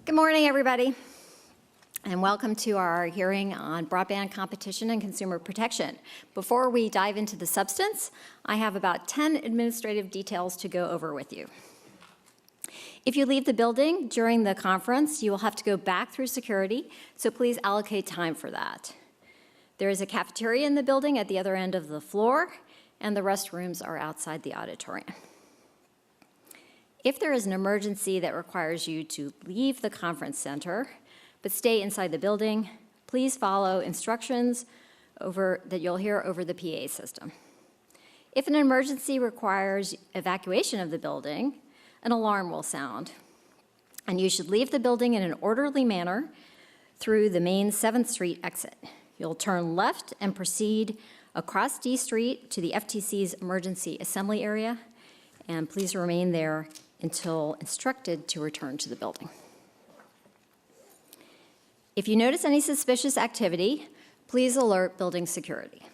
Good morning, everybody, and welcome to our hearing on broadband competition and consumer protection. Before we dive into the substance, I have about 10 administrative details to go over with you. If you leave the building during the conference, you will have to go back through security, so please allocate time for that. There is a cafeteria in the building at the other end of the floor, and the restrooms are outside the auditorium. If there is an emergency that requires you to leave the conference center, but stay inside the building, please follow instructions that you'll hear over the PA system. If an emergency requires evacuation of the building, an alarm will sound, and you should leave the building in an orderly manner through the main 7th Street exit. You'll turn left and proceed across D Street to the FTC's emergency assembly area, and please remain there until instructed to return to the building. If you notice any suspicious activity, please alert building security.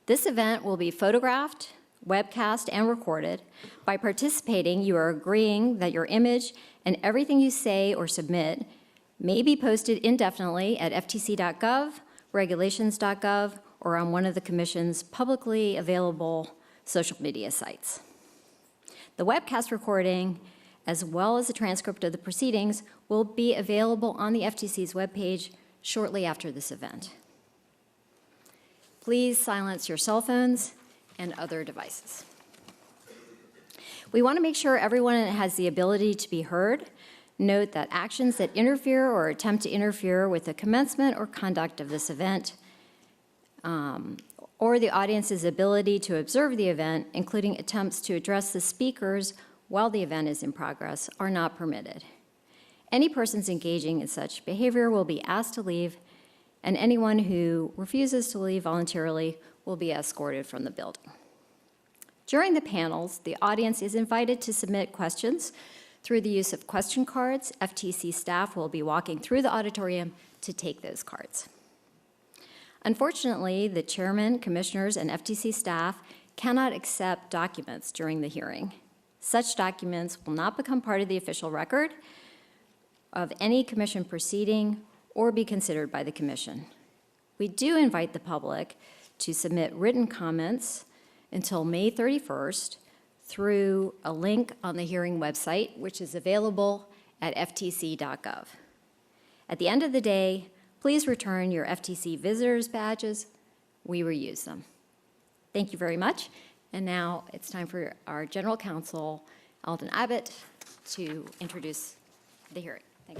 This event will be photographed, webcast, and recorded. By participating, you are agreeing that your image and everything you say or submit may be posted indefinitely at ftc.gov, regulations.gov, or on one of the Commission's publicly available social media sites. The webcast recording, as well as a transcript of the proceedings, will be available on the FTC's webpage shortly after this event. Please silence your cell phones and other devices. We want to make sure everyone has the ability to be heard. Note that actions that interfere or attempt to interfere with the commencement or conduct of this event or the audience's ability to observe the event, including attempts to address the speakers while the event is in progress, are not permitted. Any persons engaging in such behavior will be asked to leave, and anyone who refuses to leave voluntarily will be escorted from the building. During the panels, the audience is invited to submit questions through the use of question cards. FTC staff will be walking through the auditorium to take those cards. Unfortunately, the chairman, commissioners, and FTC staff cannot accept documents during the hearing. Such documents will not become part of the official record of any commission proceeding or be considered by the commission. We do invite the public to submit written comments until May 31st through a link on the hearing website, which is available at ftc.gov. At the end of the day, please return your FTC visitors badges. We reuse them. Thank you very much. And now it's time for our General Counsel, Alden Abbott, to introduce the hearing. Thank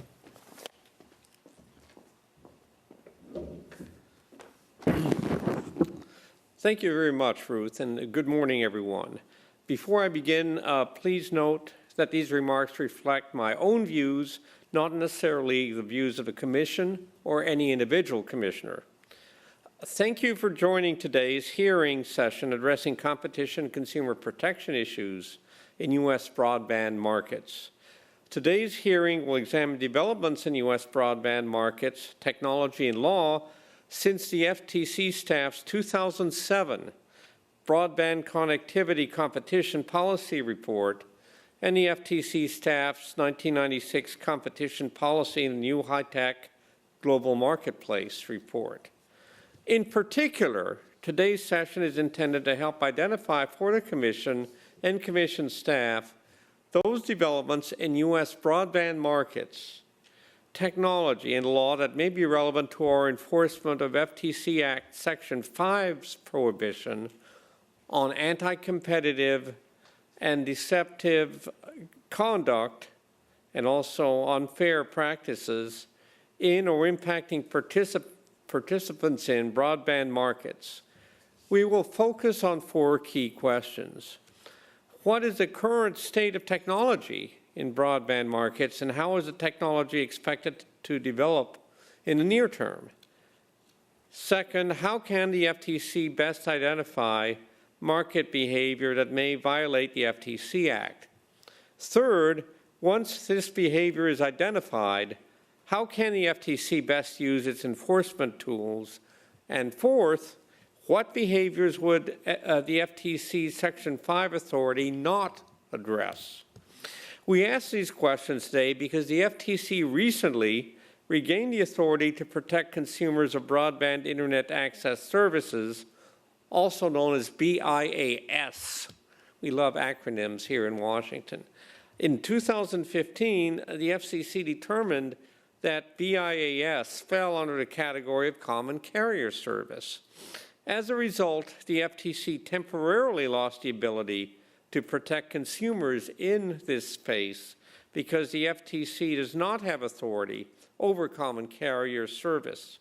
you. Thank you very much, Ruth, and good morning, everyone. Before I begin, please note that these remarks reflect my own views, not necessarily the views of the Commission or any individual commissioner. Thank you for joining today's hearing session addressing competition and consumer protection issues in U.S. broadband markets. Today's hearing will examine developments in U.S. broadband markets, technology, and law since the FTC staff's 2007 Broadband Connectivity Competition Policy Report and the FTC staff's 1996 Competition Policy in the New High-Tech Global Marketplace Report. In particular, today's session is intended to help identify for the Commission and Commission staff those developments in U.S. broadband markets, technology, and law that may be relevant to our enforcement of FTC Act Section 5's prohibition on anti-competitive and deceptive conduct and also unfair practices in or impacting participants in broadband markets. We will focus on 4 key questions. What is the current state of technology in broadband markets, and how is the technology expected to develop in the near term? Second, how can the FTC best identify market behavior that may violate the FTC Act? Third, once this behavior is identified, how can the FTC best use its enforcement tools? And fourth, what behaviors would the FTC Section 5 authority not address? We ask these questions today because the FTC recently regained the authority to protect consumers of broadband internet access services, also known as BIAS. We love acronyms here in Washington. In 2015, the FCC determined that BIAS fell under the category of common carrier service. As a result, the FTC temporarily lost the ability to protect consumers in this space because the FTC does not have authority over common carrier service.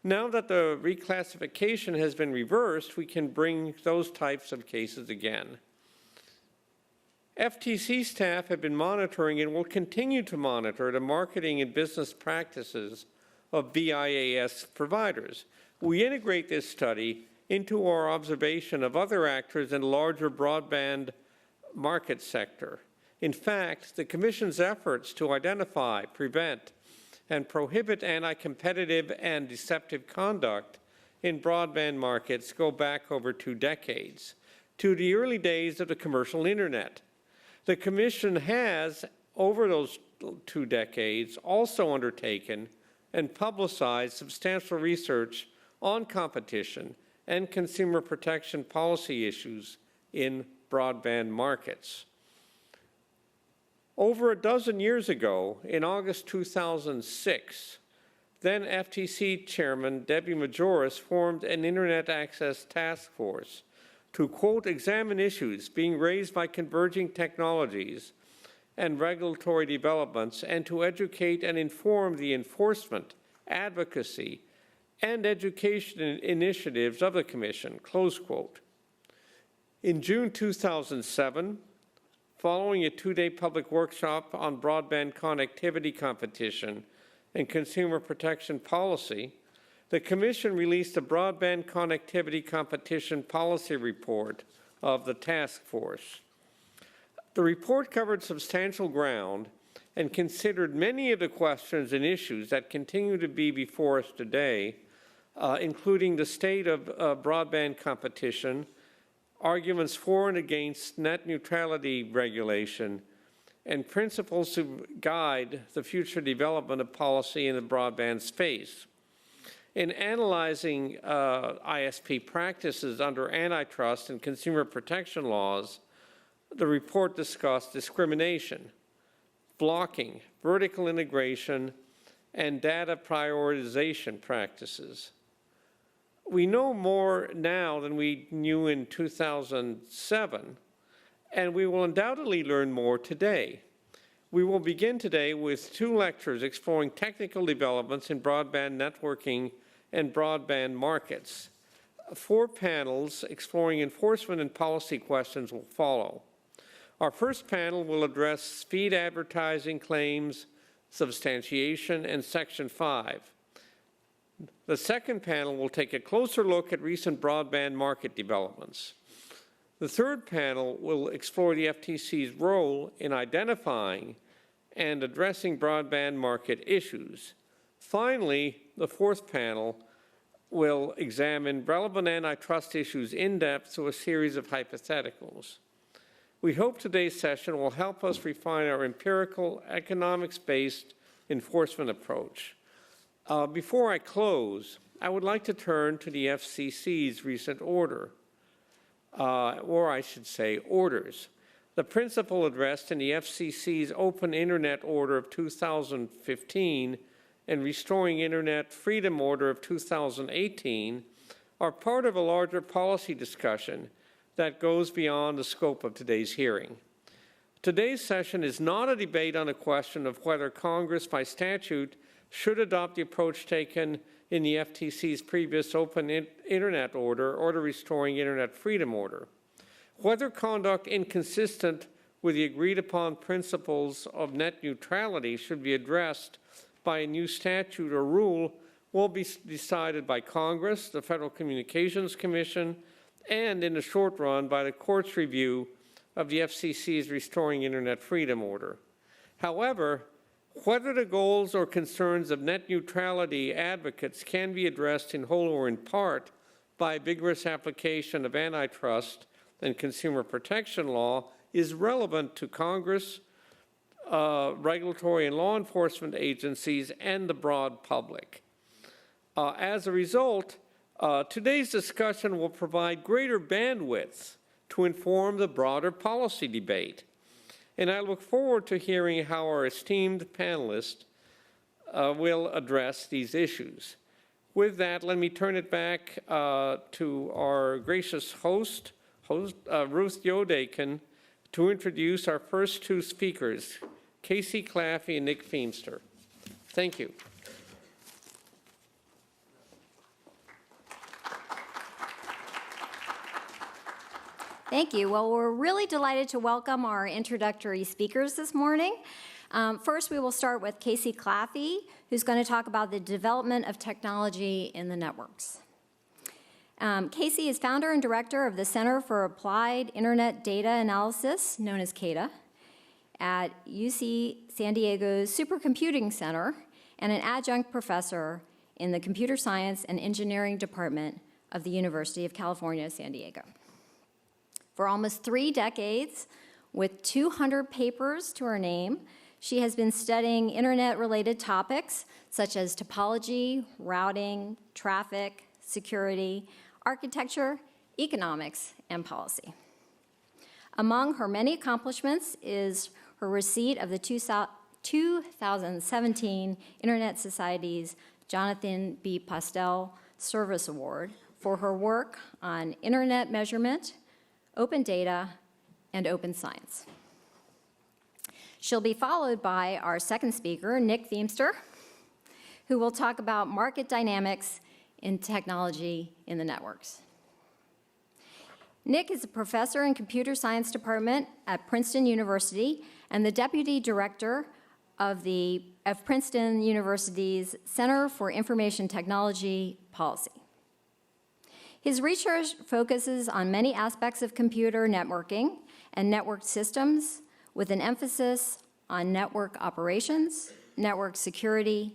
Now that the reclassification has been reversed, we can bring those types of cases again. FTC staff have been monitoring and will continue to monitor the marketing and business practices of BIAS providers. We integrate this study into our observation of other actors in the larger broadband market sector. In fact, the Commission's efforts to identify, prevent, and prohibit anti-competitive and deceptive conduct in broadband markets go back over 2 decades, to the early days of the commercial internet. The Commission has, over those 2 decades, also undertaken and publicized substantial research on competition and consumer protection policy issues in broadband markets. Over a dozen years ago, in August 2006, then FTC Chairman Debbie Majoris formed an Internet Access Task Force to, quote, examine issues being raised by converging technologies and regulatory developments and to educate and inform the enforcement, advocacy, and education initiatives of the Commission, close quote. In June 2007, following a 2-day public workshop on broadband connectivity competition and consumer protection policy, the Commission released a broadband connectivity competition policy report of the task force. The report covered substantial ground and considered many of the questions and issues that continue to be before us today, including the state of broadband competition, arguments for and against net neutrality regulation, and principles to guide the future development of policy in the broadband space. In analyzing ISP practices under antitrust and consumer protection laws, the report discussed discrimination, blocking, vertical integration, and data prioritization practices. We know more now than we knew in 2007, and we will undoubtedly learn more today. We will begin today with 2 lectures exploring technical developments in broadband networking and broadband markets. 4 panels exploring enforcement and policy questions will follow. Our first panel will address speed advertising claims, substantiation, and Section 5. The second panel will take a closer look at recent broadband market developments. The third panel will explore the FTC's role in identifying and addressing broadband market issues. Finally, the fourth panel will examine relevant antitrust issues in depth through a series of hypotheticals. We hope today's session will help us refine our empirical, economics-based enforcement approach. Before I close, I would like to turn to the FCC's recent order, or I should say orders. The principle addressed in the FCC's Open Internet Order of 2015 and Restoring Internet Freedom Order of 2018 are part of a larger policy discussion that goes beyond the scope of today's hearing. Today's session is not a debate on the question of whether Congress, by statute, should adopt the approach taken in the FTC's previous Open Internet Order or the Restoring Internet Freedom Order. Whether conduct inconsistent with the agreed-upon principles of net neutrality should be addressed by a new statute or rule will be decided by Congress, the Federal Communications Commission, and in the short run by the court's review of the FCC's Restoring Internet Freedom Order. However, whether the goals or concerns of net neutrality advocates can be addressed in whole or in part by vigorous application of antitrust and consumer protection law is relevant to Congress, regulatory and law enforcement agencies, and the broad public. As a result, today's discussion will provide greater bandwidth to inform the broader policy debate. And I look forward to hearing how our esteemed panelists will address these issues. With that, let me turn it back to our gracious host, Ruth Yodakin, to introduce our first two speakers, Casey Clappy and Nick Fenster. Thank you. Thank you. Well, we're really delighted to welcome our introductory speakers this morning. First, we will start with Casey Clappy, who's going to talk about the development of technology in the networks. Casey is founder and director of the Center for Applied Internet Data Analysis, known as CADA, at UC San Diego's Supercomputing Center, and an adjunct professor in the Computer Science and Engineering Department of the University of California, San Diego. For almost 3 decades, with 200 papers to her name, she has been studying internet-related topics such as topology, routing, traffic, security, architecture, economics, and policy. Among her many accomplishments is her receipt of the 2017 Internet Society's Jonathan B. Postel Service Award for her work on internet measurement, open data, and open science. She'll be followed by our second speaker, Nick Fenster, who will talk about market dynamics in technology in the networks. Nick is a professor in computer science department at Princeton University and the deputy director of Princeton University's Center for Information Technology Policy. His research focuses on many aspects of computer networking and networked systems, with an emphasis on network operations, network security,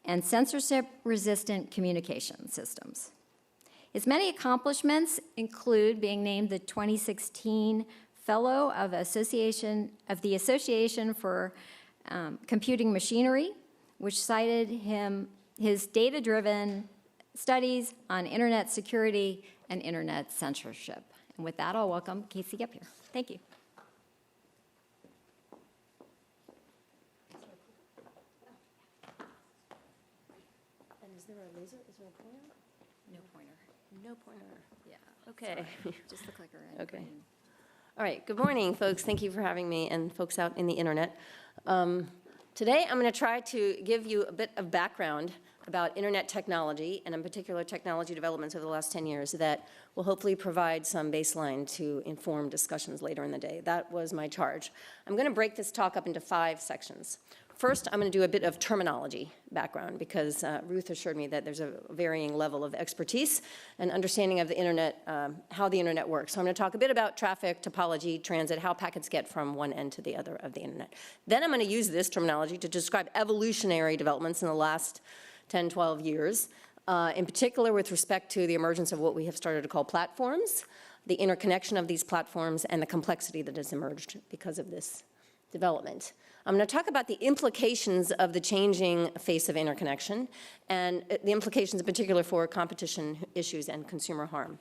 and censorship-resistant communication systems. His many accomplishments include being named the 2016 Fellow of the Association for Computing Machinery, which cited his data-driven studies on internet security and internet censorship. And with that, I'll welcome Casey up here. Thank you. And is there a laser? Is there a pointer? No pointer. No pointer. Yeah. Okay. Just the clicker. Okay. All right. Good morning, folks. Thank you for having me, and folks out in the internet. Today, I'm going to try to give you a bit of background about internet technology, and in particular technology developments over the last 10 years that will hopefully provide some baseline to inform discussions later in the day. That was my charge. I'm going to break this talk up into 5 sections. First, I'm going to do a bit of terminology background because Ruth assured me that there's a varying level of expertise and understanding of the internet, how the internet works. So I'm going to talk a bit about traffic, topology, transit, how packets get from one end to the other of the internet. Then I'm going to use this terminology to describe evolutionary developments in the last 10, 12 years, in particular with respect to the emergence of what we have started to call platforms, the interconnection of these platforms, and the complexity that has emerged because of this development. I'm going to talk about the implications of the changing face of interconnection and the implications in particular for competition issues and consumer harm.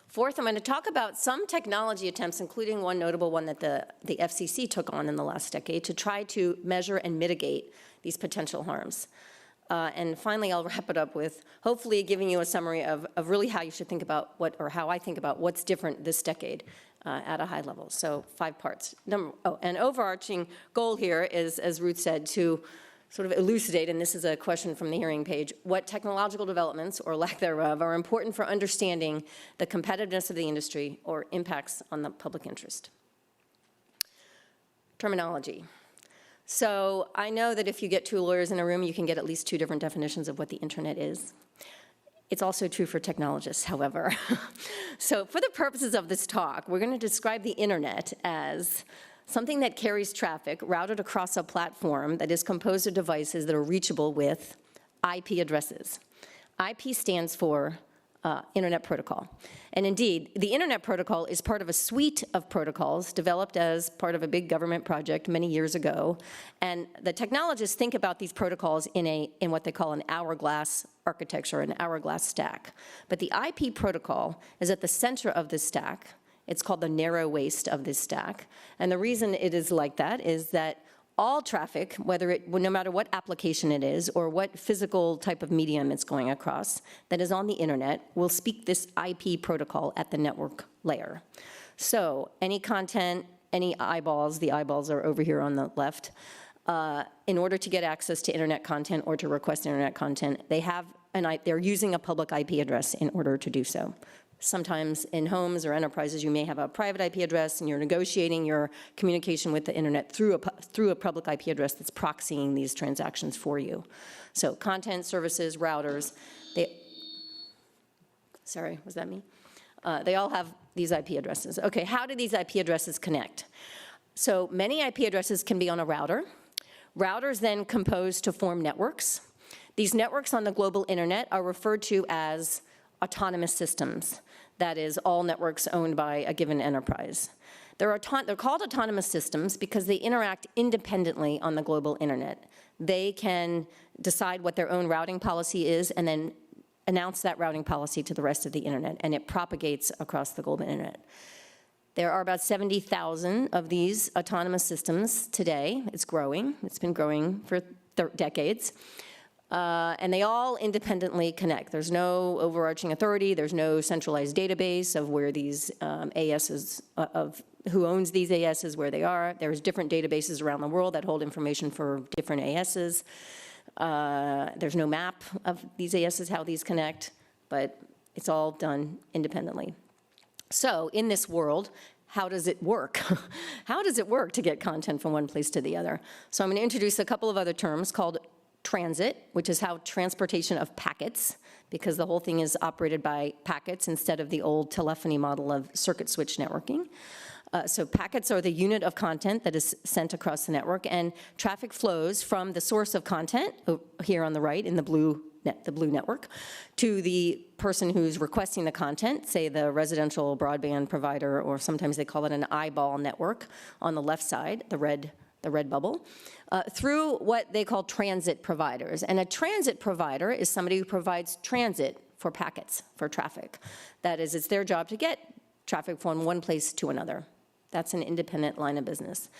Fourth, I'm going to talk about some technology attempts, including one notable one that the FCC took on in the last decade to try to measure and mitigate these potential harms. And finally, I'll wrap it up with hopefully giving you a summary of really how you should think about how I think about what's different this decade at a high level. So 5 parts. An overarching goal here is, as Ruth said, to sort of elucidate, and this is a question from the hearing page, what technological developments, or lack thereof, are important for understanding the competitiveness of the industry or impacts on the public interest. Terminology. So I know that if you get 2 lawyers in a room, you can get at least 2 different definitions of what the internet is. It's also true for technologists, however. So for the purposes of this talk, we're going to describe the internet as something that carries traffic routed across a platform that is composed of devices that are reachable with IP addresses. IP stands for Internet Protocol. And indeed, the Internet Protocol is part of a suite of protocols developed as part of a big government project many years ago. And the technologists think about these protocols in what they call an hourglass architecture, an hourglass stack. But the IP protocol is at the center of this stack. It's called the narrow waist of this stack. And the reason it is like that is that all traffic, no matter what application it is or what physical type of medium it's going across that is on the internet, will speak this IP protocol at the network layer. So any content, any eyeballs, the eyeballs are over here on the left, in order to get access to internet content or to request internet content, they're using a public IP address in order to do so. Sometimes in homes or enterprises, you may have a private IP address and you're negotiating your communication with the internet through a public IP address that's proxying these transactions for you. So content, services, routers, sorry, was that me? They all have these IP addresses. Okay, how do these IP addresses connect? So many IP addresses can be on a router. Routers then compose to form networks. These networks on the global internet are referred to as autonomous systems. That is, all networks owned by a given enterprise. They're called autonomous systems because they interact independently on the global internet. They can decide what their own routing policy is and then announce that routing policy to the rest of the internet, and it propagates across the global internet. There are about 70,000 of these autonomous systems today. It's growing. It's been growing for decades. And they all independently connect. There's no overarching authority. There's no centralized database of where these ASs, of who owns these ASs, where they are. There's different databases around the world that hold information for different ASs. There's no map of these ASs, how these connect, but it's all done independently. So in this world, how does it work? How does it work to get content from one place to the other? So I'm going to introduce a couple of other terms called transit, which is how transportation of packets, because the whole thing is operated by packets instead of the old telephony model of circuit switch networking. So packets are the unit of content that is sent across the network, and traffic flows from the source of content, here on the right in the blue network, to the person who's requesting the content, say the residential broadband provider, or sometimes they call it an eyeball network on the left side, the red bubble, through what they call transit providers. And a transit provider is somebody who provides transit for packets, for traffic. That is, it's their job to get traffic from one place to another. That's an independent line of business.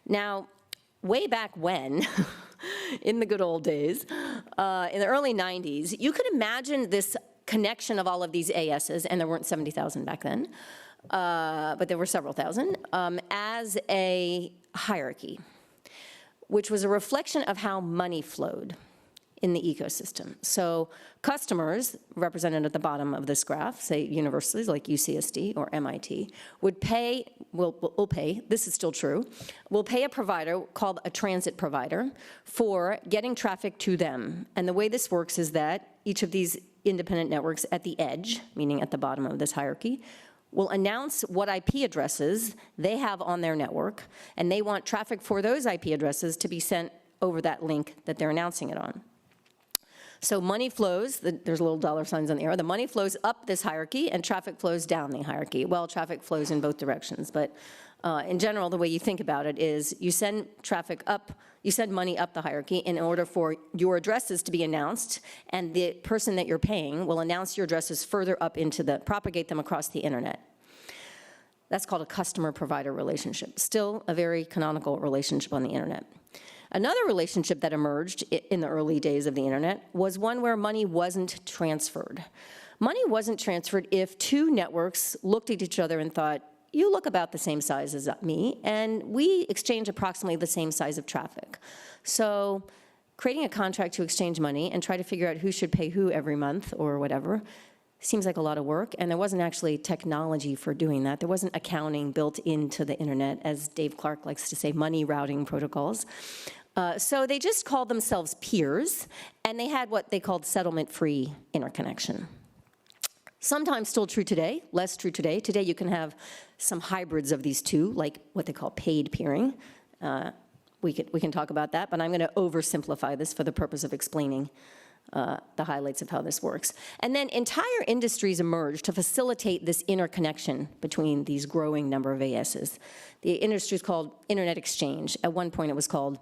Now, way back when, in the good old days, in the early 90s, you could imagine this connection of all of these ASs, and there weren't 70,000 back then, but there were several thousand, as a hierarchy, which was a reflection of how money flowed in the ecosystem. So customers, represented at the bottom of this graph, say universities like UCSD or MIT, would pay, will pay, this is still true, will pay a provider called a transit provider for getting traffic to them. And the way this works is that each of these independent networks at the edge, meaning at the bottom of this hierarchy, will announce what IP addresses they have on their network, and they want traffic for those IP addresses to be sent over that link that they're announcing it on. So money flows, there's little dollar signs on the arrow, the money flows up this hierarchy and traffic flows down the hierarchy. Well, traffic flows in both directions, but in general, the way you think about it is you send traffic up, you send money up the hierarchy in order for your addresses to be announced, and the person that you're paying will announce your addresses further up into propagate them across the internet. That's called a customer-provider relationship. Still a very canonical relationship on the internet. Another relationship that emerged in the early days of the internet was one where money wasn't transferred. Money wasn't transferred if two networks looked at each other and thought, you look about the same size as me, and we exchange approximately the same size of traffic. So creating a contract to exchange money and try to figure out who should pay who every month or whatever seems like a lot of work, and there wasn't actually technology for doing that. There wasn't accounting built into the internet, as Dave Clark likes to say, money routing protocols. So they just called themselves peers, and they had what they called settlement-free interconnection. Sometimes still true today, less true today. Today you can have some hybrids of these two, like what they call paid peering. We can talk about that, but I'm going to oversimplify this for the purpose of explaining the highlights of how this works. And then entire industries emerged to facilitate this interconnection between these growing number of ASs. The industry is called Internet Exchange. At one point, it was called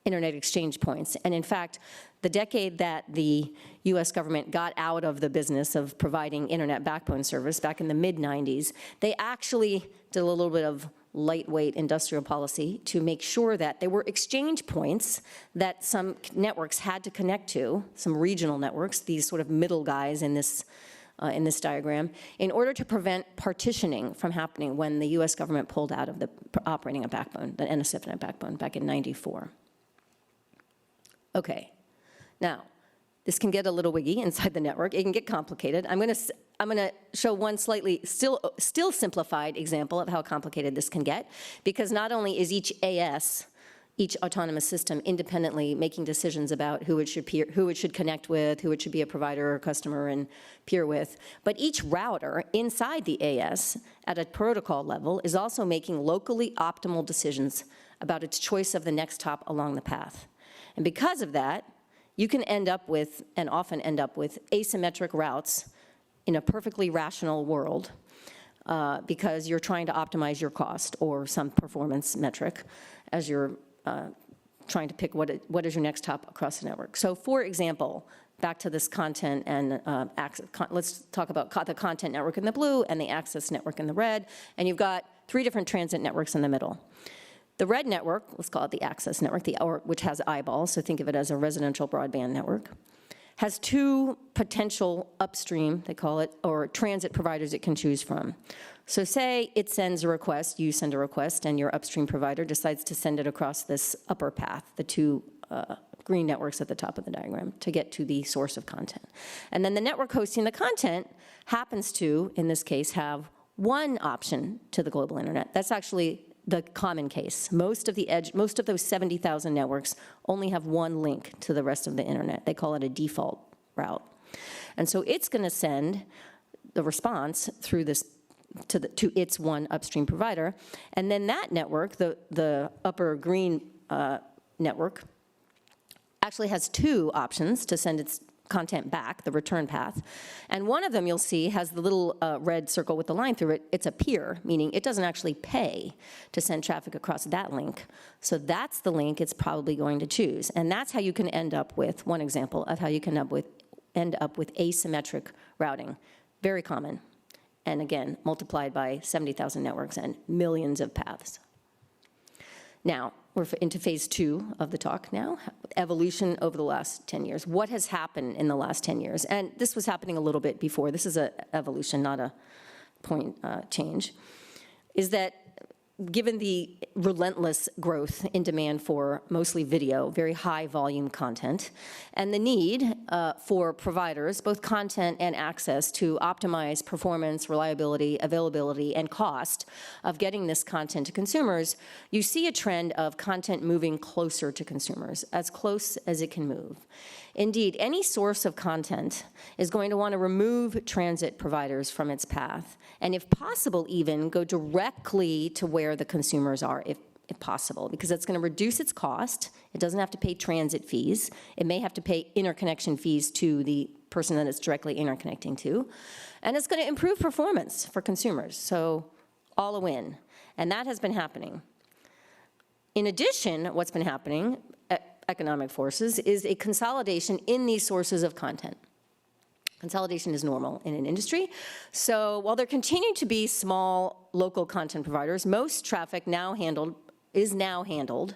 Internet Exchange Points. And in fact, the decade that the US government got out of the business of providing internet backbone service, back in the mid-90s, they actually did a little bit of lightweight industrial policy to make sure that there were exchange points that some networks had to connect to, some regional networks, these sort of middle guys in this diagram, in order to prevent partitioning from happening when the US government pulled out of the operating a backbone, the NSFNet backbone, back in '94. Okay, now, this can get a little wiggy inside the network. It can get complicated. I'm gonna show one slightly still simplified example of how complicated this can get, because not only is each AS, each autonomous system, independently making decisions about who it should connect with, who it should be a provider or customer and peer with, but each router inside the AS at a protocol level is also making locally optimal decisions about its choice of the next hop along the path. And because of that, you can end up with, and often end up with, asymmetric routes in a perfectly rational world because you're trying to optimize your cost or some performance metric as you're trying to pick what is your next hop across the network. So for example, back to this content and access, let's talk about the content network in the blue and the access network in the red, and you've got 3 different transit networks in the middle. The red network, let's call it the access network, which has eyeballs, so think of it as a residential broadband network, has 2 potential upstream, they call it, or transit providers it can choose from. So say it sends a request, you send a request, and your upstream provider decides to send it across this upper path, the 2 green networks at the top of the diagram, to get to the source of content. And then the network hosting the content happens to, in this case, have 1 option to the global internet. That's actually the common case. Most of those 70,000 networks only have 1 link to the rest of the internet. They call it a default route. And so it's gonna send the response through this to its 1 upstream provider, and then that network, the upper green network, actually has 2 options to send its content back, the return path. And one of them you'll see has the little red circle with the line through it. It's a peer, meaning it doesn't actually pay to send traffic across that link. So that's the link it's probably going to choose. And that's how you can end up with, one example of how you can end up with asymmetric routing. Very common. And again, multiplied by 70,000 networks and millions of paths. Now, we're into phase 2 of the talk now, evolution over the last 10 years. What has happened in the last 10 years? And this was happening a little bit before. This is an evolution, not a point change. Is that given the relentless growth in demand for mostly video, very high volume content, and the need for providers, both content and access, to optimize performance, reliability, availability, and cost of getting this content to consumers, you see a trend of content moving closer to consumers, as close as it can move. Indeed, any source of content is going to want to remove transit providers from its path, and if possible even, go directly to where the consumers are, if possible, because it's going to reduce its cost. It doesn't have to pay transit fees. It may have to pay interconnection fees to the person that it's directly interconnecting to, and it's going to improve performance for consumers, so all a win, and that has been happening. In addition, what's been happening, economic forces, is a consolidation in these sources of content. Consolidation is normal in an industry. So while there continue to be small local content providers, most traffic is now handled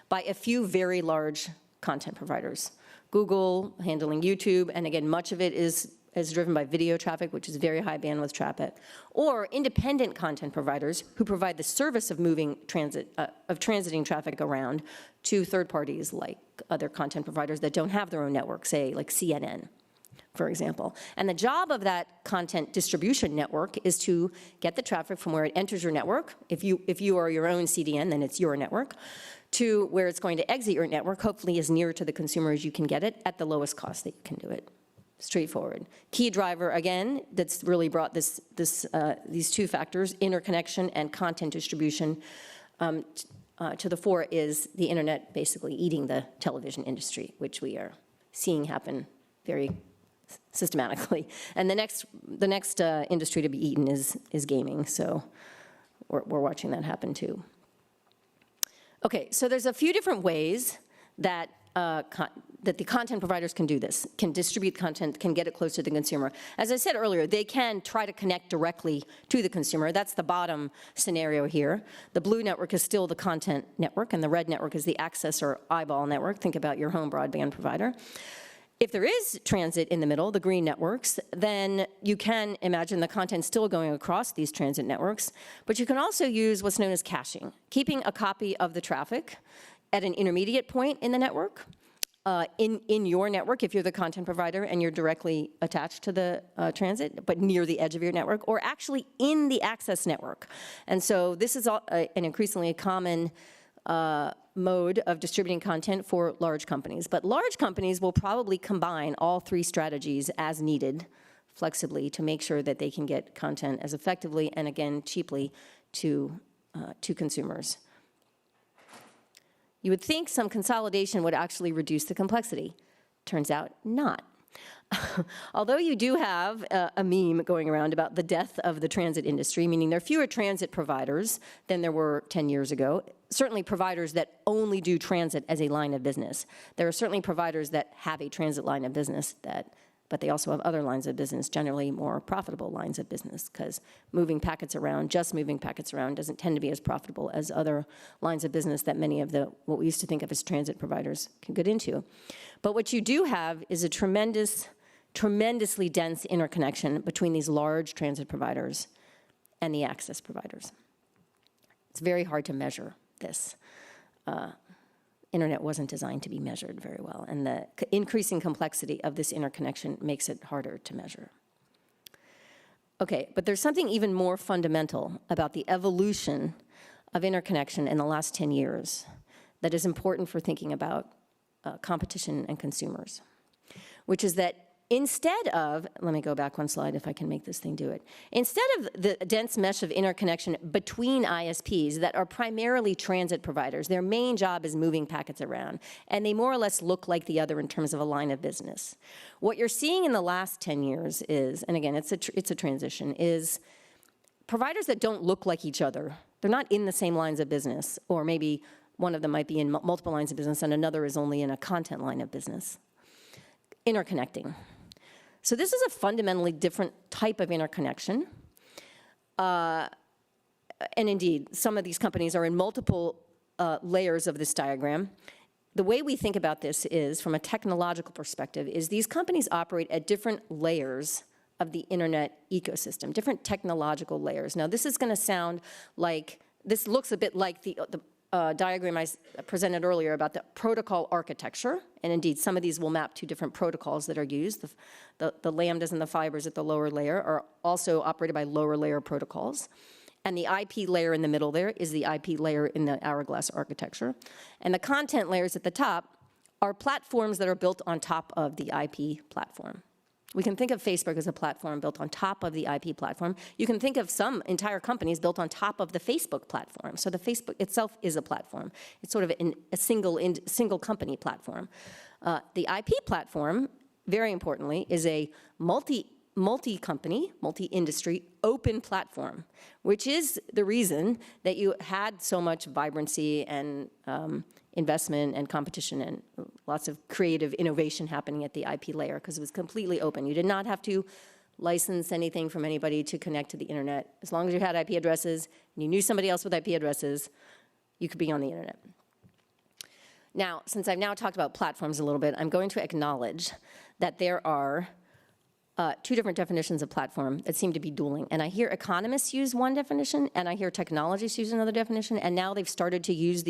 by a few very large content providers. Google handling YouTube, and again, much of it is driven by video traffic, which is very high bandwidth traffic, or independent content providers who provide the service of transiting traffic around to third parties like other content providers that don't have their own network, say like CNN, for example. And the job of that content distribution network is to get the traffic from where it enters your network, if you are your own CDN, then it's your network, to where it's going to exit your network, hopefully as near to the consumer as you can get it at the lowest cost that you can do it. Straightforward. Key driver, again, that's really brought these 2 factors, interconnection and content distribution, to the fore is the internet basically eating the television industry, which we are seeing happen very systematically. And the next industry to be eaten is gaming, so we're watching that happen too. Okay, so there's a few different ways that that the content providers can do this, can distribute content, can get it close to the consumer. As I said earlier, they can try to connect directly to the consumer. That's the bottom scenario here. The blue network is still the content network, and the red network is the access or eyeball network. Think about your home broadband provider. If there is transit in the middle, the green networks, then you can imagine the content still going across these transit networks, but you can also use what's known as caching, keeping a copy of the traffic at an intermediate point in the network, in your network, if you're the content provider and you're directly attached to the transit, but near the edge of your network, or actually in the access network. And so this is an increasingly common mode of distributing content for large companies. But large companies will probably combine all three strategies as needed, flexibly, to make sure that they can get content as effectively and, again, cheaply to consumers. You would think some consolidation would actually reduce the complexity. Turns out not. Although you do have a meme going around about the death of the transit industry, meaning there are fewer transit providers than there were 10 years ago, certainly providers that only do transit as a line of business. There are certainly providers that have a transit line of business, but they also have other lines of business, generally more profitable lines of business, because moving packets around, just moving packets around, doesn't tend to be as profitable as other lines of business that many of what we used to think of as transit providers can get into. But what you do have is a tremendously dense interconnection between these large transit providers and the access providers. It's very hard to measure this. Internet wasn't designed to be measured very well, and the increasing complexity of this interconnection makes it harder to measure. Okay, but there's something even more fundamental about the evolution of interconnection in the last 10 years that is important for thinking about competition and consumers, which is that instead of, let me go back one slide if I can make this thing do it. Instead of the dense mesh of interconnection between ISPs that are primarily transit providers, their main job is moving packets around, and they more or less look like the other in terms of a line of business. What you're seeing in the last 10 years is, and again, it's a transition, is providers that don't look like each other. They're not in the same lines of business, or maybe one of them might be in multiple lines of business and another is only in a content line of business. Interconnecting. So this is a fundamentally different type of interconnection. And indeed, some of these companies are in multiple layers of this diagram. The way we think about this is, from a technological perspective, is these companies operate at different layers of the internet ecosystem, different technological layers. Now, this is going to sound like, this looks a bit like the diagram I presented earlier about the protocol architecture, and indeed some of these will map to different protocols that are used. The lambdas and the fibers at the lower layer are also operated by lower layer protocols, and the IP layer in the middle there is the IP layer in the hourglass architecture, and the content layers at the top are platforms that are built on top of the IP platform. We can think of Facebook as a platform built on top of the IP platform. You can think of some entire companies built on top of the Facebook platform. So the Facebook itself is a platform. It's sort of a single company platform. The IP platform, very importantly, is a multi-company, multi-industry, open platform, which is the reason that you had so much vibrancy and investment and competition and lots of creative innovation happening at the IP layer, because it was completely open. You did not have to license anything from anybody to connect to the internet. As long as you had IP addresses and you knew somebody else with IP addresses, you could be on the internet. Now, since I've now talked about platforms a little bit, I'm going to acknowledge that there are two different definitions of platform that seem to be dueling. And I hear economists use one definition, and I hear technologists use another definition, and now they've started to use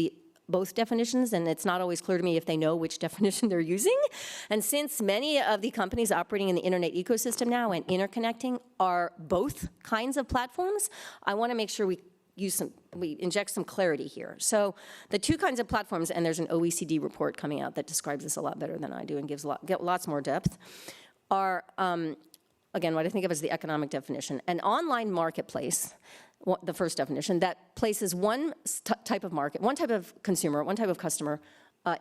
both definitions, and it's not always clear to me if they know which definition they're using. And since many of the companies operating in the internet ecosystem now and interconnecting are both kinds of platforms, I want to make sure we inject some clarity here. So the two kinds of platforms, and there's an OECD report coming out that describes this a lot better than I do and gives lots more depth, are, again, what I think of as the economic definition. An online marketplace, the first definition, that places one type of market, one type of consumer, one type of customer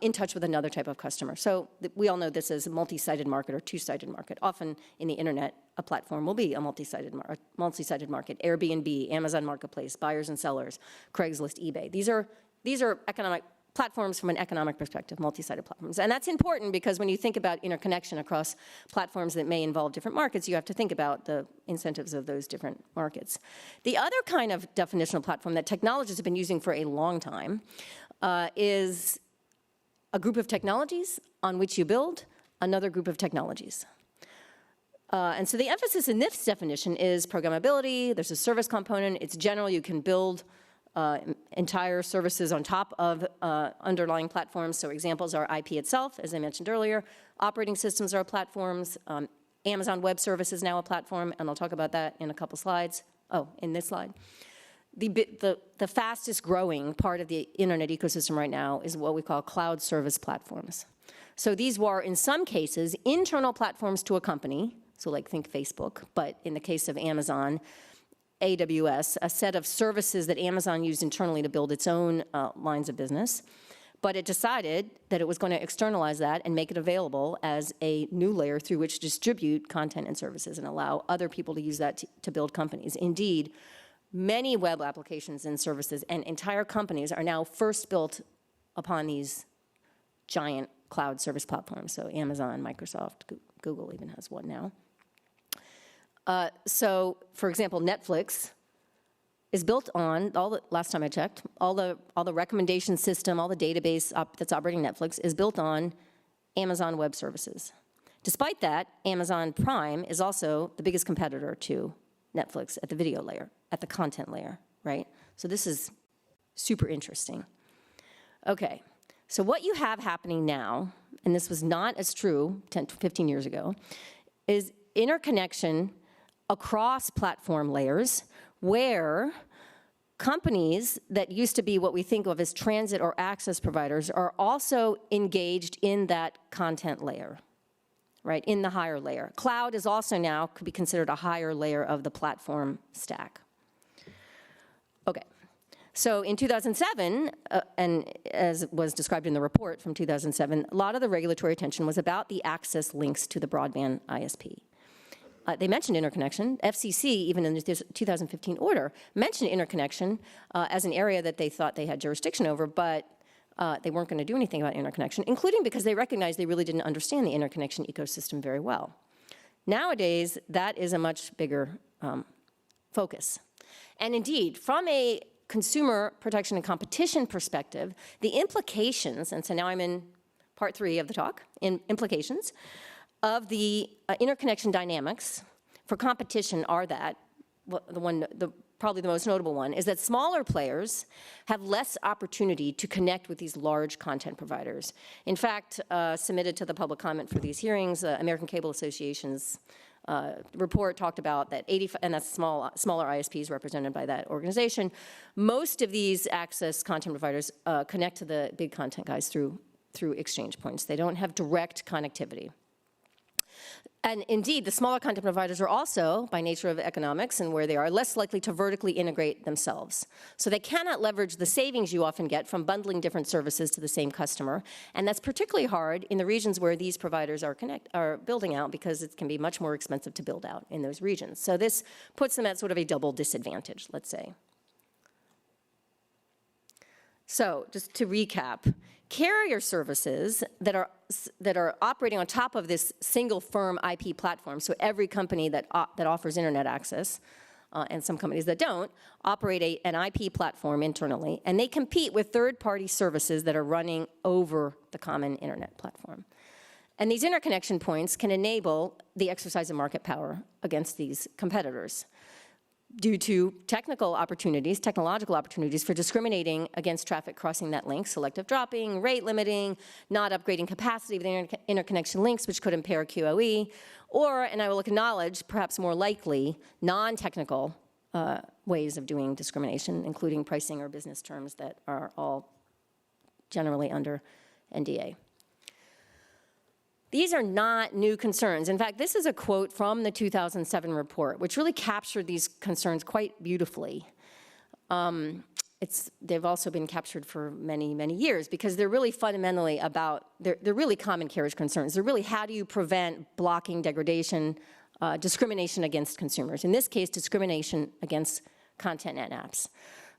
in touch with another type of customer. So we all know this as a multi-sided market or two-sided market. Often in the internet, a platform will be a multi-sided market. Airbnb, Amazon Marketplace, buyers and sellers, Craigslist, eBay. These are economic platforms from an economic perspective, multi-sided platforms. And that's important because when you think about interconnection across platforms that may involve different markets, you have to think about the incentives of those different markets. The other kind of definitional platform that technologists have been using for a long time is a group of technologies on which you build another group of technologies. And so the emphasis in this definition is programmability. There's a service component. It's general. You can build entire services on top of underlying platforms. So examples are IP itself, as I mentioned earlier. Operating systems are platforms. Amazon Web Service is now a platform, and I'll talk about that in a couple slides. Oh, in this slide. The fastest growing part of the internet ecosystem right now is what we call cloud service platforms. So these were, in some cases, internal platforms to a company, so like think Facebook, but in the case of Amazon, AWS, a set of services that Amazon used internally to build its own lines of business. But it decided that it was going to externalize that and make it available as a new layer through which to distribute content and services and allow other people to use that to build companies. Indeed, many web applications and services and entire companies are now first built upon these giant cloud service platforms. So Amazon, Microsoft, Google even has one now. So, for example, Netflix is built on, last time I checked, all the recommendation system, all the database that's operating Netflix is built on Amazon Web Services. Despite that, Amazon Prime is also the biggest competitor to Netflix at the video layer, at the content layer, right? So this is super interesting. Okay, so what you have happening now, and this was not as true 10 to 15 years ago, is interconnection across platform layers where companies that used to be what we think of as transit or access providers are also engaged in that content layer, right, in the higher layer. Cloud is also now, could be considered a higher layer of the platform stack. Okay, so in 2007, and as was described in the report from 2007, a lot of the regulatory attention was about the access links to the broadband ISP. They mentioned interconnection. FCC, even in the 2015 order, mentioned interconnection as an area that they thought they had jurisdiction over, but they weren't going to do anything about interconnection, including because they recognized they really didn't understand the interconnection ecosystem very well. Nowadays, that is a much bigger focus. And indeed, from a consumer protection and competition perspective, the implications, and so now I'm in part 3 of the talk, in implications, of the interconnection dynamics for competition are that, probably the most notable one, is that smaller players have less opportunity to connect with these large content providers. In fact, submitted to the public comment for these hearings, American Cable Association's report talked about that and that's smaller ISPs represented by that organization. Most of these access content providers connect to the big content guys through exchange points. They don't have direct connectivity. And indeed, the smaller content providers are also, by nature of economics and where they are, less likely to vertically integrate themselves. So they cannot leverage the savings you often get from bundling different services to the same customer. And that's particularly hard in the regions where these providers are building out because it can be much more expensive to build out in those regions. So this puts them at sort of a double disadvantage, let's say. So just to recap, carrier services that are operating on top of this single firm IP platform, so every company that offers internet access, and some companies that don't, operate an IP platform internally, and they compete with third-party services that are running over the common internet platform. And these interconnection points can enable the exercise of market power against these competitors due to technological opportunities for discriminating against traffic crossing that link, selective dropping, rate limiting, not upgrading capacity of the interconnection links, which could impair QoE, or, and I will acknowledge, perhaps more likely, non-technical ways of doing discrimination, including pricing or business terms that are all generally under NDA. These are not new concerns. In fact, this is a quote from the 2007 report, which really captured these concerns quite beautifully. they've also been captured for many, many years because they're really fundamentally about, they're really common carriage concerns. They're really how do you prevent blocking, degradation, discrimination against consumers. In this case, discrimination against content and apps.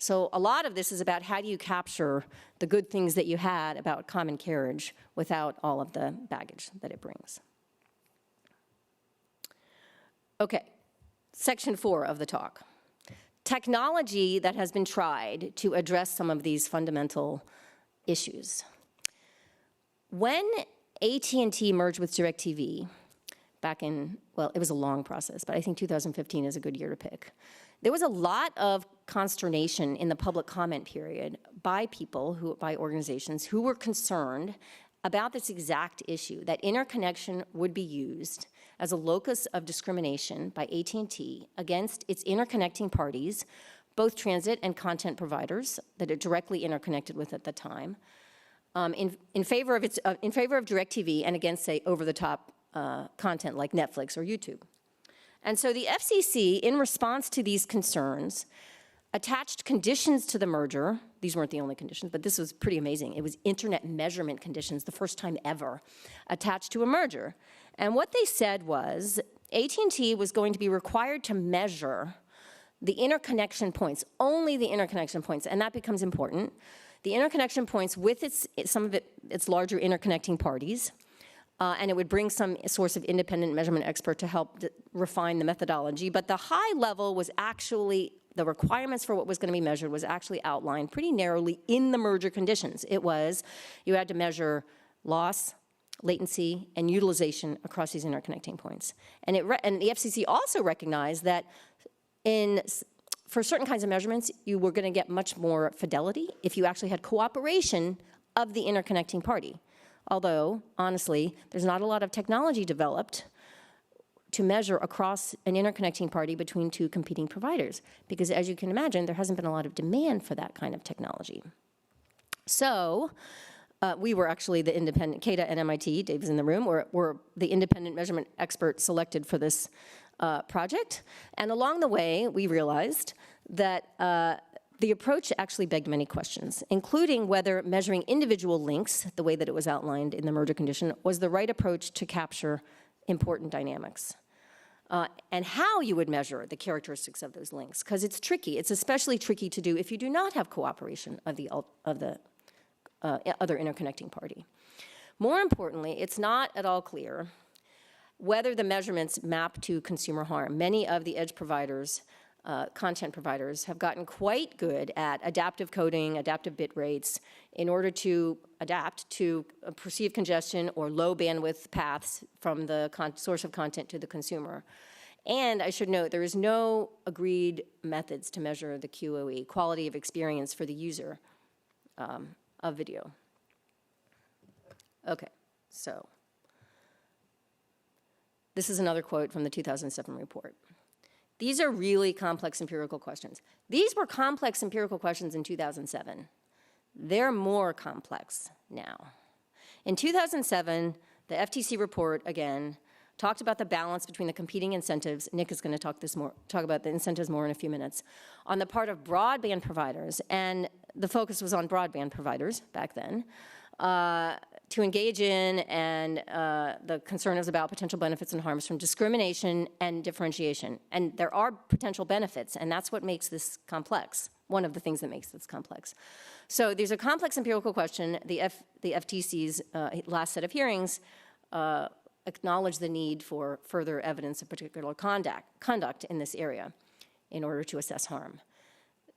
So a lot of this is about how do you capture the good things that you had about common carriage without all of the baggage that it brings. Okay, section 4 of the talk. Technology that has been tried to address some of these fundamental issues. When AT&T merged with DirecTV back in, well, it was a long process, but I think 2015 is a good year to pick. There was a lot of consternation in the public comment period by people, by organizations who were concerned about this exact issue, that interconnection would be used as a locus of discrimination by AT&T against its interconnecting parties, both transit and content providers that it directly interconnected with at the time, in favor of DirecTV and against, say, over-the-top content like Netflix or YouTube. And so the FCC, in response to these concerns, attached conditions to the merger. These weren't the only conditions, but this was pretty amazing. It was internet measurement conditions, the first time ever, attached to a merger. And what they said was AT&T was going to be required to measure the interconnection points, only the interconnection points, and that becomes important. The interconnection points with some of its larger interconnecting parties, and it would bring some source of independent measurement expert to help refine the methodology. But the high level was actually, the requirements for what was going to be measured was actually outlined pretty narrowly in the merger conditions. It was, you had to measure loss, latency, and utilization across these interconnecting points. And the FCC also recognized that for certain kinds of measurements, you were going to get much more fidelity if you actually had cooperation of the interconnecting party. Although, honestly, there's not a lot of technology developed to measure across an interconnecting party between two competing providers, because as you can imagine, there hasn't been a lot of demand for that kind of technology. So we were actually the independent, CADA and MIT, Dave is in the room, were the independent measurement expert selected for this project. And along the way, we realized that the approach actually begged many questions, including whether measuring individual links, the way that it was outlined in the merger condition, was the right approach to capture important dynamics. And how you would measure the characteristics of those links, because it's tricky. It's especially tricky to do if you do not have cooperation of the other interconnecting party. More importantly, it's not at all clear whether the measurements map to consumer harm. Many of the edge providers, content providers, have gotten quite good at adaptive coding, adaptive bit rates, in order to adapt to perceived congestion or low bandwidth paths from the source of content to the consumer. And I should note, there is no agreed methods to measure the QoE, quality of experience for the user of video. Okay, so this is another quote from the 2007 report. These are really complex empirical questions. These were complex empirical questions in 2007. They're more complex now. In 2007, the FTC report, again, talked about the balance between the competing incentives. Nick is going to talk about the incentives more in a few minutes, on the part of broadband providers, and the focus was on broadband providers back then, to engage in, and the concern was about potential benefits and harms from discrimination and differentiation. And there are potential benefits, and that's what makes this complex, one of the things that makes this complex. So there's a complex empirical question. The FTC's last set of hearings acknowledged the need for further evidence of particular conduct in this area in order to assess harm.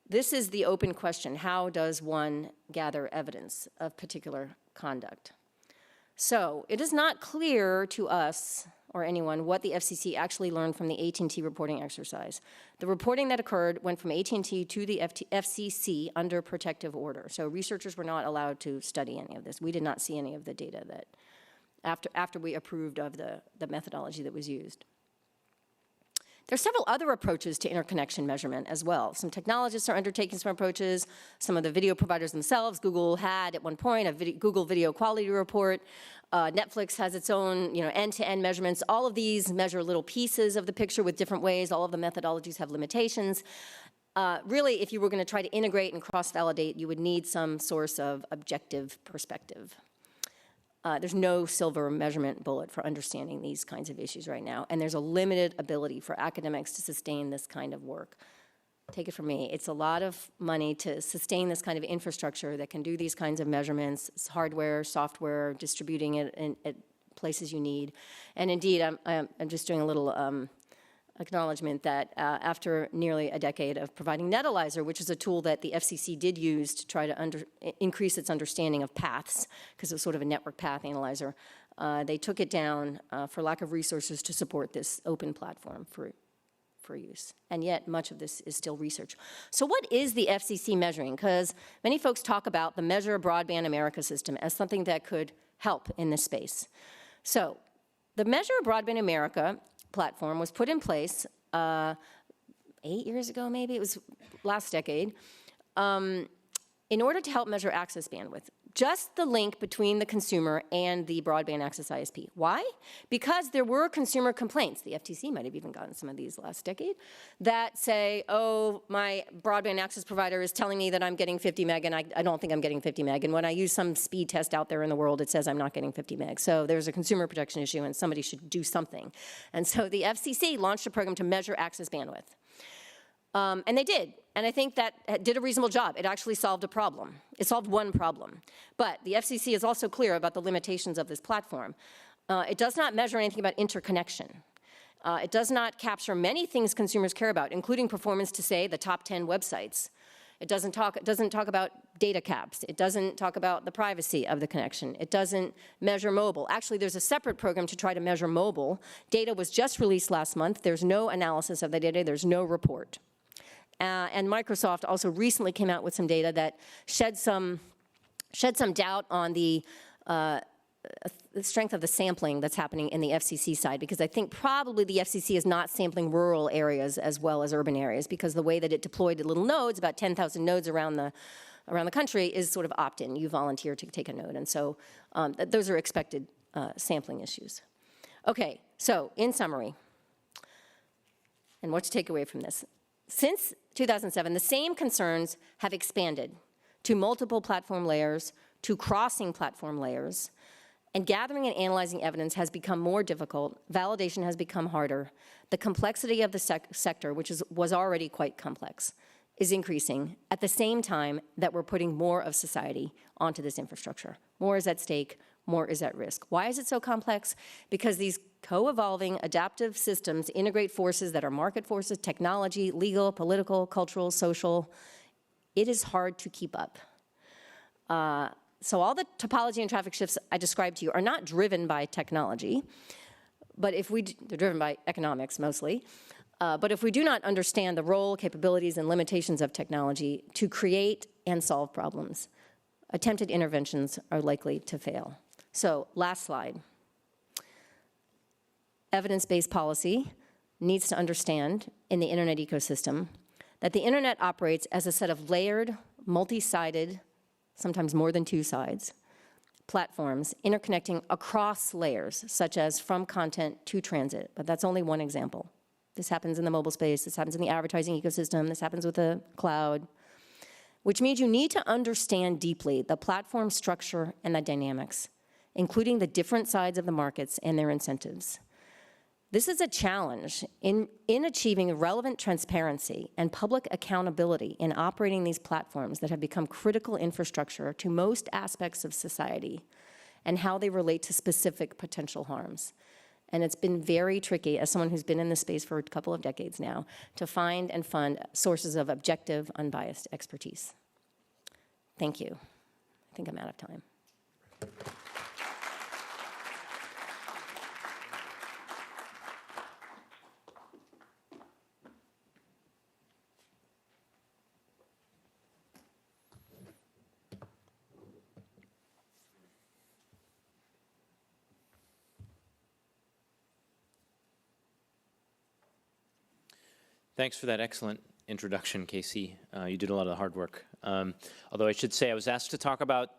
This is the open question: how does one gather evidence of particular conduct? So it is not clear to us or anyone what the FCC actually learned from the AT&T reporting exercise. The reporting that occurred went from AT&T to the FCC under protective order. So researchers were not allowed to study any of this. We did not see any of the data that after we approved of the methodology that was used. There are several other approaches to interconnection measurement as well. Some technologists are undertaking some approaches. Some of the video providers themselves, Google had at one point a Google Video Quality Report. Netflix has its own, end-to-end measurements. All of these measure little pieces of the picture with different ways. All of the methodologies have limitations. really, if you were going to try to integrate and cross-validate, you would need some source of objective perspective. There's no silver measurement bullet for understanding these kinds of issues right now, and there's a limited ability for academics to sustain this kind of work. Take it from me, it's a lot of money to sustain this kind of infrastructure that can do these kinds of measurements. It's hardware, software, distributing it at places you need. And indeed, I'm just doing a little acknowledgement that after nearly a decade of providing Netalyzer, which is a tool that the FCC did use to try to increase its understanding of paths, because it was sort of a network path analyzer, they took it down for lack of resources to support this open platform for use. And yet, much of this is still research. So what is the FCC measuring? Because many folks talk about the Measure Broadband America system as something that could help in this space. So the Measure Broadband America platform was put in place 8 years ago, maybe, it was last decade, in order to help measure access bandwidth. Just the link between the consumer and the broadband access ISP. Why? Because there were consumer complaints, the FTC might have even gotten some of these last decade, that say, oh, my broadband access provider is telling me that I'm getting 50 meg and I don't think I'm getting 50 meg. And when I use some speed test out there in the world, it says I'm not getting 50 meg. So there's a consumer protection issue and somebody should do something. And so the FCC launched a program to measure access bandwidth. And they did. And I think that did a reasonable job. It actually solved a problem. It solved one problem. But the FCC is also clear about the limitations of this platform. It does not measure anything about interconnection. It does not capture many things consumers care about, including performance to, say, the top 10 websites. It doesn't talk about data caps. It doesn't talk about the privacy of the connection. It doesn't measure mobile. Actually, there's a separate program to try to measure mobile. Data was just released last month. There's no analysis of the data. There's no report. And Microsoft also recently came out with some data that shed some doubt on the strength of the sampling that's happening in the FCC side, because I think probably the FCC is not sampling rural areas as well as urban areas, because the way that it deployed little nodes, about 10,000 nodes around the country, is sort of opt-in. You volunteer to take a node, and so those are expected sampling issues. Okay, so in summary, and what to take away from this. Since 2007, the same concerns have expanded to multiple platform layers, to crossing platform layers, and gathering and analyzing evidence has become more difficult. Validation has become harder. The complexity of the sector, which was already quite complex, is increasing at the same time that we're putting more of society onto this infrastructure. More is at stake, more is at risk. Why is it so complex? Because these co-evolving adaptive systems integrate forces that are market forces, technology, legal, political, cultural, social. It is hard to keep up. So all the topology and traffic shifts I described to you are not driven by technology, but they're driven by economics mostly. But if we do not understand the role, capabilities, and limitations of technology to create and solve problems, attempted interventions are likely to fail. So, last slide. Evidence-based policy needs to understand in the internet ecosystem that the internet operates as a set of layered, multi-sided, sometimes more than two sides, platforms interconnecting across layers, such as from content to transit. But that's only one example. This happens in the mobile space, this happens in the advertising ecosystem, this happens with the cloud, which means you need to understand deeply the platform structure and the dynamics, including the different sides of the markets and their incentives. This is a challenge in achieving relevant transparency and public accountability in operating these platforms that have become critical infrastructure to most aspects of society and how they relate to specific potential harms. And it's been very tricky, as someone who's been in this space for a couple of decades now, to find and fund sources of objective, unbiased expertise. Thank you. I think I'm out of time. Thanks for that excellent introduction, Casey. You did a lot of the hard work. Although I should say I was asked to talk about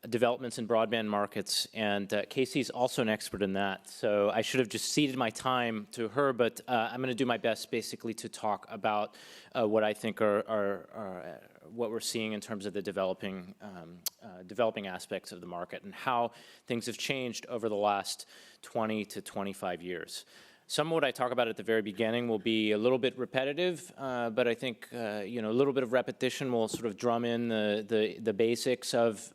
developments in broadband markets, and Casey's also an expert in that. So I should have just ceded my time to her, but I'm going to do my best basically to talk about what I think are what we're seeing in terms of the developing aspects of the market and how things have changed over the last 20 to 25 years. Some of what I talk about at the very beginning will be a little bit repetitive, but I think a little bit of repetition will sort of drum in the basics of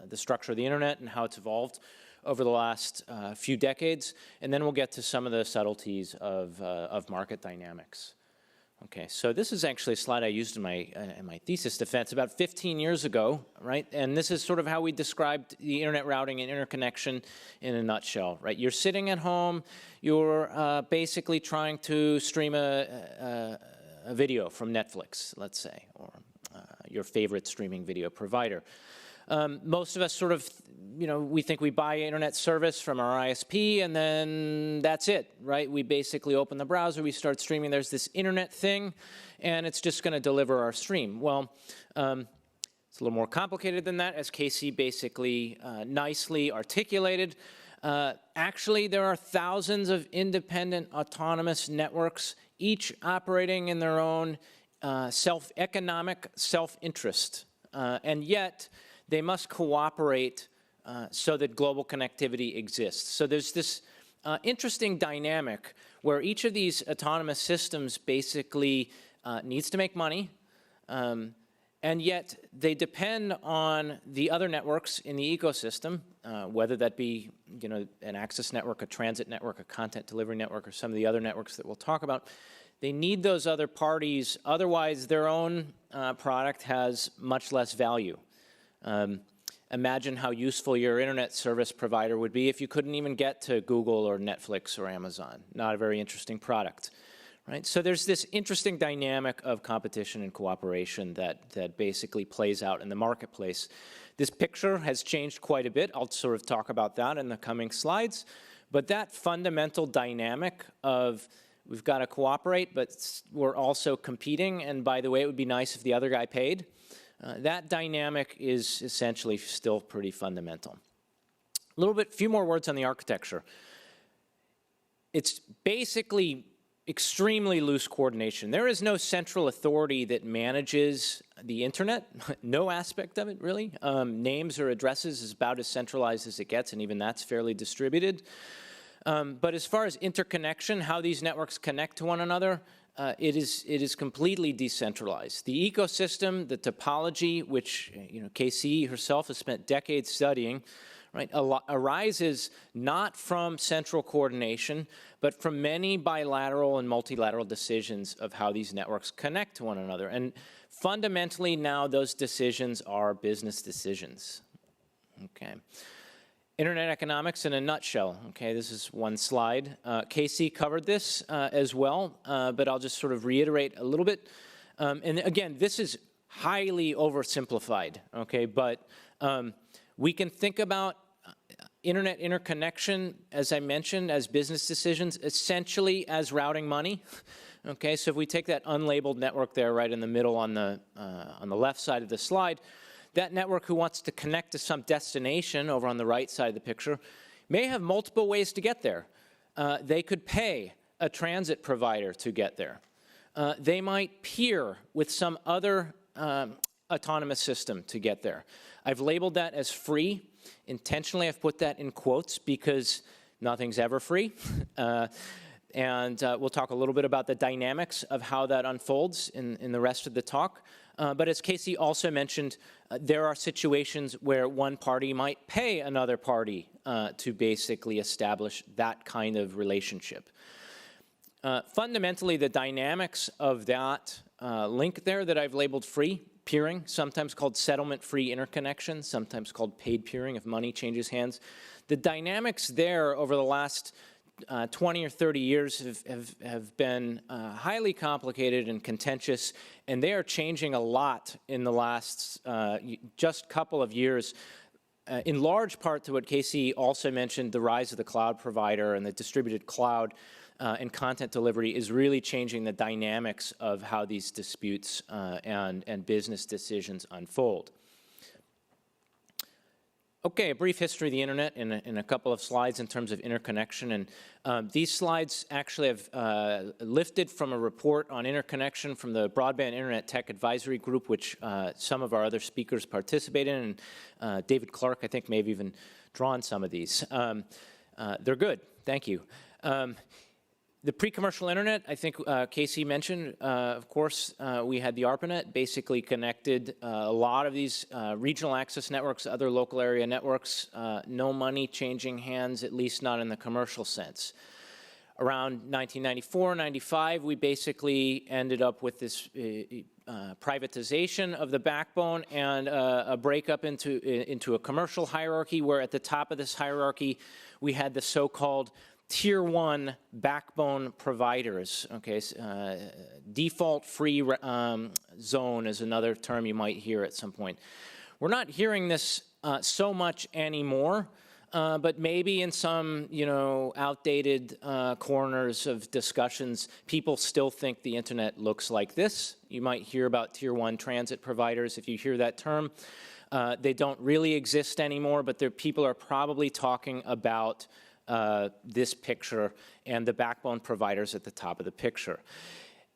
the structure of the internet and how it's evolved over the last few decades, and then we'll get to some of the subtleties of market dynamics. Okay, so this is actually a slide I used in my thesis defense about 15 years ago, right? And this is sort of how we described the internet routing and interconnection in a nutshell, right? You're sitting at home, you're basically trying to stream a video from Netflix, let's say, or your favorite streaming video provider. Most of us sort of, we think we buy internet service from our ISP and then that's it, right? We basically open the browser, we start streaming, there's this internet thing, and it's just going to deliver our stream. Well, it's a little more complicated than that, as Casey basically nicely articulated. Actually, there are thousands of independent autonomous networks, each operating in their own economic self-interest, and yet they must cooperate so that global connectivity exists. So there's this interesting dynamic where each of these autonomous systems basically needs to make money, and yet they depend on the other networks in the ecosystem, whether that be an access network, a transit network, a content delivery network, or some of the other networks that we'll talk about. They need those other parties, otherwise their own product has much less value. Imagine how useful your internet service provider would be if you couldn't even get to Google or Netflix or Amazon. Not a very interesting product, right? So there's this interesting dynamic of competition and cooperation that basically plays out in the marketplace. This picture has changed quite a bit. I'll sort of talk about that in the coming slides. But that fundamental dynamic of we've got to cooperate, but we're also competing, and by the way, it would be nice if the other guy paid. That dynamic is essentially still pretty fundamental. Few more words on the architecture. It's basically extremely loose coordination. There is no central authority that manages the internet, no aspect of it really. Names or addresses is about as centralized as it gets, and even that's fairly distributed. But as far as interconnection, how these networks connect to one another, it is completely decentralized. The ecosystem, the topology, which KC herself has spent decades studying, right, arises not from central coordination, but from many bilateral and multilateral decisions of how these networks connect to one another. And fundamentally now those decisions are business decisions. Okay. Internet economics in a nutshell. Okay, this is one slide. KC covered this as well, but I'll just sort of reiterate a little bit. And again, this is highly oversimplified, okay, but we can think about internet interconnection, as I mentioned, as business decisions, essentially as routing money. Okay, so if we take that unlabeled network there right in the middle on the left side of the slide, that network who wants to connect to some destination over on the right side of the picture may have multiple ways to get there. They could pay a transit provider to get there. They might peer with some other autonomous system to get there. I've labeled that as free. Intentionally, I've put that in quotes because nothing's ever free. And we'll talk a little bit about the dynamics of how that unfolds in the rest of the talk. But as Casey also mentioned, there are situations where one party might pay another party to basically establish that kind of relationship. Fundamentally, the dynamics of that link there that I've labeled free, peering, sometimes called settlement-free interconnection, sometimes called paid peering if money changes hands. The dynamics there over the last 20 or 30 years have been highly complicated and contentious, and they are changing a lot in the last just couple of years, in large part to what Casey also mentioned, the rise of the cloud provider and the distributed cloud and content delivery is really changing the dynamics of how these disputes and business decisions unfold. Okay, a brief history of the internet in a couple of slides in terms of interconnection. And these slides actually have lifted from a report on interconnection from the Broadband Internet Tech Advisory Group, which some of our other speakers participate in. And David Clark, I think, may have even drawn some of these. They're good. Thank you. The pre-commercial internet, I think Casey mentioned, of course, we had the ARPANET, basically connected a lot of these regional access networks, other local area networks, no money changing hands, at least not in the commercial sense. Around 1994, 95, we basically ended up with this privatization of the backbone and a breakup into a commercial hierarchy, where at the top of this hierarchy, we had the so-called Tier 1 backbone providers. Okay, default free zone is another term you might hear at some point. We're not hearing this so much anymore, but maybe in some, outdated corners of discussions, people still think the internet looks like this. You might hear about Tier 1 transit providers if you hear that term. They don't really exist anymore, but people are probably talking about this picture and the backbone providers at the top of the picture.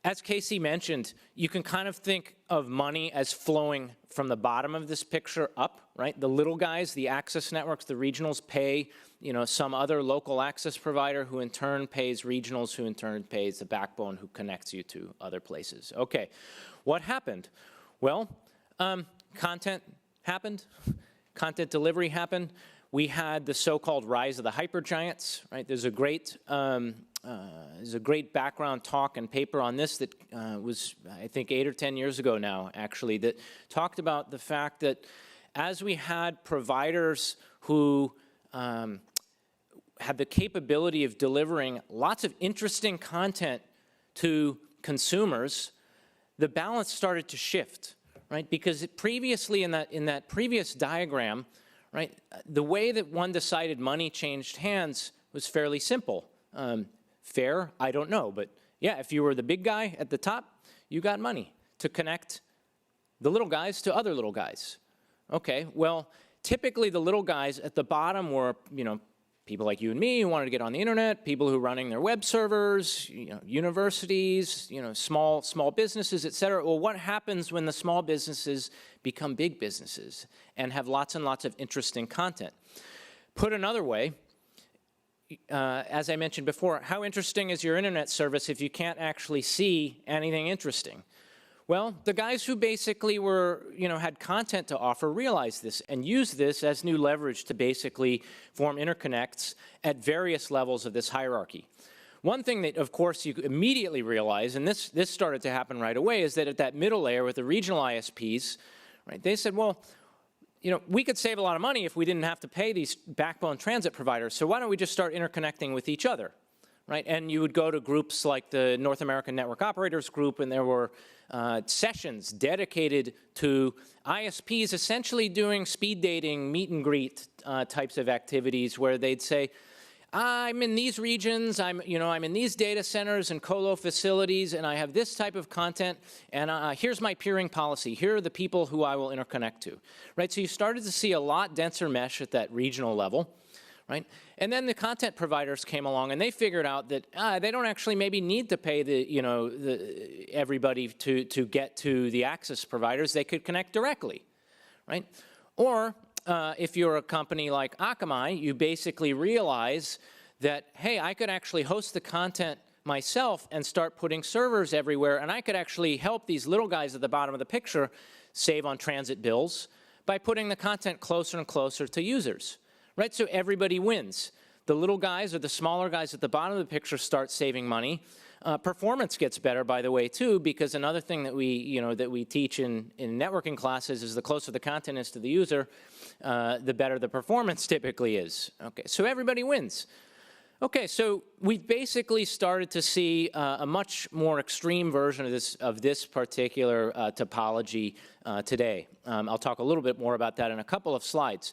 As Casey mentioned, you can kind of think of money as flowing from the bottom of this picture up, right? The little guys, the access networks, the regionals pay, some other local access provider who in turn pays regionals, who in turn pays the backbone who connects you to other places. Okay, what happened? Well, content happened, content delivery happened. We had the so-called rise of the Hypergiants, right? There's a great background talk and paper on this that was, I think, 8 or 10 years ago now, actually, that talked about the fact that as we had providers who had the capability of delivering lots of interesting content to consumers, the balance started to shift, right? Because previously in that previous diagram, right, the way that one decided money changed hands was fairly simple. Fair, I don't know, but yeah, if you were the big guy at the top, you got money to connect the little guys to other little guys. Okay, well, typically the little guys at the bottom were, people like you and me who wanted to get on the internet, people who are running their web servers, universities, small businesses, et cetera. Well, what happens when the small businesses become big businesses and have lots and lots of interesting content? Put another way, as I mentioned before, how interesting is your internet service if you can't actually see anything interesting? Well, the guys who basically were, had content to offer realized this and used this as new leverage to basically form interconnects at various levels of this hierarchy. One thing that, of course, you immediately realize, and this started to happen right away, is that at that middle layer with the regional ISPs, right, they said, well, we could save a lot of money if we didn't have to pay these backbone transit providers, so why don't we just start interconnecting with each other, right? And you would go to groups like the North American Network Operators Group, and there were sessions dedicated to ISPs essentially doing speed dating, meet and greet types of activities where they'd say, I'm in these regions, I'm in these data centers and colo facilities, and I have this type of content, and here's my peering policy. Here are the people who I will interconnect to, right? So you started to see a lot denser mesh at that regional level, right? And then the content providers came along and they figured out that they don't actually maybe need to pay everybody to get to the access providers. They could connect directly, right? Or if you're a company like Akamai, you basically realize that, hey, I could actually host the content myself and start putting servers everywhere, and I could actually help these little guys at the bottom of the picture save on transit bills by putting the content closer and closer to users. Right, so everybody wins. The little guys or the smaller guys at the bottom of the picture start saving money. Performance gets better, by the way, too, because another thing that we teach in networking classes is the closer the content is to the user, the better the performance typically is. Okay, so everybody wins. Okay, so we basically started to see a much more extreme version of this particular topology today. I'll talk a little bit more about that in a couple of slides.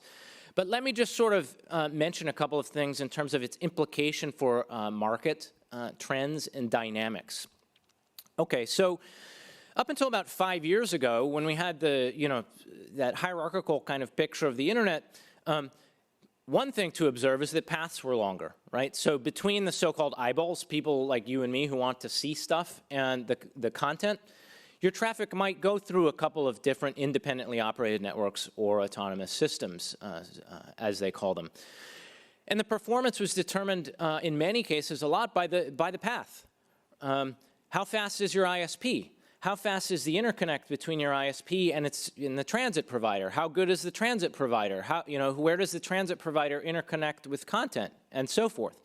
But let me just sort of mention a couple of things in terms of its implication for market trends and dynamics. Okay, so up until about 5 years ago, when we had the, that hierarchical kind of picture of the internet, One thing to observe is that paths were longer, right? So between the so-called eyeballs, people like you and me who want to see stuff, and the content, your traffic might go through a couple of different independently operated networks or autonomous systems, as they call them. And the performance was determined in many cases a lot by the path. How fast is your ISP? How fast is the interconnect between your ISP and the transit provider? How good is the transit provider? Where does the transit provider interconnect with content, and so forth?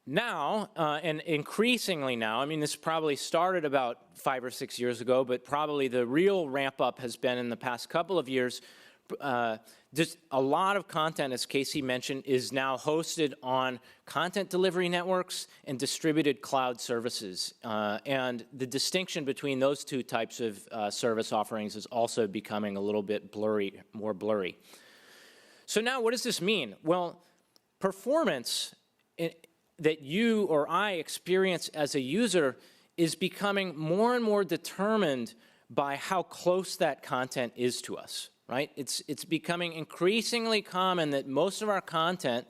Now, and increasingly now, I mean, this probably started about 5 or 6 years ago, but probably the real ramp up has been in the past couple of years. Just a lot of content, as Casey mentioned, is now hosted on content delivery networks and distributed cloud services. And the distinction between those two types of service offerings is also becoming a little bit blurry, more blurry. So now what does this mean? Well, performance that you or I experience as a user is becoming more and more determined by how close that content is to us. Right? It's becoming increasingly common that most of our content,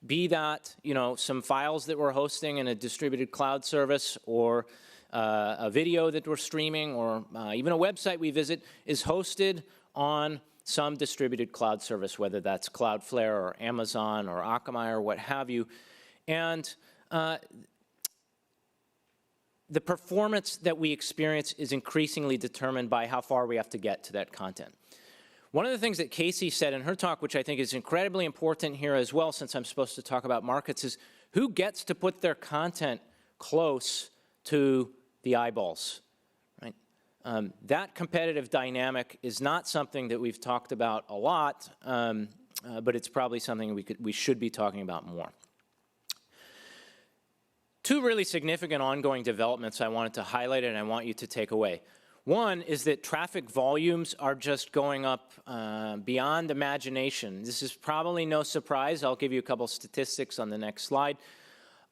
be that some files that we're hosting in a distributed cloud service, or a video that we're streaming, or even a website we visit, is hosted on some distributed cloud service, whether that's Cloudflare or Amazon or Akamai or what have you. And the performance that we experience is increasingly determined by how far we have to get to that content. One of the things that Casey said in her talk, which I think is incredibly important here as well, since I'm supposed to talk about markets, is who gets to put their content close to the eyeballs, right? That competitive dynamic is not something that we've talked about a lot, but it's probably something we should be talking about more. Two really significant ongoing developments I wanted to highlight and I want you to take away. One is that traffic volumes are just going up beyond imagination. This is probably no surprise. I'll give you a couple statistics on the next slide.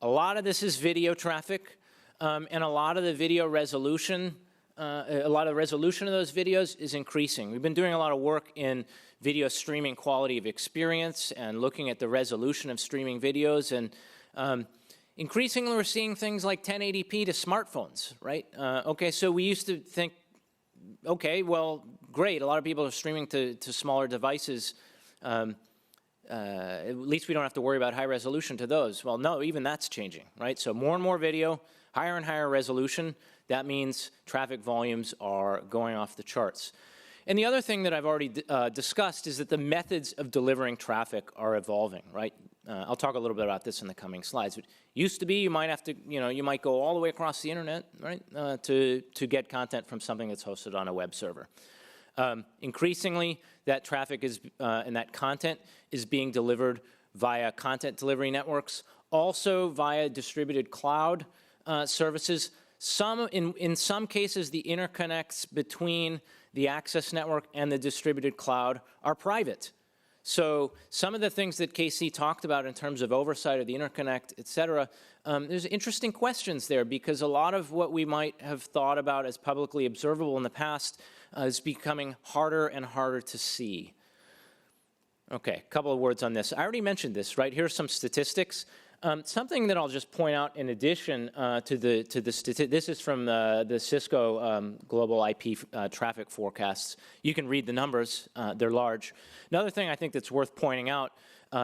A lot of this is video traffic, and a lot of the video resolution, a lot of the resolution of those videos is increasing. We've been doing a lot of work in video streaming quality of experience and looking at the resolution of streaming videos, and increasingly we're seeing things like 1080p to smartphones, right? Okay, so we used to think, okay, well, great, a lot of people are streaming to smaller devices. At least we don't have to worry about high resolution to those. Well, no, even that's changing, right? So more and more video, higher and higher resolution. That means traffic volumes are going off the charts. And the other thing that I've already discussed is that the methods of delivering traffic are evolving, right? I'll talk a little bit about this in the coming slides. It used to be you might have to, you might go all the way across the internet, right, to get content from something that's hosted on a web server. Increasingly, that traffic is, and that content is being delivered via content delivery networks, also via distributed cloud services. In some cases, the interconnects between the access network and the distributed cloud are private. So some of the things that Casey talked about in terms of oversight of the interconnect, et cetera, there's interesting questions there, because a lot of what we might have thought about as publicly observable in the past is becoming harder and harder to see. Okay, a couple of words on this. I already mentioned this, right? Here's some statistics. Something that I'll just point out in addition to the statistics, this is from the Cisco global IP traffic forecasts. You can read the numbers, they're large. Another thing I think that's worth pointing out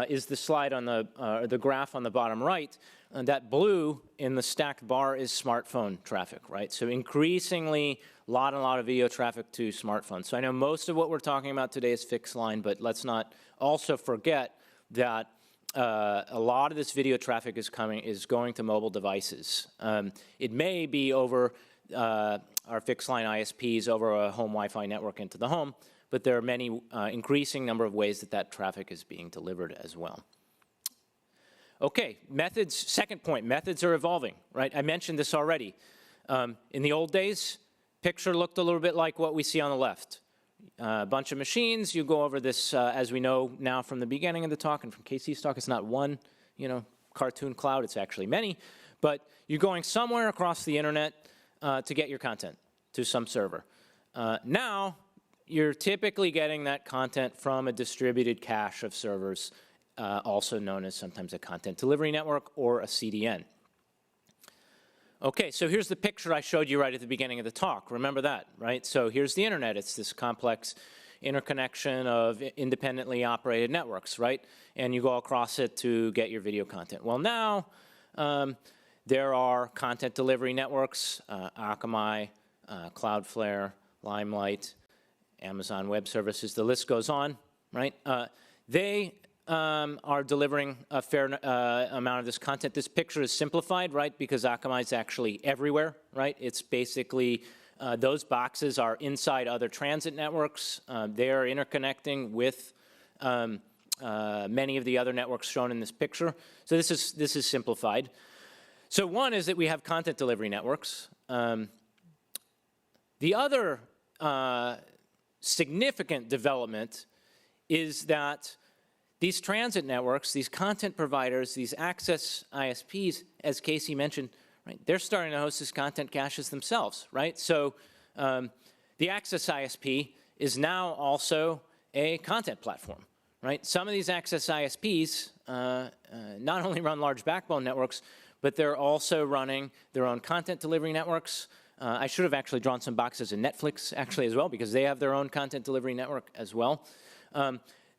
is the slide on the graph on the bottom right. That blue in the stacked bar is smartphone traffic, right? So increasingly, a lot of video traffic to smartphones. So I know most of what we're talking about today is fixed line, but let's not also forget that a lot of this video traffic is going to mobile devices. It may be over our fixed line ISPs, over a home Wi-Fi network into the home, but there are many increasing number of ways that traffic is being delivered as well. Okay, methods, second point, methods are evolving, right? I mentioned this already. In the old days, picture looked a little bit like what we see on the left. A bunch of machines, you go over this, as we know now from the beginning of the talk and from Casey's talk, it's not one, cartoon cloud, it's actually many, but you're going somewhere across the internet to get your content to some server. Now, you're typically getting that content from a distributed cache of servers, also known as sometimes a content delivery network or a CDN. Okay, so here's the picture I showed you right at the beginning of the talk. Remember that, right? So here's the internet. It's this complex interconnection of independently operated networks, right? And you go across it to get your video content. Well, now there are content delivery networks, Akamai, Cloudflare, Limelight, Amazon Web Services, the list goes on, right? They are delivering a fair amount of this content. This picture is simplified, right, because Akamai is actually everywhere, right? It's basically, those boxes are inside other transit networks. They are interconnecting with many of the other networks shown in this picture. So this is simplified. So one is that we have content delivery networks. The other significant development is that these transit networks, these content providers, these access ISPs, as Casey mentioned, right, they're starting to host these content caches themselves, right? So the access ISP is now also a content platform, right? Some of these access ISPs not only run large backbone networks, but they're also running their own content delivery networks. I should have actually drawn some boxes in Netflix actually as well, because they have their own content delivery network as well.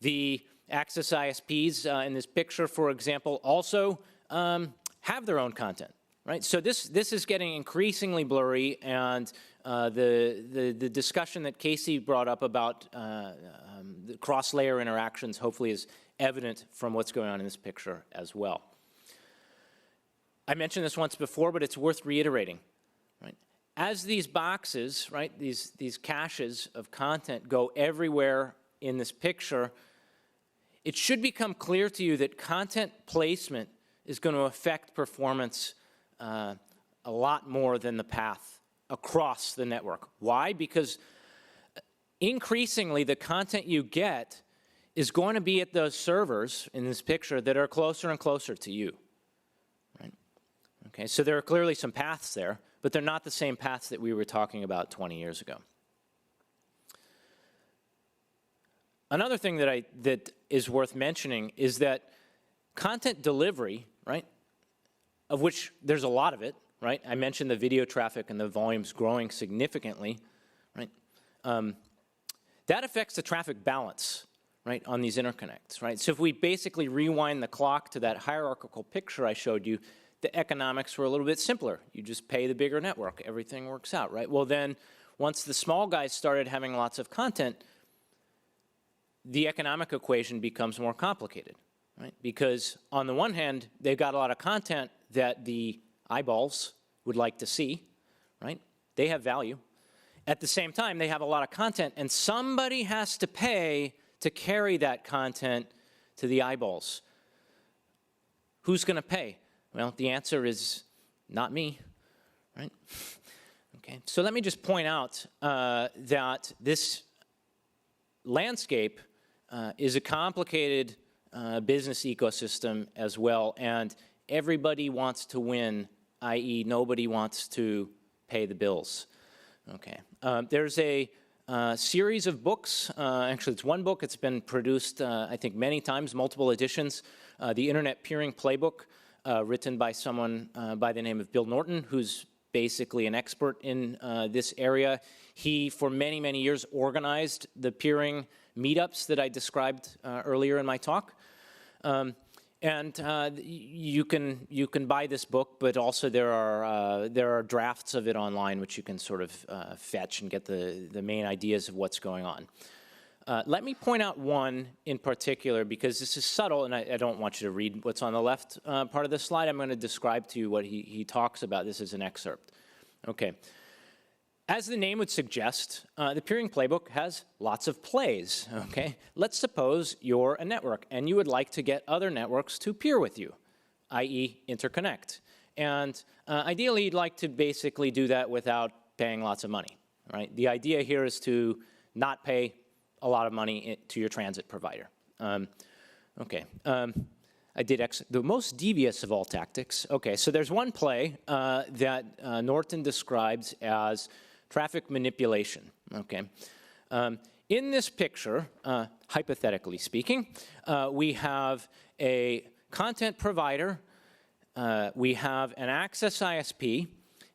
The access ISPs in this picture, for example, also have their own content, right? So this is getting increasingly blurry, and the discussion that Casey brought up about the cross-layer interactions hopefully is evident from what's going on in this picture as well. I mentioned this once before, but it's worth reiterating, right? As these boxes, right, these caches of content go everywhere in this picture, it should become clear to you that content placement is going to affect performance a lot more than the path across the network. Why? Because increasingly the content you get is going to be at those servers in this picture that are closer and closer to you. Right? Okay, so there are clearly some paths there, but they're not the same paths that we were talking about 20 years ago. Another thing that is worth mentioning is that content delivery, right, of which there's a lot of it, right? I mentioned the video traffic and the volumes growing significantly, right? That affects the traffic balance, right, on these interconnects, right? So if we basically rewind the clock to that hierarchical picture I showed you, the economics were a little bit simpler. You just pay the bigger network, everything works out, right? Well then, once the small guys started having lots of content, the economic equation becomes more complicated, right? Because on the one hand, they've got a lot of content that the eyeballs would like to see, right? They have value. At the same time, they have a lot of content, and somebody has to pay to carry that content to the eyeballs. Who's going to pay? Well, the answer is not me, right? Okay, so let me just point out that this landscape is a complicated business ecosystem as well, and everybody wants to win, i.e. nobody wants to pay the bills. Okay, there's a series of books, actually it's one book, it's been produced I think many times, multiple editions, the Internet Peering Playbook, written by someone by the name of Bill Norton, who's basically an expert in this area. He, for many, many years, organized the peering meetups that I described earlier in my talk. You can buy this book, but also there are drafts of it online which you can sort of fetch and get the main ideas of what's going on. Let me point out one in particular, because this is subtle, and I don't want you to read what's on the left part of the slide. I'm going to describe to you what he talks about. This is an excerpt. Okay. As the name would suggest, the Peering Playbook has lots of plays, okay? Let's suppose you're a network and you would like to get other networks to peer with you, i.e. interconnect. And ideally, you'd like to basically do that without paying lots of money, right? The idea here is to not pay a lot of money to your transit provider. Okay. I did the most devious of all tactics. Okay, so there's one play that Norton describes as traffic manipulation, okay? in this picture, hypothetically speaking, we have a content provider, we have an access ISP,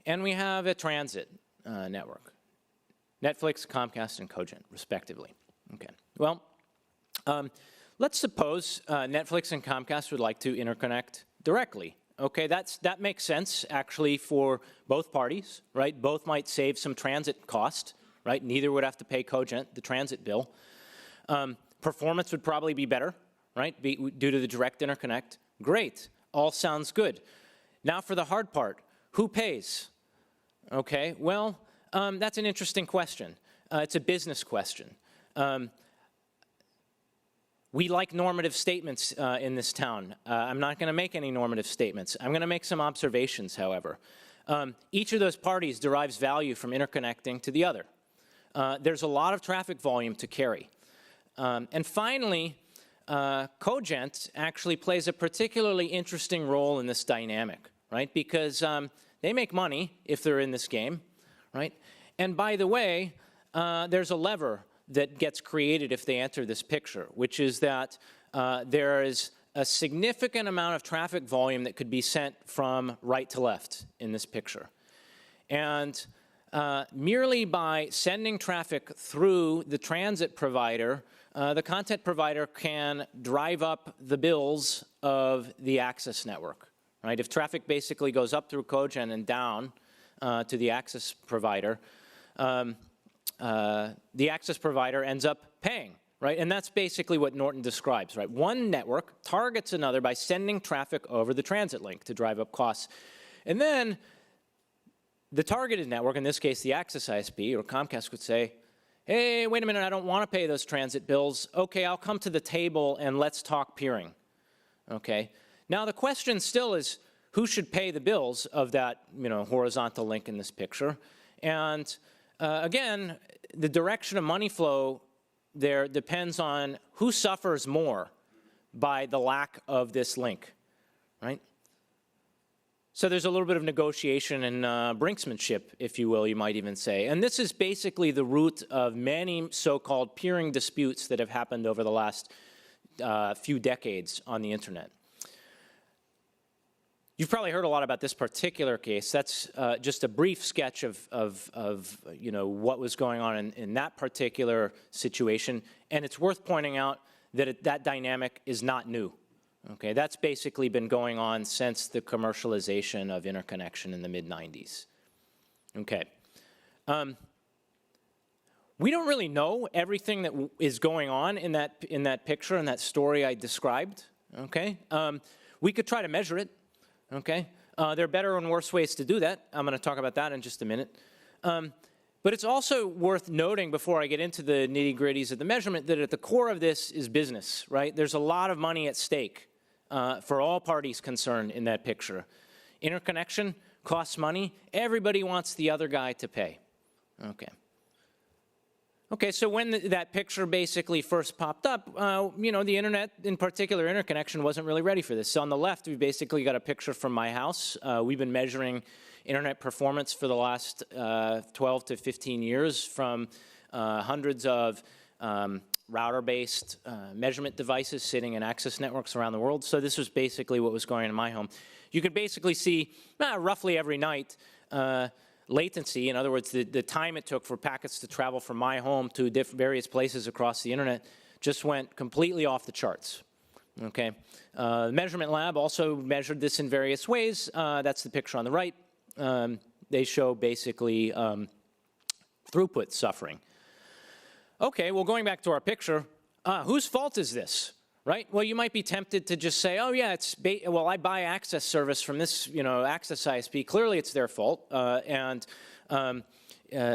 and we have a transit network. Netflix, Comcast, and Cogent, respectively. Okay. Well, let's suppose Netflix and Comcast would like to interconnect directly. Okay, that makes sense, actually, for both parties, right? Both might save some transit cost, right? Neither would have to pay Cogent the transit bill. Performance would probably be better, right, due to the direct interconnect. Great, all sounds good. Now for the hard part, who pays? Okay, well, that's an interesting question. It's a business question. We like normative statements in this town. I'm not going to make any normative statements. I'm going to make some observations, however. Each of those parties derives value from interconnecting to the other. There's a lot of traffic volume to carry. And finally, Cogent actually plays a particularly interesting role in this dynamic, right? Because they make money if they're in this game, right? And by the way, there's a lever that gets created if they enter this picture, which is that there is a significant amount of traffic volume that could be sent from right to left in this picture. And merely by sending traffic through the transit provider, the content provider can drive up the bills of the access network, right? If traffic basically goes up through Cogent and down to the access provider, the access provider ends up paying, right? And that's basically what Norton describes, right? One network targets another by sending traffic over the transit link to drive up costs. And then the targeted network, in this case the access ISP or Comcast, would say, hey, wait a minute, I don't want to pay those transit bills. Okay, I'll come to the table and let's talk peering. Okay. Now the question still is, who should pay the bills of that, horizontal link in this picture? And again, the direction of money flow there depends on who suffers more by the lack of this link, right? So there's a little bit of negotiation and brinksmanship, if you will, you might even say. And this is basically the root of many so-called peering disputes that have happened over the last few decades on the internet. You've probably heard a lot about this particular case. That's just a brief sketch of what was going on in that particular situation. And it's worth pointing out that that dynamic is not new. Okay, that's basically been going on since the commercialization of interconnection in the mid-90s. Okay. We don't really know everything that is going on in that picture, in that story I described. Okay. We could try to measure it. Okay. There are better and worse ways to do that. I'm going to talk about that in just a minute. But it's also worth noting, before I get into the nitty-gritties of the measurement, that at the core of this is business, right? There's a lot of money at stake for all parties concerned in that picture. Interconnection costs money. Everybody wants the other guy to pay. Okay. Okay, so when that picture basically first popped up, the internet, in particular interconnection, wasn't really ready for this. So on the left, we basically got a picture from my house. We've been measuring internet performance for the last 12 to 15 years from hundreds of router-based measurement devices sitting in access networks around the world. So this was basically what was going on in my home. You could basically see roughly every night latency, in other words, the time it took for packets to travel from my home to various places across the internet, just went completely off the charts. Okay. The measurement lab also measured this in various ways. That's the picture on the right. They show basically throughput suffering. Okay, well, going back to our picture, whose fault is this, right? Well, you might be tempted to just say, oh, yeah, well, I buy access service from this, access ISP. Clearly, it's their fault, and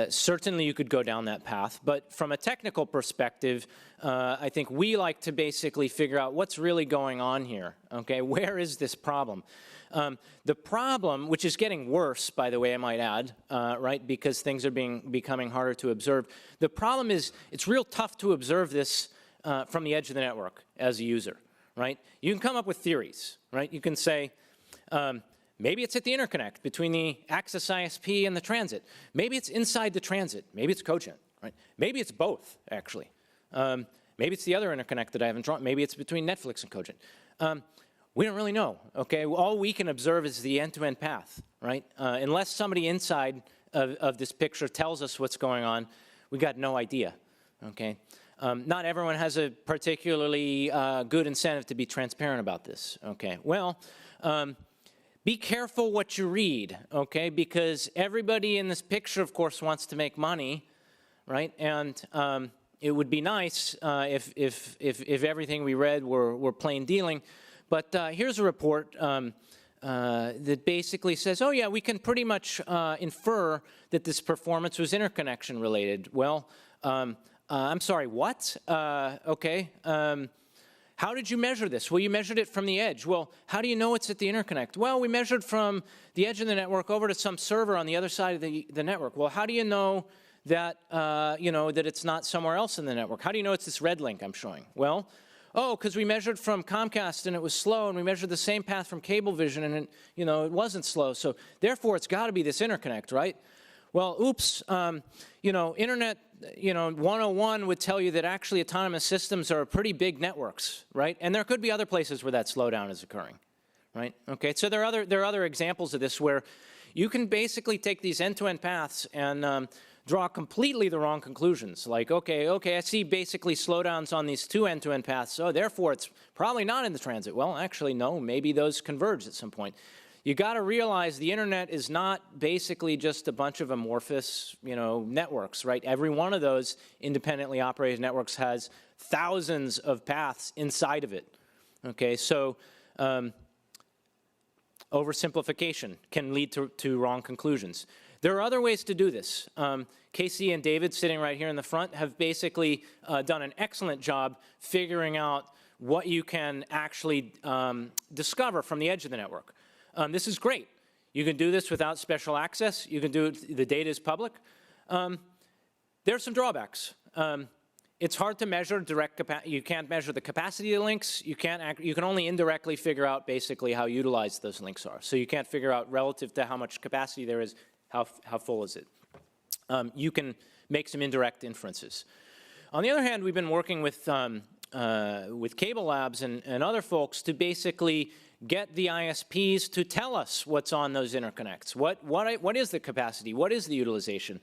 certainly you could go down that path. But from a technical perspective, I think we like to basically figure out what's really going on here, okay? Where is this problem? The problem, which is getting worse, by the way, I might add, right, because things are becoming harder to observe. The problem is it's real tough to observe this from the edge of the network as a user, right? You can come up with theories, right? You can say, maybe it's at the interconnect between the access ISP and the transit. Maybe it's inside the transit. Maybe it's Cogent, right? Maybe it's both, actually. Maybe it's the other interconnect that I haven't drawn. Maybe it's between Netflix and Cogent. We don't really know, okay? All we can observe is the end-to-end path, right? Unless somebody inside of this picture tells us what's going on, we got no idea, okay? Not everyone has a particularly good incentive to be transparent about this, okay? Well, be careful what you read, okay? Because everybody in this picture, of course, wants to make money, right? And it would be nice if everything we read were plain dealing. But here's a report that basically says, oh, yeah, we can pretty much infer that this performance was interconnection related. Well, I'm sorry, what? Okay. How did you measure this? Well, you measured it from the edge. Well, how do you know it's at the interconnect? Well, we measured from the edge of the network over to some server on the other side of the network. Well, how do you know that, that it's not somewhere else in the network? How do you know it's this red link I'm showing? Well, oh, because we measured from Comcast and it was slow, and we measured the same path from Cablevision and it, it wasn't slow. So therefore, it's got to be this interconnect, right? Well, oops, Internet, 101 would tell you that actually autonomous systems are pretty big networks, right? And there could be other places where that slowdown is occurring, right? Okay, so there are other examples of this where you can basically take these end-to-end paths and draw completely the wrong conclusions. Like, okay, I see basically slowdowns on these two end-to-end paths, so therefore it's probably not in the transit. Well, actually, no, maybe those converge at some point. You got to realize the internet is not basically just a bunch of amorphous, networks, right? Every one of those independently operated networks has thousands of paths inside of it. Okay, so oversimplification can lead to wrong conclusions. There are other ways to do this. Casey and David, sitting right here in the front, have basically done an excellent job figuring out what you can actually discover from the edge of the network. This is great. You can do this without special access. You can do it, the data is public. There are some drawbacks. It's hard to measure direct capacity. You can't measure the capacity of the links. You can only indirectly figure out basically how utilized those links are. So you can't figure out relative to how much capacity there is, how full is it. You can make some indirect inferences. On the other hand, we've been working with Cable Labs and other folks to basically get the ISPs to tell us what's on those interconnects. What is the capacity? What is the utilization?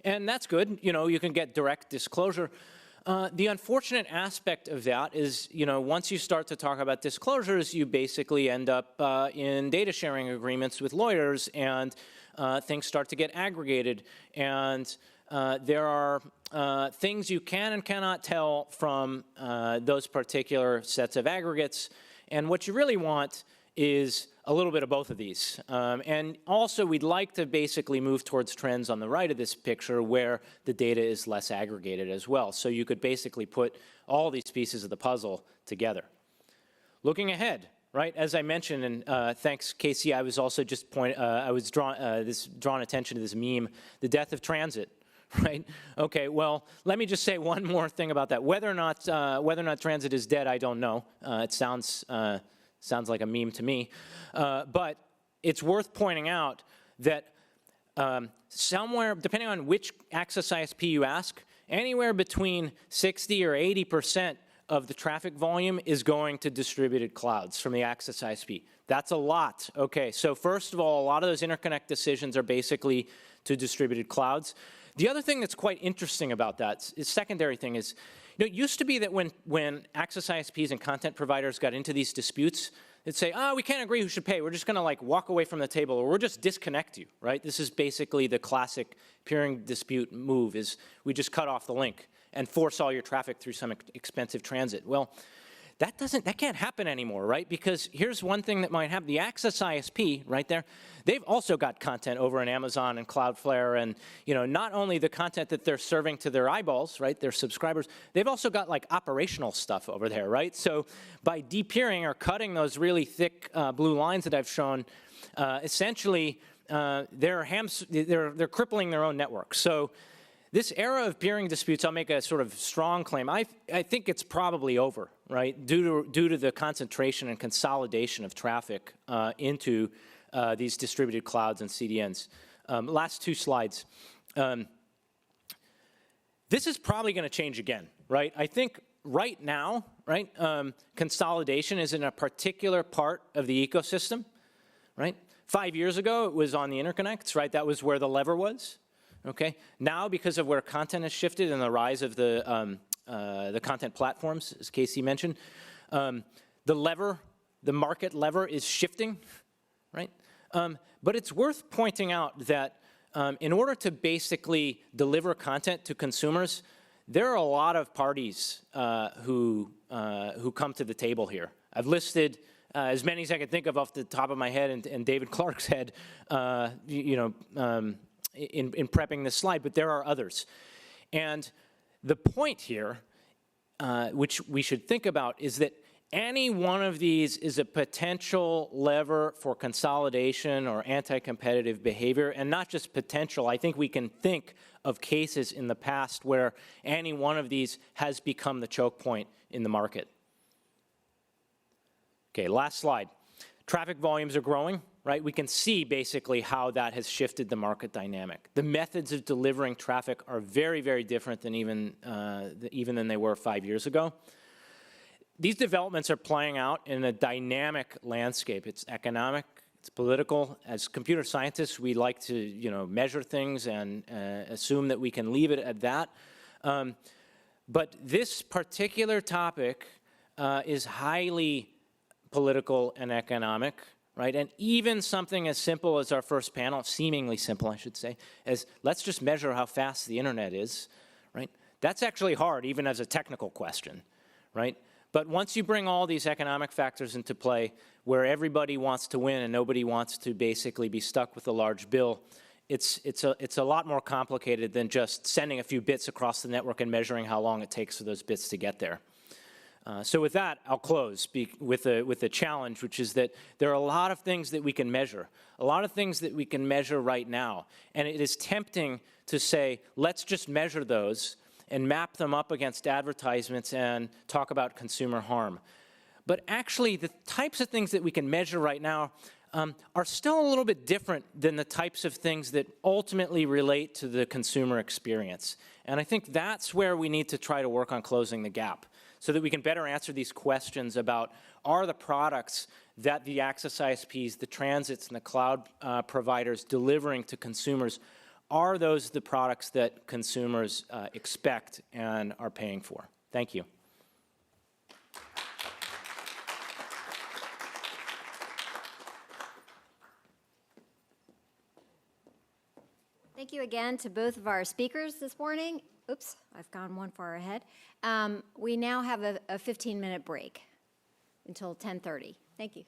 And that's good. You can get direct disclosure. The unfortunate aspect of that is, once you start to talk about disclosures, you basically end up in data sharing agreements with lawyers, and things start to get aggregated. And there are things you can and cannot tell from those particular sets of aggregates. And what you really want is a little bit of both of these. And also, we'd like to basically move towards trends on the right of this picture where the data is less aggregated as well. So you could basically put all these pieces of the puzzle together. Looking ahead, right, as I mentioned, and thanks, Casey, I was also just drawn attention to this meme, the death of transit. Right? Okay. Well, let me just say one more thing about that. Whether or not transit is dead, I don't know. It sounds like a meme to me. But it's worth pointing out that somewhere, depending on which access ISP you ask, anywhere between 60 or 80% of the traffic volume is going to distributed clouds from the access ISP. That's a lot. Okay. So first of all, a lot of those interconnect decisions are basically to distributed clouds. The other thing that's quite interesting about that is secondary thing is, it used to be that when access ISPs and content providers got into these disputes, they'd say, oh, we can't agree who should pay. We're just going to walk away from the table, or we'll just disconnect you, right? This is basically the classic peering dispute move, is we just cut off the link and force all your traffic through some expensive transit. Well, that can't happen anymore, right? Because here's one thing that might happen. The access ISP, right there, they've also got content over in Amazon and Cloudflare, and not only the content that they're serving to their eyeballs, right, their subscribers, they've also got operational stuff over there, right? So by de-peering or cutting those really thick blue lines that I've shown, essentially they're crippling their own network. So this era of peering disputes, I'll make a sort of strong claim. I think it's probably over, right? Due to the concentration and consolidation of traffic into these distributed clouds and CDNs. Last two slides. This is probably going to change again, right? I think right now, right, consolidation is in a particular part of the ecosystem, right? 5 years ago, it was on the interconnects, right? That was where the lever was, okay? Now, because of where content has shifted and the rise of the content platforms, as Casey mentioned, the market lever is shifting, right? But it's worth pointing out that in order to basically deliver content to consumers, there are a lot of parties who come to the table here. I've listed as many as I can think of off the top of my head and David Clark's head, in prepping this slide, but there are others. And the point here, which we should think about, is that any one of these is a potential lever for consolidation or anti-competitive behavior, and not just potential. I think we can think of cases in the past where any one of these has become the choke point in the market. Okay, last slide. Traffic volumes are growing, right? We can see basically how that has shifted the market dynamic. The methods of delivering traffic are very, very different than even than they were 5 years ago. These developments are playing out in a dynamic landscape. It's economic, it's political. As computer scientists, we like to measure things and assume that we can leave it at that. But this particular topic is highly political and economic, right? And even something as simple as our first panel, seemingly simple, I should say, as let's just measure how fast the internet is, right? That's actually hard, even as a technical question, right? But once you bring all these economic factors into play, where everybody wants to win and nobody wants to basically be stuck with a large bill, it's a lot more complicated than just sending a few bits across the network and measuring how long it takes for those bits to get there. So with that, I'll close with a challenge, which is that there are a lot of things that we can measure, a lot of things that we can measure right now. And it is tempting to say, let's just measure those and map them up against advertisements and talk about consumer harm. But actually, the types of things that we can measure right now are still a little bit different than the types of things that ultimately relate to the consumer experience. And I think that's where we need to try to work on closing the gap, so that we can better answer these questions about, are the products that the access ISPs, the transits, and the cloud providers delivering to consumers, are those the products that consumers expect and are paying for? Thank you. Thank you again to both of our speakers this morning. Oops, I've gone one far ahead. We now have a 15-minute break until 10:30. Thank you.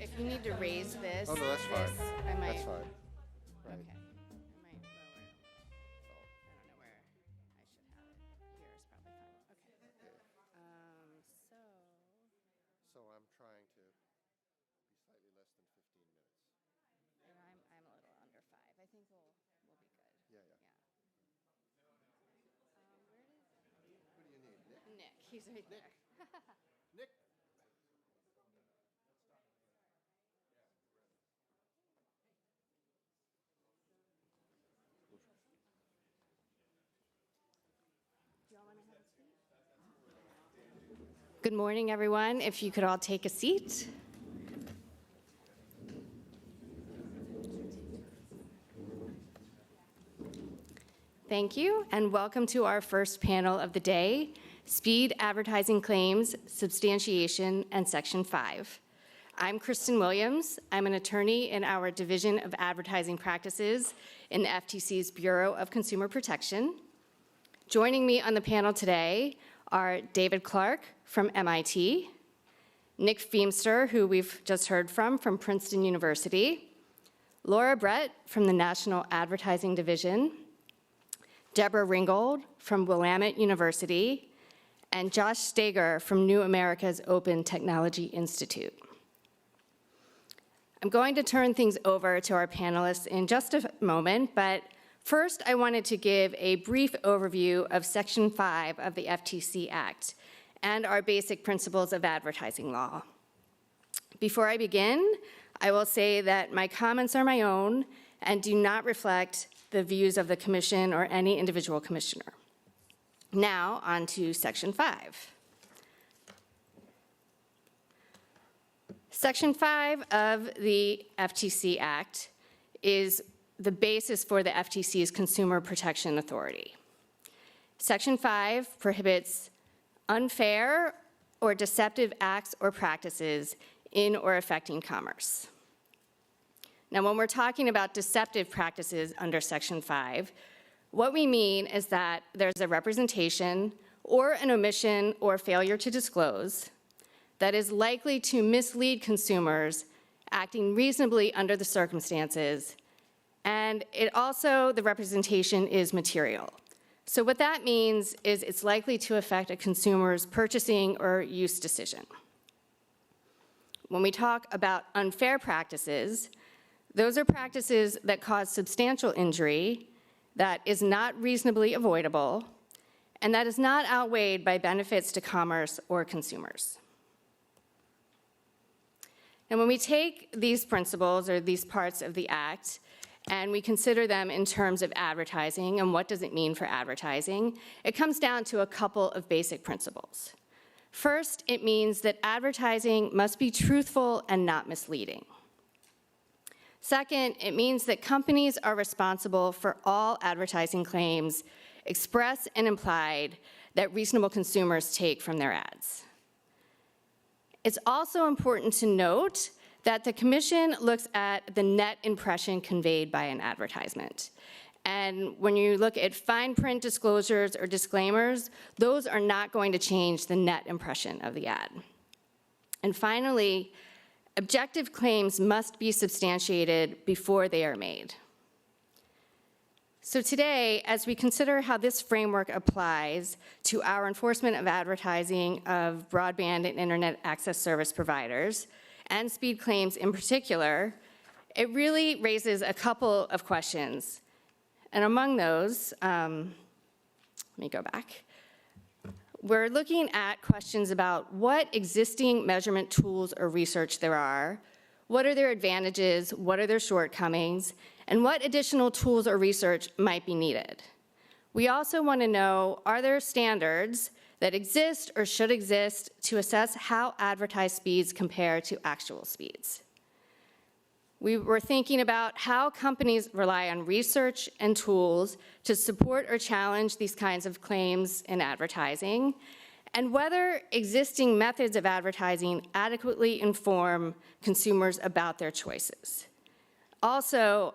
if you need to raise this. Oh, no, that's fine. I might. That's fine. Right. Okay. I might lower it a little. I don't know where I should have it. Here is probably fine. Okay. So I'm trying to be slightly less than 15 minutes. And I'm a little under 5. I think we'll be good. Yeah. Who do you need, Nick? Nick, he's right there. Nick? Good morning, everyone. If you could all take a seat. Thank you, and welcome to our first panel of the day, Speed Advertising Claims, Substantiation, and Section 5. I'm Kristen Williams. I'm an attorney in our Division of Advertising Practices in the FTC's Bureau of Consumer Protection. Joining me on the panel today are David Clark from MIT, Nick Fenster, who we've just heard from Princeton University, Laura Brett from the National Advertising Division, Deborah Ringgold from Willamette University, and Josh Steger from New America's Open Technology Institute. I'm going to turn things over to our panelists in just a moment, but first I wanted to give a brief overview of Section 5 of the FTC Act and our basic principles of advertising law. Before I begin, I will say that my comments are my own and do not reflect the views of the Commission or any individual commissioner. Now, on to Section 5. Section 5 of the FTC Act is the basis for the FTC's Consumer Protection Authority. Section 5 prohibits unfair or deceptive acts or practices in or affecting commerce. Now, when we're talking about deceptive practices under Section 5, what we mean is that there's a representation or an omission or failure to disclose that is likely to mislead consumers acting reasonably under the circumstances, and the representation is material. So what that means is it's likely to affect a consumer's purchasing or use decision. When we talk about unfair practices, those are practices that cause substantial injury that is not reasonably avoidable and that is not outweighed by benefits to commerce or consumers. And when we take these principles or these parts of the Act and we consider them in terms of advertising and what does it mean for advertising, it comes down to a couple of basic principles. First, it means that advertising must be truthful and not misleading. Second, it means that companies are responsible for all advertising claims, express and implied, that reasonable consumers take from their ads. It's also important to note that the Commission looks at the net impression conveyed by an advertisement. And when you look at fine print disclosures or disclaimers, those are not going to change the net impression of the ad. And finally, objective claims must be substantiated before they are made. So today, as we consider how this framework applies to our enforcement of advertising of broadband and internet access service providers, and speed claims in particular, it really raises a couple of questions. And among those, let me go back. We're looking at questions about what existing measurement tools or research there are, what are their advantages, what are their shortcomings, and what additional tools or research might be needed. We also want to know, are there standards that exist or should exist to assess how advertised speeds compare to actual speeds? We were thinking about how companies rely on research and tools to support or challenge these kinds of claims in advertising, and whether existing methods of advertising adequately inform consumers about their choices. Also,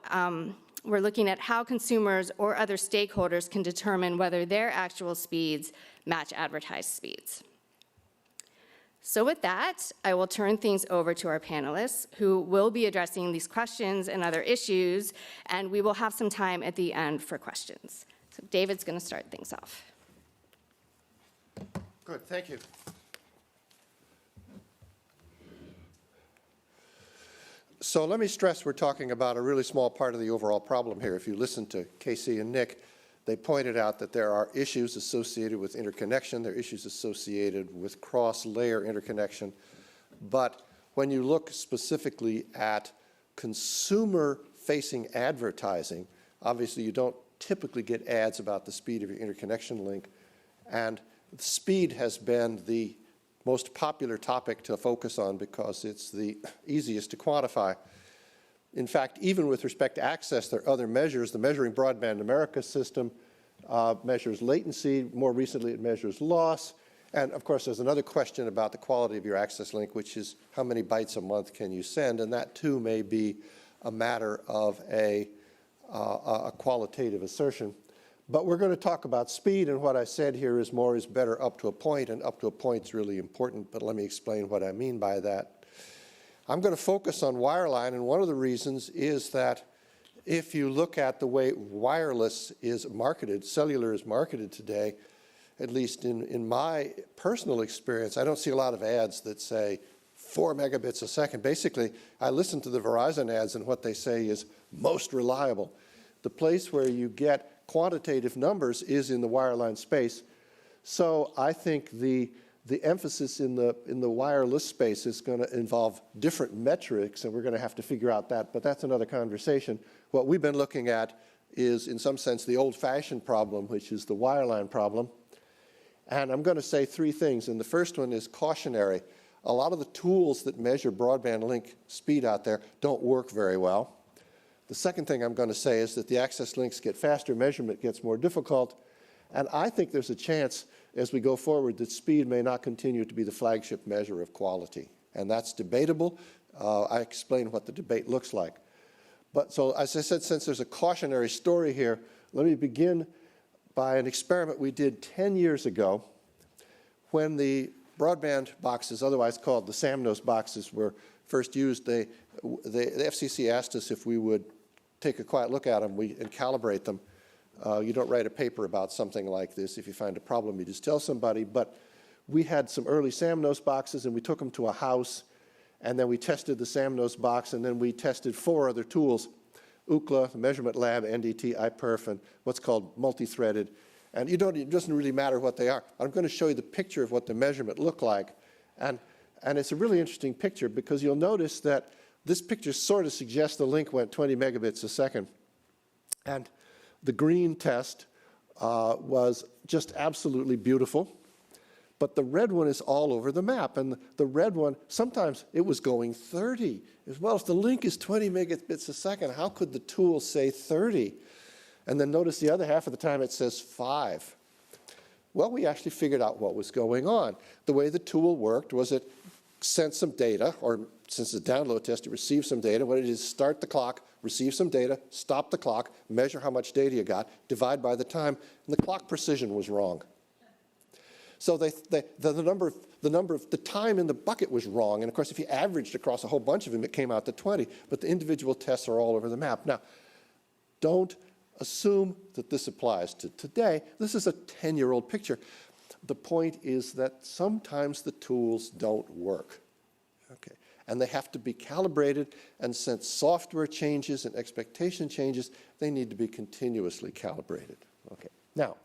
we're looking at how consumers or other stakeholders can determine whether their actual speeds match advertised speeds. So with that, I will turn things over to our panelists who will be addressing these questions and other issues, and we will have some time at the end for questions. So David's going to start things off. Good, thank you. So let me stress we're talking about a really small part of the overall problem here. If you listen to Casey and Nick, they pointed out that there are issues associated with interconnection, there are issues associated with cross-layer interconnection, but when you look specifically at consumer-facing advertising, obviously you don't typically get ads about the speed of your interconnection link, and speed has been the most popular topic to focus on because it's the easiest to quantify. In fact, even with respect to access, there are other measures. The Measuring Broadband America system measures latency. More recently, it measures loss. And of course, there's another question about the quality of your access link, which is how many bytes a month can you send? And that too may be a matter of a qualitative assertion. But we're going to talk about speed, and what I said here is more is better up to a point, and up to a point is really important, but let me explain what I mean by that. I'm going to focus on wireline, and one of the reasons is that if you look at the way wireless is marketed, cellular is marketed today, at least in my personal experience, I don't see a lot of ads that say 4 megabits a second. Basically, I listen to the Verizon ads, and what they say is most reliable. The place where you get quantitative numbers is in the wireline space. So I think the emphasis in the wireless space is going to involve different metrics, and we're going to have to figure out that, but that's another conversation. What we've been looking at is, in some sense, the old-fashioned problem, which is the wireline problem. And I'm going to say 3 things, and the first one is cautionary. A lot of the tools that measure broadband link speed out there don't work very well. The second thing I'm going to say is that the access links get faster, measurement gets more difficult, and I think there's a chance as we go forward that speed may not continue to be the flagship measure of quality, and that's debatable. I explain what the debate looks like. But so, as I said, since there's a cautionary story here, let me begin by an experiment we did 10 years ago when the broadband boxes, otherwise called the SAMNOS boxes, were first used. The FCC asked us if we would take a quiet look at them and calibrate them. You don't write a paper about something like this. If you find a problem, you just tell somebody. But we had some early SAMNOS boxes, and we took them to a house, and then we tested the SAMNOS box, and then we tested 4 other tools, Ookla, the Measurement Lab, NDT, iPerf, and what's called multi-threaded. And it doesn't really matter what they are. I'm going to show you the picture of what the measurement looked like. And it's a really interesting picture because you'll notice that this picture sort of suggests the link went 20 megabits a second. And the green test was just absolutely beautiful. But the red one is all over the map. And the red one, sometimes it was going 30. As well, if the link is 20 megabits a second, how could the tool say 30? And then notice the other half of the time it says 5. Well, we actually figured out what was going on. The way the tool worked was it sent some data, or since it's a download test, it received some data. What it is, start the clock, receive some data, stop the clock, measure how much data you got, divide by the time, and the clock precision was wrong. So the time in the bucket was wrong, and of course if you averaged across a whole bunch of them, it came out to 20, but the individual tests are all over the map. Now, don't assume that this applies to today. This is a 10-year-old picture. The point is that sometimes the tools don't work, okay? And they have to be calibrated, and since software changes and expectation changes, they need to be continuously calibrated, okay? Now,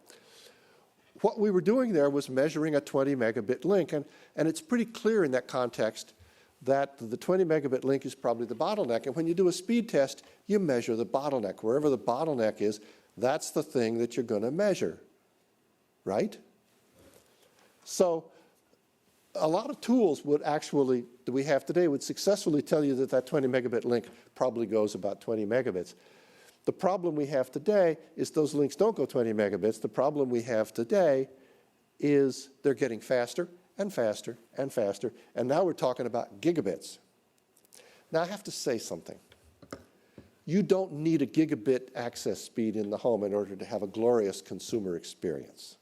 what we were doing there was measuring a 20 megabit link, and it's pretty clear in that context that the 20 megabit link is probably the bottleneck, and when you do a speed test, you measure the bottleneck. Wherever the bottleneck is, that's the thing that you're going to measure, right? So a lot of tools would actually, that we have today, would successfully tell you that that 20 megabit link probably goes about 20 megabits. The problem we have today is those links don't go 20 megabits. The problem we have today is they're getting faster and faster and faster, and now we're talking about gigabits. Now I have to say something. You don't need a gigabit access speed in the home in order to have a glorious consumer experience.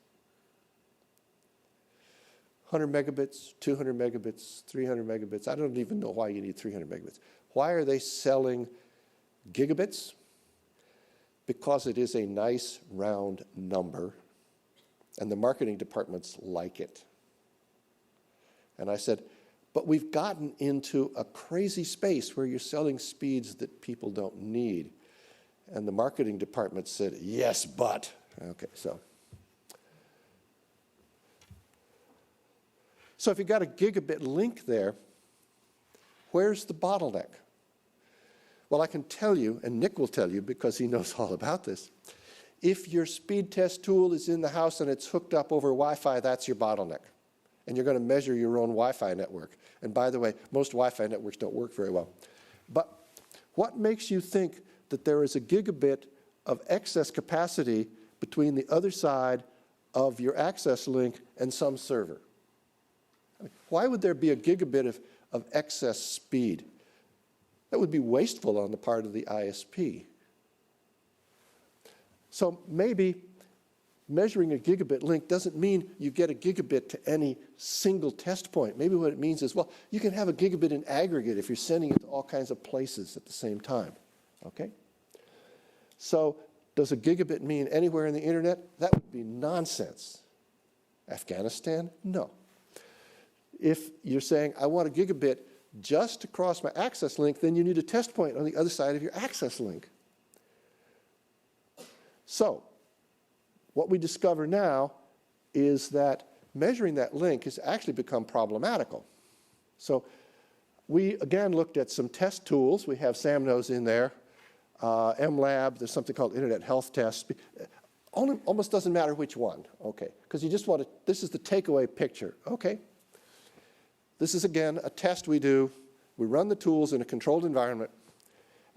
100 megabits, 200 megabits, 300 megabits. I don't even know why you need 300 megabits. Why are they selling gigabits? Because it is a nice round number, and the marketing departments like it. And I said, but we've gotten into a crazy space where you're selling speeds that people don't need. And the marketing department said, yes, but. Okay, so if you've got a gigabit link there, where's the bottleneck? Well, I can tell you, and Nick will tell you because he knows all about this, if your speed test tool is in the house and it's hooked up over Wi-Fi, that's your bottleneck. And you're going to measure your own Wi-Fi network. And by the way, most Wi-Fi networks don't work very well. But what makes you think that there is a gigabit of excess capacity between the other side of your access link and some server? I mean, why would there be a gigabit of excess speed? That would be wasteful on the part of the ISP. So maybe measuring a gigabit link doesn't mean you get a gigabit to any single test point. Maybe what it means is, well, you can have a gigabit in aggregate if you're sending it to all kinds of places at the same time, okay? So does a gigabit mean anywhere in the internet? That would be nonsense. Afghanistan? No. If you're saying, I want a gigabit just to cross my access link, then you need a test point on the other side of your access link. So what we discover now is that measuring that link has actually become problematical. So we, again, looked at some test tools. We have SAMNOs in there, MLab, there's something called Internet Health Test. Almost doesn't matter which one, okay, because you just want to, this is the takeaway picture, okay. This is, again, a test we do. We run the tools in a controlled environment,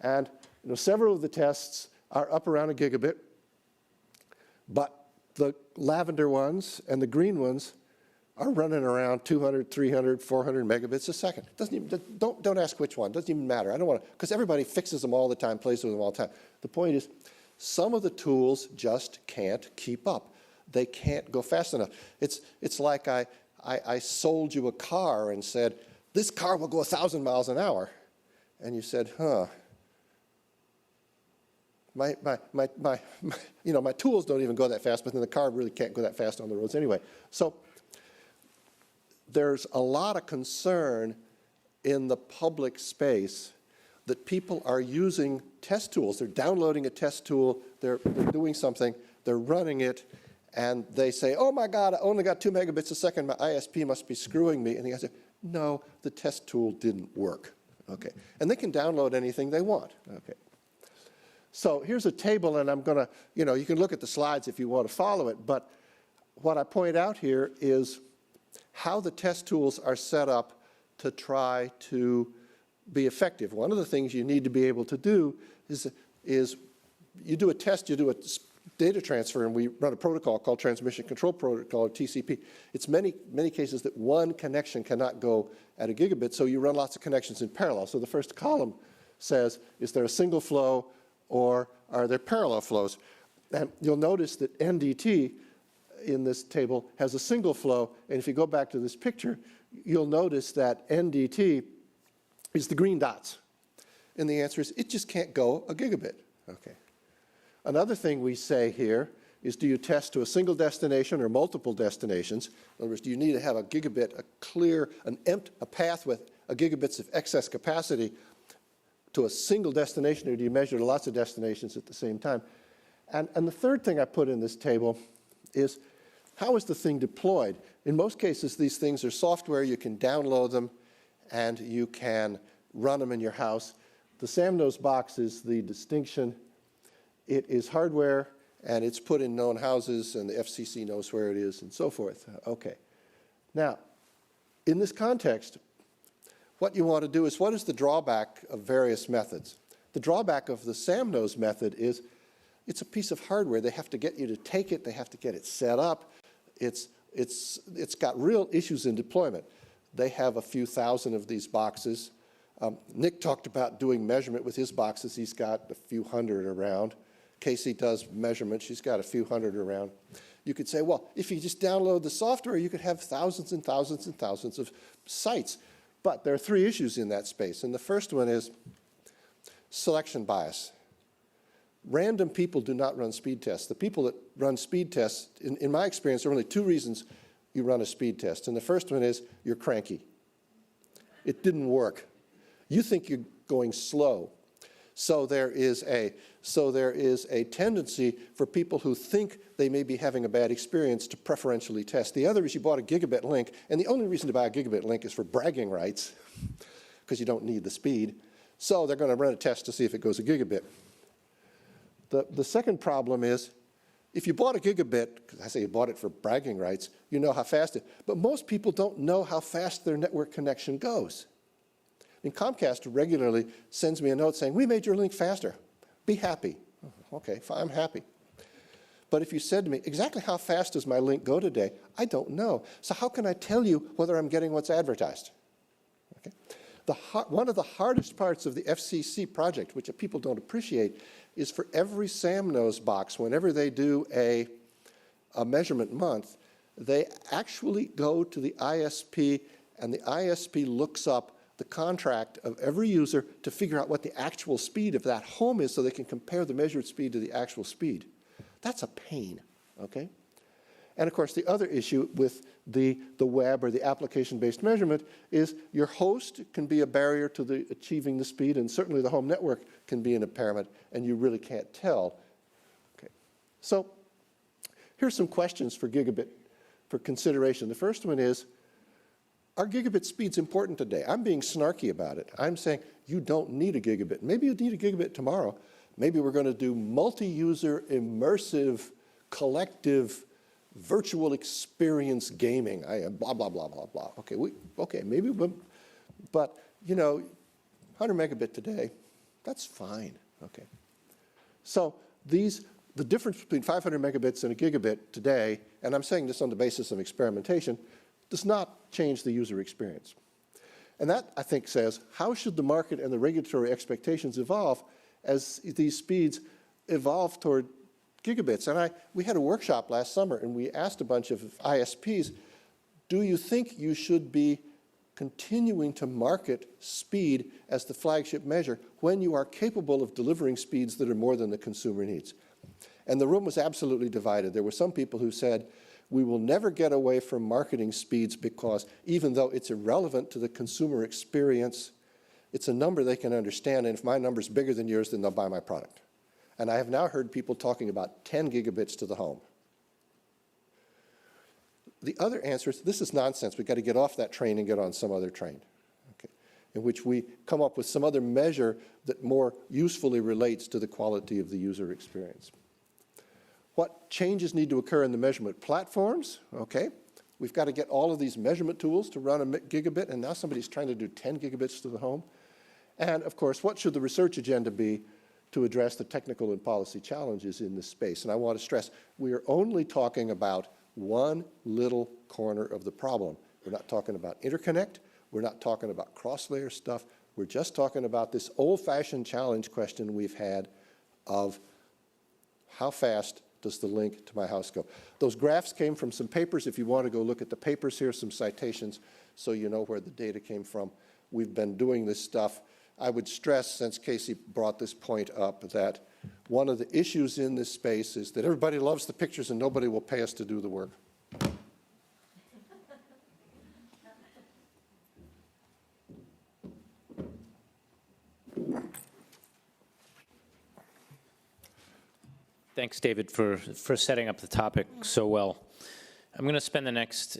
and several of the tests are up around a gigabit, but the lavender ones and the green ones are running around 200, 300, 400 megabits a second. Doesn't even, don't ask which one. Doesn't even matter. I don't want to, because everybody fixes them all the time, plays with them all the time. The point is, some of the tools just can't keep up. They can't go fast enough. It's like I sold you a car and said, this car will go 1,000 miles an hour. And you said, huh. My tools don't even go that fast, but then the car really can't go that fast on the roads anyway. So there's a lot of concern in the public space that people are using test tools. They're downloading a test tool, they're doing something, they're running it, and they say, oh my God, I only got 2 megabits a second, my ISP must be screwing me. And the guy says, no, the test tool didn't work. Okay. And they can download anything they want. Okay. So here's a table, and I'm going to, you can look at the slides if you want to follow it, but what I point out here is how the test tools are set up to try to be effective. One of the things you need to be able to do is you do a test, you do a data transfer, and we run a protocol called Transmission Control Protocol, or TCP. It's many cases that one connection cannot go at a gigabit, so you run lots of connections in parallel. So the first column says, is there a single flow or are there parallel flows? And you'll notice that NDT in this table has a single flow, and if you go back to this picture, you'll notice that NDT is the green dots. And the answer is, it just can't go a gigabit. Okay. Another thing we say here is, do you test to a single destination or multiple destinations? In other words, do you need to have a gigabit, a path with a gigabits of excess capacity to a single destination, or do you measure to lots of destinations at the same time? And the third thing I put in this table is, how is the thing deployed? In most cases, these things are software. You can download them, and you can run them in your house. The SAMNOS box is the distinction. It is hardware, and it's put in known houses, and the FCC knows where it is, and so forth. Okay. Now, in this context, what you want to do is, what is the drawback of various methods? The drawback of the SAMNOS method is, it's a piece of hardware. They have to get you to take it. They have to get it set up. It's got real issues in deployment. They have a few thousand of these boxes. Nick talked about doing measurement with his boxes. He's got a few hundred around. Casey does measurements. She's got a few hundred around. You could say, well, if you just download the software, you could have thousands and thousands and thousands of sites. But there are three issues in that space. And the first one is selection bias. Random people do not run speed tests. The people that run speed tests, in my experience, there are only two reasons you run a speed test. And the first one is you're cranky. It didn't work. You think you're going slow. So there is a tendency for people who think they may be having a bad experience to preferentially test. The other is you bought a gigabit link, and the only reason to buy a gigabit link is for bragging rights, because you don't need the speed. So they're going to run a test to see if it goes a gigabit. The second problem is, if you bought a gigabit, because I say you bought it for bragging rights, you know how fast it, but most people don't know how fast their network connection goes. And Comcast regularly sends me a note saying, we made your link faster. Be happy. Okay, fine, I'm happy. But if you said to me, exactly how fast does my link go today? I don't know. So how can I tell you whether I'm getting what's advertised? Okay. One of the hardest parts of the FCC project, which people don't appreciate, is for every SAMNOS box, whenever they do a measurement month, they actually go to the ISP, and the ISP looks up the contract of every user to figure out what the actual speed of that home is so they can compare the measured speed to the actual speed. That's a pain, okay? And of course, the other issue with the web or the application-based measurement is your host can be a barrier to achieving the speed, and certainly the home network can be an impairment, and you really can't tell. Okay. So here's some questions for gigabit for consideration. The first one is, are gigabit speeds important today? I'm being snarky about it. I'm saying you don't need a gigabit. Maybe you need a gigabit tomorrow. Maybe we're going to do multi-user, immersive, collective, virtual experience gaming. Blah, blah, blah, blah, blah. Okay, maybe, but, you know, 100 megabit today, that's fine, okay. So the difference between 500 megabits and a gigabit today, and I'm saying this on the basis of experimentation, does not change the user experience. And that, I think, says, how should the market and the regulatory expectations evolve as these speeds evolve toward gigabits? And we had a workshop last summer, and we asked a bunch of ISPs, do you think you should be continuing to market speed as the flagship measure when you are capable of delivering speeds that are more than the consumer needs? And the room was absolutely divided. There were some people who said, we will never get away from marketing speeds because even though it's irrelevant to the consumer experience, it's a number they can understand, and if my number is bigger than yours, then they'll buy my product. And I have now heard people talking about 10 gigabits to the home. The other answer is, this is nonsense. We've got to get off that train and get on some other train, okay, in which we come up with some other measure that more usefully relates to the quality of the user experience. What changes need to occur in the measurement platforms? Okay, we've got to get all of these measurement tools to run a gigabit, and now somebody's trying to do 10 gigabits to the home. And of course, what should the research agenda be to address the technical and policy challenges in this space? And I want to stress, we are only talking about one little corner of the problem. We're not talking about interconnect. We're not talking about cross-layer stuff. We're just talking about this old-fashioned challenge question we've had of how fast does the link to my house go? Those graphs came from some papers. If you want to go look at the papers here, some citations, so you know where the data came from. We've been doing this stuff. I would stress, since Casey brought this point up, that one of the issues in this space is that everybody loves the pictures and nobody will pay us to do the work. Thanks, David, for setting up the topic so well. I'm going to spend the next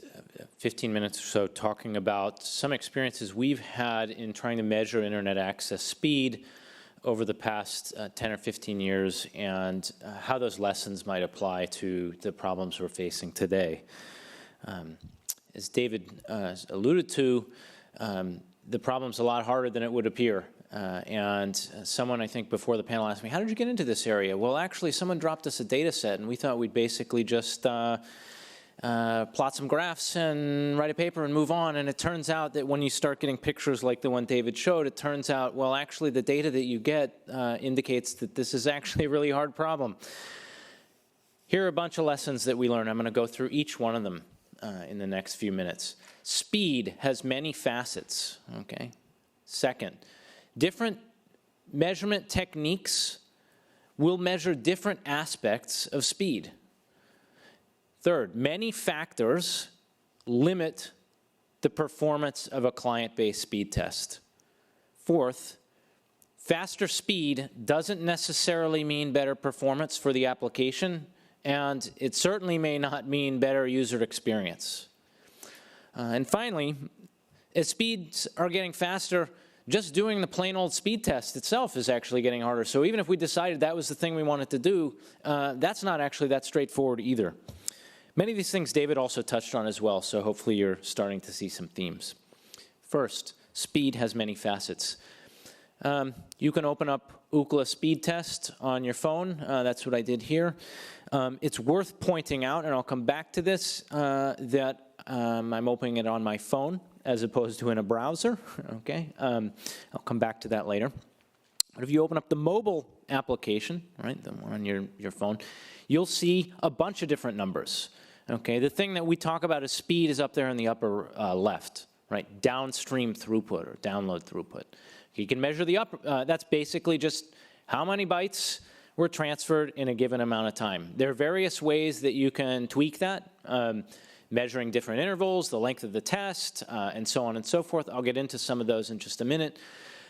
15 minutes or so talking about some experiences we've had in trying to measure internet access speed over the past 10 or 15 years and how those lessons might apply to the problems we're facing today. As David alluded to, the problem's a lot harder than it would appear. And someone, I think, before the panel asked me, how did you get into this area? Well, actually, someone dropped us a data set, and we thought we'd basically just plot some graphs and write a paper and move on. And it turns out that when you start getting pictures like the one David showed, it turns out, well, actually the data that you get indicates that this is actually a really hard problem. Here are a bunch of lessons that we learned. I'm going to go through each one of them in the next few minutes. Speed has many facets, okay? Second, different measurement techniques will measure different aspects of speed. Third, many factors limit the performance of a client-based speed test. Fourth, faster speed doesn't necessarily mean better performance for the application, and it certainly may not mean better user experience. And finally, as speeds are getting faster, just doing the plain old speed test itself is actually getting harder. So even if we decided that was the thing we wanted to do, that's not actually that straightforward either. Many of these things David also touched on as well, so hopefully you're starting to see some themes. First, speed has many facets. You can open up Ookla speed test on your phone. That's what I did here. It's worth pointing out, and I'll come back to this, that I'm opening it on my phone as opposed to in a browser, okay? I'll come back to that later. But if you open up the mobile application, right, the one on your phone, you'll see a bunch of different numbers, okay? The thing that we talk about as speed is up there in the upper left, right? Downstream throughput or download throughput. You can measure the that's basically just how many bytes were transferred in a given amount of time. There are various ways that you can tweak that, measuring different intervals, the length of the test, and so on and so forth. I'll get into some of those in just a minute.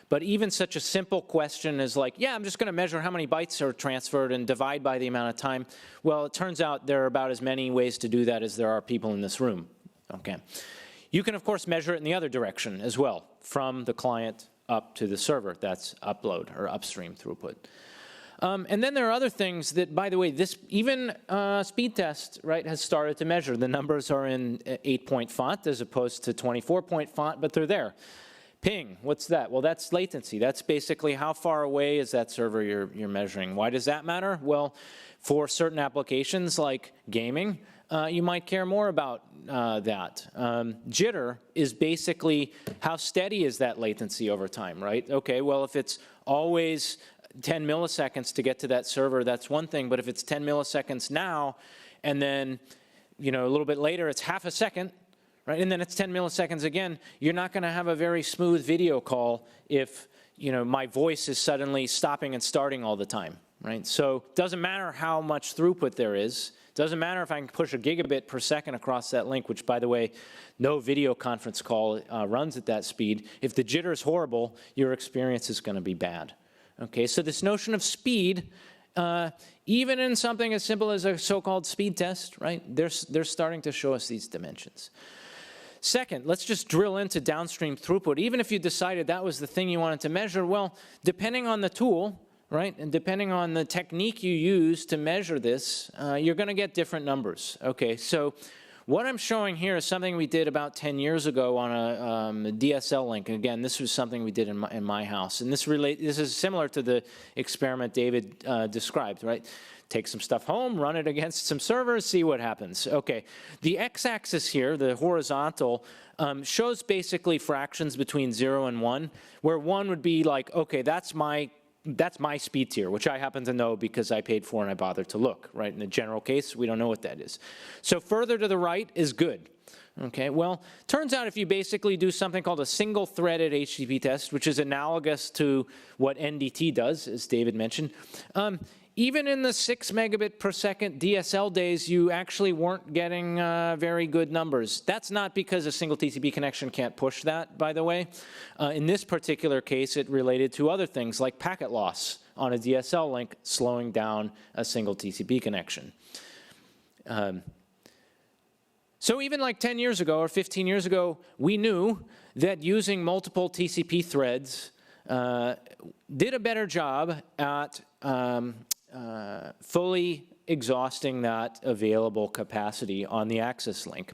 But even such a simple question as like, yeah, I'm just going to measure how many bytes are transferred and divide by the amount of time. Well, it turns out there are about as many ways to do that as there are people in this room. Okay. You can, of course, measure it in the other direction as well, from the client up to the server. That's upload or upstream throughput. And then there are other things that, by the way, this even speed test, right, has started to measure. The numbers are in 8-point font as opposed to 24-point font, but they're there. Ping, what's that? Well, that's latency. That's basically how far away is that server you're measuring. Why does that matter? Well, for certain applications like gaming, you might care more about that. Jitter is basically how steady is that latency over time, right? Okay, well, if it's always 10 milliseconds to get to that server, that's one thing. But if it's 10 milliseconds now, and then a little bit later it's half a second, right? And then it's 10 milliseconds again, you're not going to have a very smooth video call if my voice is suddenly stopping and starting all the time, right? So it doesn't matter how much throughput there is. It doesn't matter if I can push a gigabit per second across that link, which, by the way, no video conference call runs at that speed. If the jitter is horrible, your experience is going to be bad. Okay, so this notion of speed, even in something as simple as a so-called speed test, right, they're starting to show us these dimensions. Second, let's just drill into downstream throughput. Even if you decided that was the thing you wanted to measure, well, depending on the tool, right, and depending on the technique you use to measure this, you're going to get different numbers. Okay, so what I'm showing here is something we did about 10 years ago on a DSL link. And again, this was something we did in my house. And this is similar to the experiment David described, right? Take some stuff home, run it against some servers, see what happens. Okay, the x-axis here, the horizontal, shows basically fractions between 0 and 1, where 1 would be like, okay, that's my speed tier, which I happen to know because I paid for and I bothered to look, right? In the general case, we don't know what that is. So further to the right is good. Okay, well, turns out if you basically do something called a single-threaded HTTP test, which is analogous to what NDT does, as David mentioned, even in the 6 megabit per second DSL days, you actually weren't getting very good numbers. That's not because a single TCP connection can't push that, by the way. In this particular case, it related to other things like packet loss on a DSL link, slowing down a single TCP connection. So even like 10 years ago or 15 years ago, we knew that using multiple TCP threads did a better job at fully exhausting that available capacity on the access link.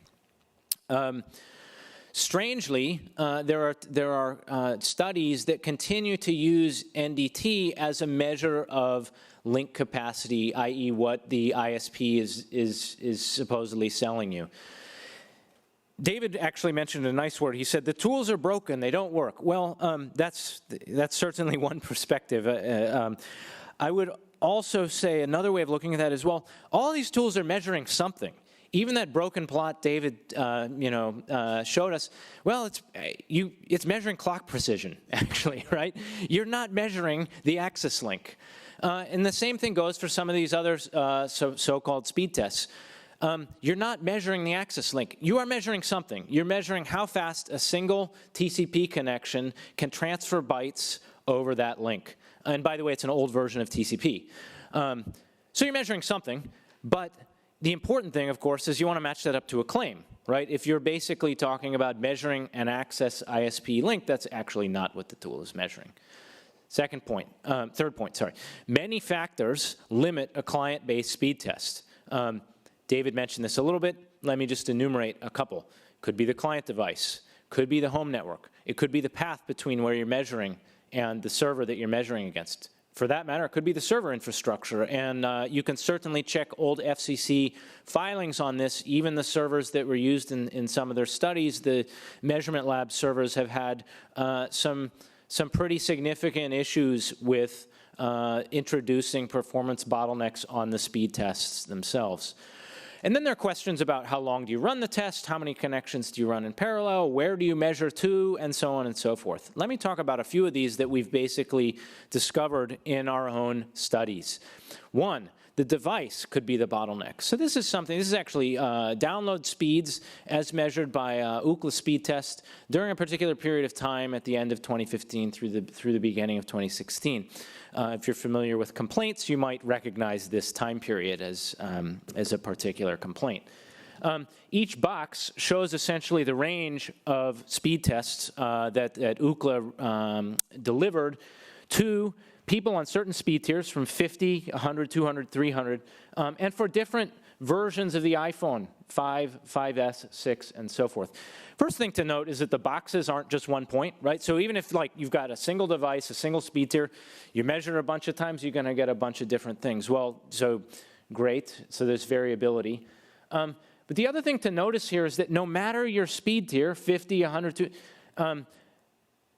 strangely, there are studies that continue to use NDT as a measure of link capacity, i.e. what the ISP is supposedly selling you. David actually mentioned a nice word. He said, the tools are broken, they don't work. Well, that's certainly one perspective. I would also say another way of looking at that is, well, all these tools are measuring something. Even that broken plot David showed us, well, it's measuring clock precision, actually, right? You're not measuring the access link. And the same thing goes for some of these other so-called speed tests. You're not measuring the access link. You are measuring something. You're measuring how fast a single TCP connection can transfer bytes over that link. And by the way, it's an old version of TCP. So you're measuring something, but the important thing, of course, is you want to match that up to a claim, right? If you're basically talking about measuring an access ISP link, that's actually not what the tool is measuring. Third point, sorry. Many factors limit a client-based speed test. David mentioned this a little bit. Let me just enumerate a couple. Could be the client device, could be the home network. It could be the path between where you're measuring and the server that you're measuring against. For that matter, it could be the server infrastructure, and you can certainly check old FCC filings on this. Even the servers that were used in some of their studies, the measurement lab servers have had some pretty significant issues with introducing performance bottlenecks on the speed tests themselves. And then there are questions about how long do you run the test, how many connections do you run in parallel, where do you measure to, and so on and so forth. Let me talk about a few of these that we've basically discovered in our own studies. One, the device could be the bottleneck. So this is actually download speeds as measured by Ookla speed test during a particular period of time at the end of 2015 through the beginning of 2016. If you're familiar with complaints, you might recognize this time period as a particular complaint. Each box shows essentially the range of speed tests that Ookla delivered to people on certain speed tiers from 50, 100, 200, 300, and for different versions of the iPhone, 5, 5S, 6, and so forth. First thing to note is that the boxes aren't just one point, right? So even if you've got a single device, a single speed tier, you measure a bunch of times, you're going to get a bunch of different things. Well, so great, so there's variability. But the other thing to notice here is that no matter your speed tier, 50, 100,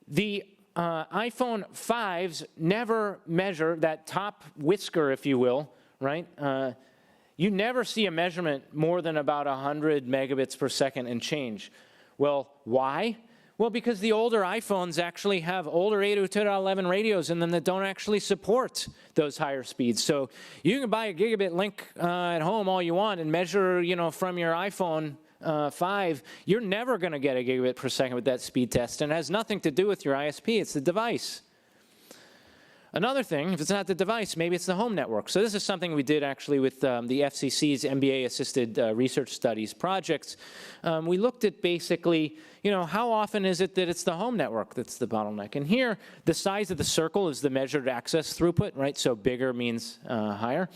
the iPhone 5s never measure that top whisker, if you will, right? You never see a measurement more than about 100 megabits per second and change. Well, why? Well, because the older iPhones actually have older 802.11 radios in them that don't actually support those higher speeds. So you can buy a gigabit link at home all you want and measure, from your iPhone 5, you're never going to get a gigabit per second with that speed test, and it has nothing to do with your ISP, it's the device. Another thing, if it's not the device, maybe it's the home network. So this is something we did actually with the FCC's MBA-assisted research studies projects. We looked at basically, how often is it that it's the home network that's the bottleneck? And here, the size of the circle is the measured access throughput, right? So bigger means higher.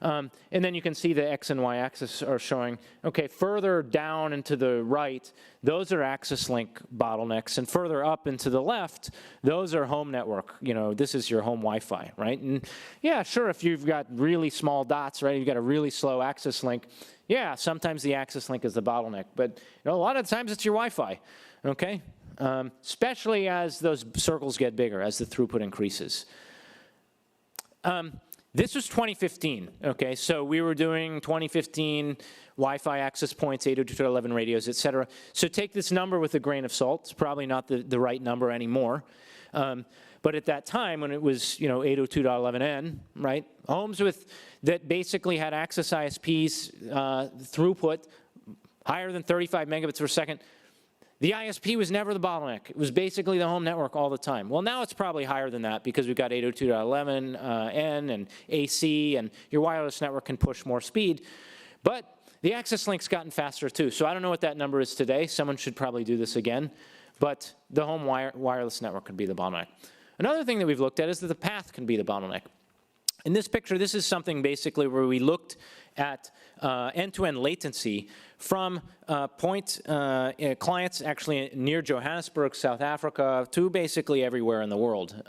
And then you can see the X and Y axis are showing, okay, further down and to the right, those are access link bottlenecks, and further up and to the left, those are home network. This is your home Wi-Fi, right? And yeah, sure, if you've got really small dots, right, you've got a really slow access link, yeah, sometimes the access link is the bottleneck, but a lot of times it's your Wi-Fi, okay? Especially as those circles get bigger, as the throughput increases. This was 2015, okay? So we were doing 2015 Wi-Fi access points, 802.11 radios, et cetera. So take this number with a grain of salt. It's probably not the right number anymore. But at that time, when it was 802.11n, right? Homes that basically had access ISPs throughput higher than 35 megabits per second, the ISP was never the bottleneck. It was basically the home network all the time. Well, now it's probably higher than that because we've got 802.11n and AC, and your wireless network can push more speed. But the access link's gotten faster too. So I don't know what that number is today. Someone should probably do this again. But the home wireless network could be the bottleneck. Another thing that we've looked at is that the path can be the bottleneck. In this picture, this is something basically where we looked at end-to-end latency from clients actually near Johannesburg, South Africa, to basically everywhere in the world.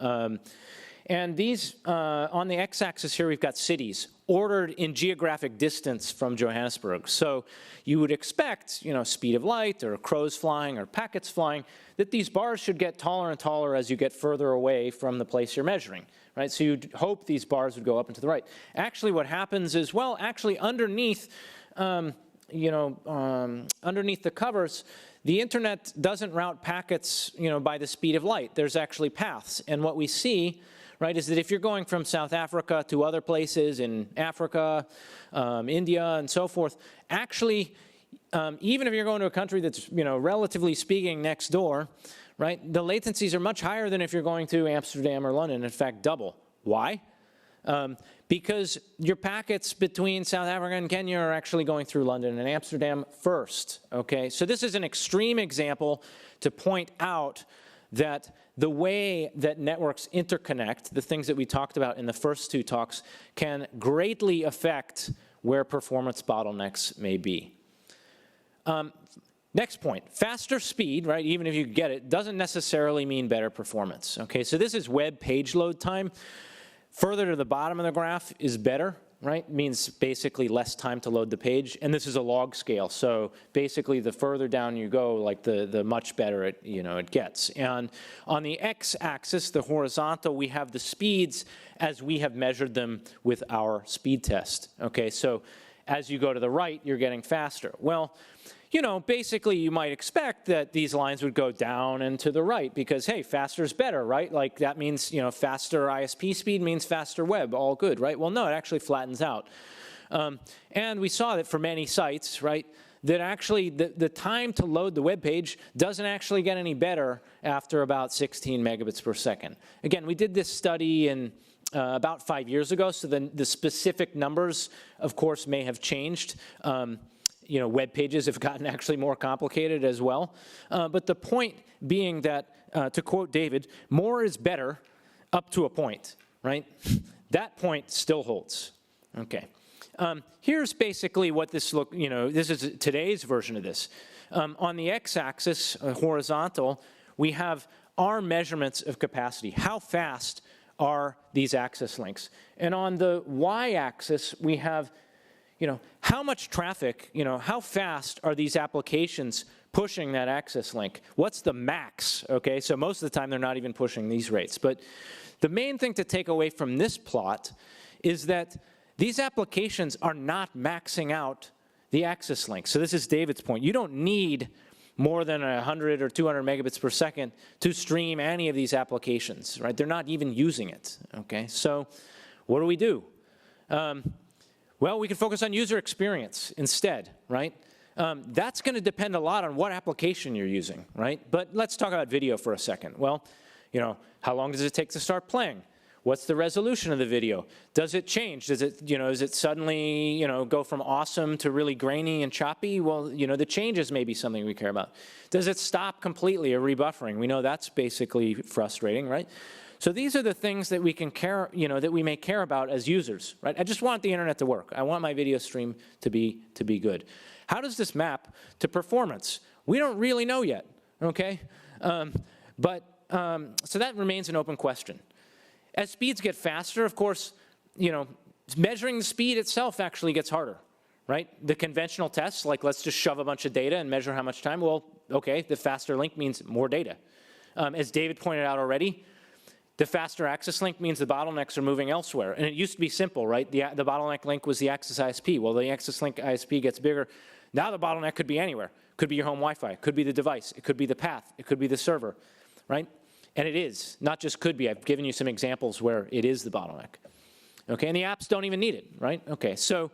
And these, on the x-axis here, we've got cities ordered in geographic distance from Johannesburg. So you would expect, you know, speed of light or crows flying or packets flying, that these bars should get taller and taller as you get further away from the place you're measuring, right? So you'd hope these bars would go up and to the right. Actually, what happens is, well, actually underneath, underneath the covers, the internet doesn't route packets, you know, by the speed of light. There's actually paths. And what we see, right, is that if you're going from South Africa to other places in Africa, India, and so forth, actually, even if you're going to a country that's, you know, relatively speaking next door, right, the latencies are much higher than if you're going to Amsterdam or London, in fact, double. Why? Because your packets between South Africa and Kenya are actually going through London and Amsterdam first, okay? So this is an extreme example to point out that the way that networks interconnect, the things that we talked about in the first two talks, can greatly affect where performance bottlenecks may be. Next point, faster speed, right, even if you get it, doesn't necessarily mean better performance, okay? So this is web page load time. Further to the bottom of the graph is better, right? Means basically less time to load the page, and this is a log scale. So basically, the further down you go, like the much better it, you know, it gets. And on the x-axis, the horizontal, we have the speeds as we have measured them with our speed test. Okay, so as you go to the right, you're getting faster. Well, you know, basically you might expect that these lines would go down and to the right because, hey, faster is better, right? Like that means, you know, faster ISP speed means faster web, all good, right? Well, no, it actually flattens out. And we saw that for many sites, right, that actually the time to load the web page doesn't actually get any better after about 16 megabits per second. Again, we did this study in about 5 years ago, so the specific numbers, of course, may have changed. You know, web pages have gotten actually more complicated as well. But the point being that, to quote David, more is better up to a point, right? That point still holds. Okay. Here's basically what this look, you know, this is today's version of this. On the x-axis, horizontal, we have our measurements of capacity. How fast are these access links? And on the y-axis, we have, you know, how much traffic, you know, how fast are these applications pushing that access link? What's the max, okay? So most of the time they're not even pushing these rates. But the main thing to take away from this plot is that these applications are not maxing out the access link. So this is David's point. You don't need more than 100 or 200 megabits per second to stream any of these applications, right? They're not even using it, okay? So what do? Well, we can focus on user experience instead, right? That's going to depend a lot on what application you're using, right? But let's talk about video for a second. Well, you know, how long does it take to start playing? What's the resolution of the video? Does it change? Does it, you know, does it suddenly, you know, go from awesome to really grainy and choppy? Well, you know, the changes may be something we care about. Does it stop completely or rebuffering? We know that's basically frustrating, right? So these are the things that we can care, you know, that we may care about as users, right? I just want the internet to work. I want my video stream to be good. How does this map to performance? We don't really know yet, okay? So that remains an open question. As speeds get faster, of course, you know, measuring the speed itself actually gets harder, right? The conventional tests, like let's just shove a bunch of data and measure how much time. Well, okay, the faster link means more data. As David pointed out already, the faster access link means the bottlenecks are moving elsewhere. And it used to be simple, right? The bottleneck link was the access ISP. Well, the access link ISP gets bigger. Now the bottleneck could be anywhere. Could be your home Wi-Fi. Could be the device. It could be the path. It could be the server, right? And it is, not just could be. I've given you some examples where it is the bottleneck. Okay, and the apps don't even need it, right? Okay, so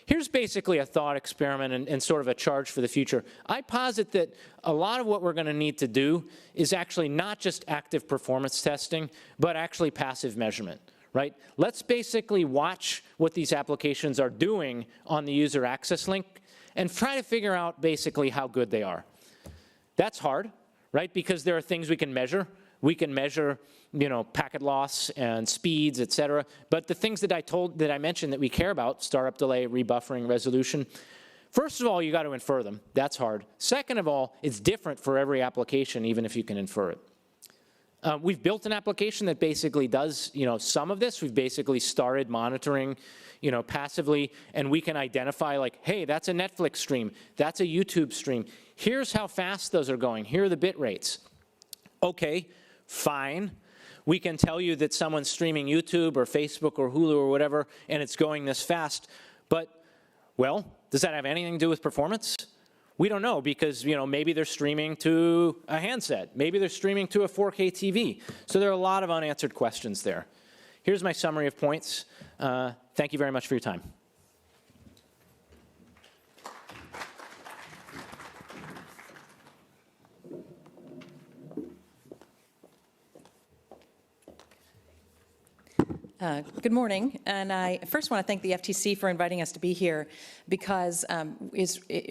here's basically a thought experiment and sort of a charge for the future. I posit that a lot of what we're going to need to do is actually not just active performance testing, but actually passive measurement, right? Let's basically watch what these applications are doing on the user access link and try to figure out basically how good they are. That's hard, right? Because there are things we can measure, We can measure, packet loss and speeds, et cetera. But the things that I mentioned that we care about, startup delay, rebuffering, resolution, first of all, you got to infer them. That's hard. Second of all, it's different for every application, even if you can infer it. We've built an application that basically does, some of this. We've basically started monitoring, passively, and we can identify like, hey, that's a Netflix stream, that's a YouTube stream. Here's how fast those are going. Here are the bit rates. Okay, fine. We can tell you that someone's streaming YouTube or Facebook or Hulu or whatever, and it's going this fast. But, well, does that have anything to do with performance? We don't know because, maybe they're streaming to a handset. Maybe they're streaming to a 4K TV. So there are a lot of unanswered questions there. Here's my summary of points. Thank you very much for your time. Good morning, and I first want to thank the FTC for inviting us to be here because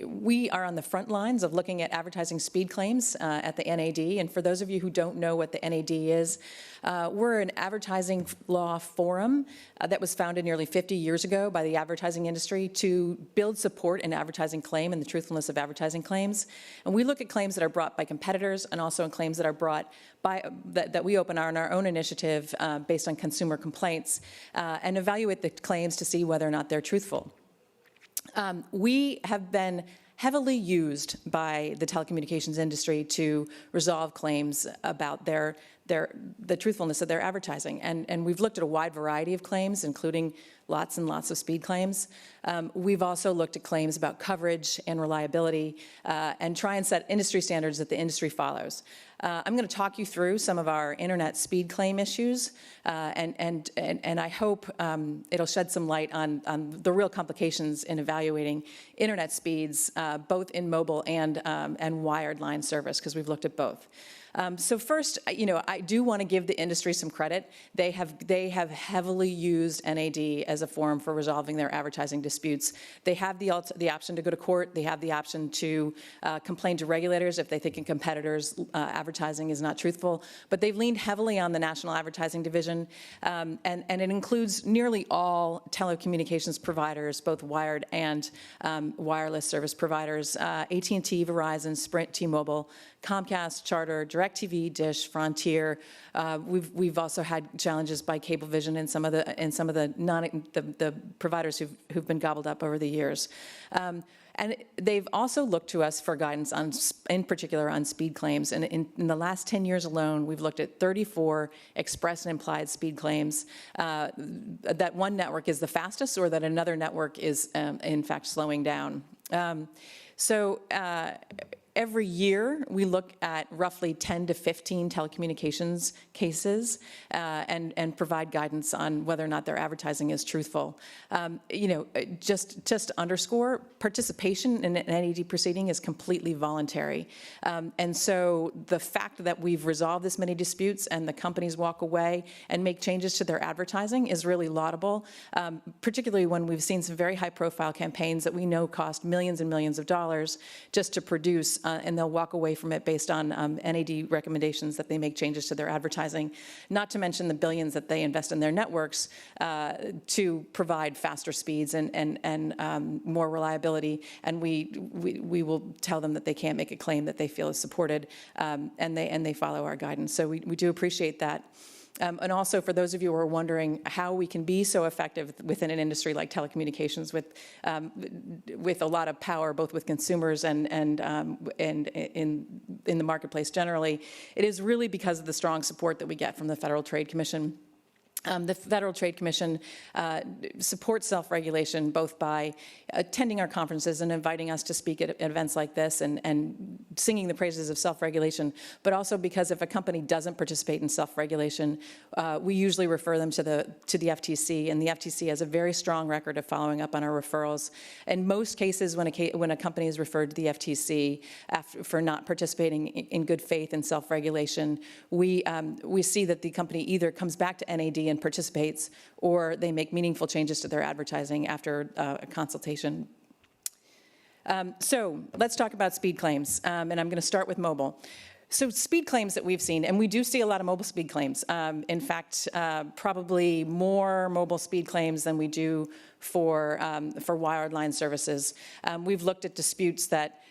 we are on the front lines of looking at advertising speed claims at the NAD, and for those of you who don't know what the NAD is, we're an advertising law forum that was founded nearly 50 years ago by the advertising industry to build support in advertising claim and the truthfulness of advertising claims. And we look at claims that are brought by competitors and also in claims that are brought by, that we open on our own initiative based on consumer complaints and evaluate the claims to see whether or not they're truthful. We have been heavily used by the telecommunications industry to resolve claims about the truthfulness of their advertising. And we've looked at a wide variety of claims, including lots and lots of speed claims. We've also looked at claims about coverage and reliability and try and set industry standards that the industry follows. I'm going to talk you through some of our internet speed claim issues, and I hope it'll shed some light on the real complications in evaluating internet speeds, both in mobile and wired line service, because we've looked at both. So first, I do want to give the industry some credit. They have heavily used NAD as a forum for resolving their advertising disputes. They have the option to go to court. They have the option to complain to regulators if they think a competitor's advertising is not truthful. But they've leaned heavily on the National Advertising Division, and it includes nearly all telecommunications providers, both wired and wireless service providers, AT&T, Verizon, Sprint, T-Mobile, Comcast, Charter, DirecTV, Dish, Frontier. We've also had challenges by Cablevision and some of the providers who've been gobbled up over the years. And they've also looked to us for guidance on, in particular, on speed claims. And in the last 10 years alone, we've looked at 34 express and implied speed claims that one network is the fastest or that another network is, in fact, slowing down. Every year, we look at roughly 10 to 15 telecommunications cases and provide guidance on whether or not their advertising is truthful. Just to underscore, participation in an NAD proceeding is completely voluntary. And so the fact that we've resolved this many disputes and the companies walk away and make changes to their advertising is really laudable, particularly when we've seen some very high-profile campaigns that we know cost millions and millions of dollars just to produce, and they'll walk away from it based on NAD recommendations that they make changes to their advertising, not to mention the billions that they invest in their networks to provide faster speeds and more reliability. And we will tell them that they can't make a claim that they feel is supported, and they follow our guidance. So we do appreciate that. And also, for those of you who are wondering how we can be so effective within an industry like telecommunications with a lot of power, both with consumers and in the marketplace generally, it is really because of the strong support that we get from the Federal Trade Commission. The Federal Trade Commission supports self-regulation both by attending our conferences and inviting us to speak at events like this and singing the praises of self-regulation, but also because if a company doesn't participate in self-regulation, we usually refer them to the FTC, and the FTC has a very strong record of following up on our referrals. In most cases, when a company is referred to the FTC for not participating in good faith in self-regulation, we see that the company either comes back to NAD and participates, or they make meaningful changes to their advertising after a consultation. So let's talk about speed claims, and I'm going to start with mobile. So speed claims that we've seen, and we do see a lot of mobile speed claims. In fact, probably more mobile speed claims than we do for wireline services. We've looked at disputes that,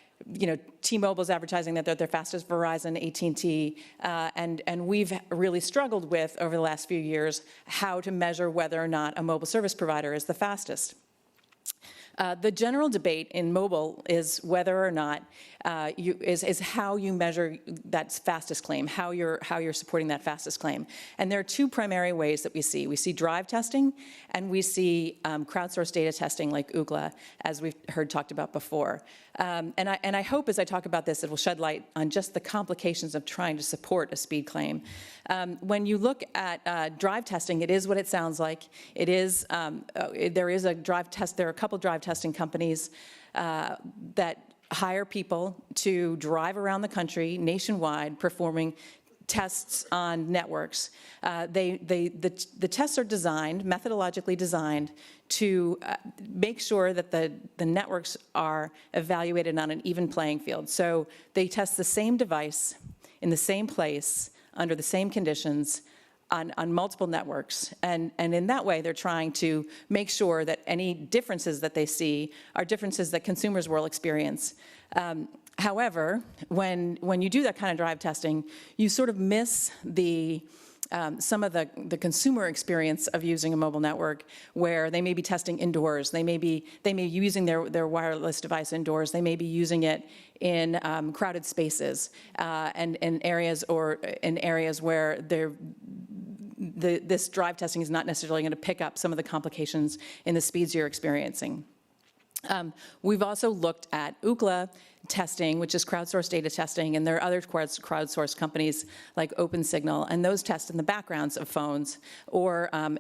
T-Mobile's advertising that they're their fastest, Verizon, AT&T, and we've really struggled with, over the last few years, how to measure whether or not a mobile service provider is the fastest. The general debate in mobile is whether or not is how you measure that fastest claim, how you're supporting that fastest claim. And there are two primary ways that we see. We see drive testing, and we see crowdsourced data testing like Ookla, as we've heard talked about before. And I hope as I talk about this, it will shed light on just the complications of trying to support a speed claim. When you look at drive testing, it is what it sounds like. It is, there is a drive test, there are a couple drive testing companies that hire people to drive around the country nationwide performing tests on networks. The tests are designed, methodologically designed, to make sure that the networks are evaluated on an even playing field. So they test the same device in the same place under the same conditions on multiple networks. And in that way, they're trying to make sure that any differences that they see are differences that consumers will experience. However, when you do that kind of drive testing, you sort of miss some of the consumer experience of using a mobile network, where they may be testing indoors, they may be using their wireless device indoors, they may be using it in crowded spaces, and in areas where this drive testing is not necessarily going to pick up some of the complications in the speeds you're experiencing. We've also looked at Ookla testing, which is crowdsourced data testing, and there are other crowdsourced companies like OpenSignal, and those test in the backgrounds of phones or on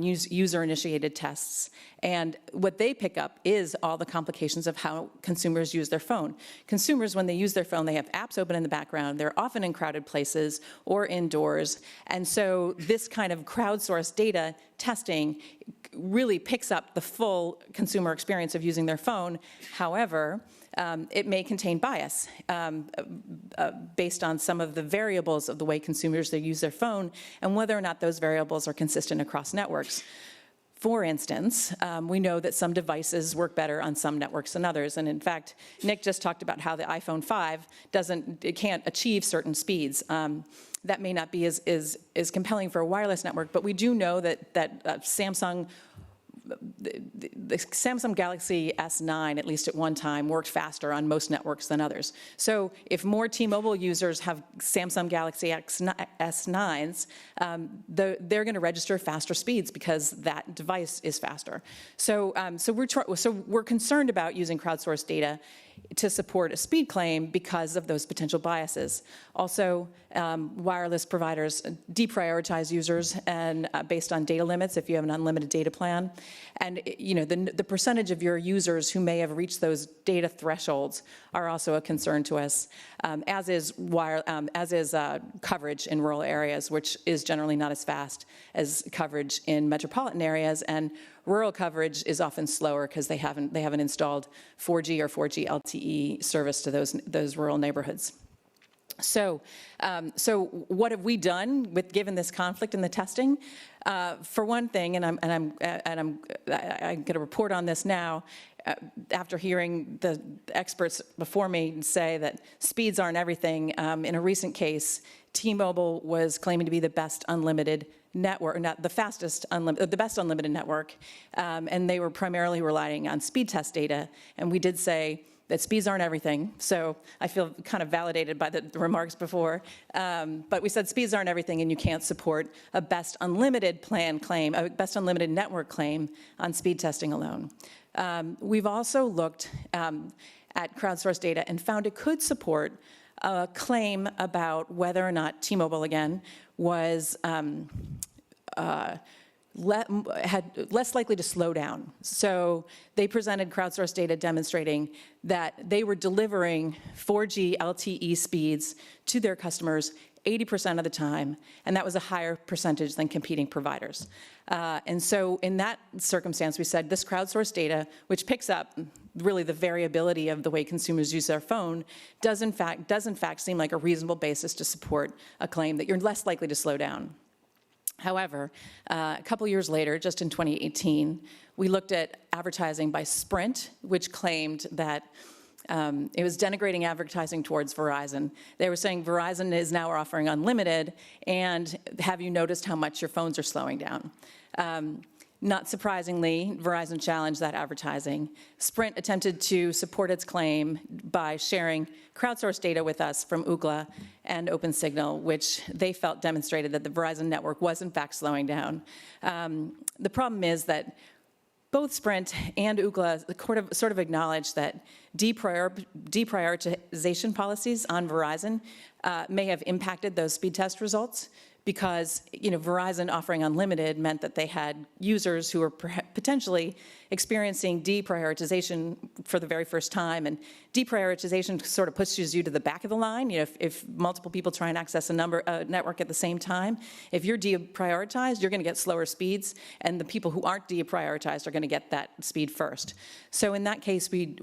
user-initiated tests. And what they pick up is all the complications of how consumers use their phone. Consumers, when they use their phone, they have apps open in the background. They're often in crowded places or indoors. And so this kind of crowdsourced data testing really picks up the full consumer experience of using their phone. However, it may contain bias based on some of the variables of the way consumers use their phone and whether or not those variables are consistent across networks. For instance, we know that some devices work better on some networks than others. And in fact, Nick just talked about how the iPhone 5 can't achieve certain speeds. That may not be as compelling for a wireless network, but we do know that the Samsung Galaxy S9, at least at one time, worked faster on most networks than others. So if more T-Mobile users have Samsung Galaxy S9s, they're going to register faster speeds because that device is faster. So we're concerned about using crowdsourced data to support a speed claim because of those potential biases. Also, wireless providers deprioritize users and based on data limits if you have an unlimited data plan. And the percentage of your users who may have reached those data thresholds are also a concern to us, as is coverage in rural areas, which is generally not as fast as coverage in metropolitan areas, and rural coverage is often slower because they haven't installed 4G or 4G LTE service to those rural neighborhoods. So what have we done given this conflict in the testing? For one thing, and I'm going to report on this now, after hearing the experts before me say that speeds aren't everything. In a recent case, T-Mobile was claiming to be the best unlimited network, not the fastest, the best unlimited network, and they were primarily relying on speed test data. And we did say that speeds aren't everything, so I feel kind of validated by the remarks before. But we said speeds aren't everything, and you can't support a best unlimited plan claim, a best unlimited network claim on speed testing alone. We've also looked at crowdsourced data and found it could support a claim about whether or not T-Mobile, again, was less likely to slow down. So they presented crowdsourced data demonstrating that they were delivering 4G LTE speeds to their customers 80% of the time, and that was a higher percentage than competing providers. And so in that circumstance, we said this crowdsourced data, which picks up really the variability of the way consumers use their phone does in fact seem like a reasonable basis to support a claim that you're less likely to slow down. However, a couple years later, just in 2018, we looked at advertising by Sprint, which claimed that it was denigrating advertising towards Verizon. They were saying Verizon is now offering unlimited, and have you noticed how much your phones are slowing down? Not surprisingly, Verizon challenged that advertising. Sprint attempted to support its claim by sharing crowdsourced data with us from Ookla and OpenSignal, which they felt demonstrated that the Verizon network was in fact slowing down. The problem is that both Sprint and Ookla sort of acknowledged that deprioritization policies on Verizon may have impacted those speed test results, because Verizon offering unlimited meant that they had users who were potentially experiencing deprioritization for the very first time, and deprioritization sort of pushes you to the back of the line. If multiple people try and access a network at the same time, if you're deprioritized, you're going to get slower speeds, and the people who aren't deprioritized are going to get that speed first. So in that case, we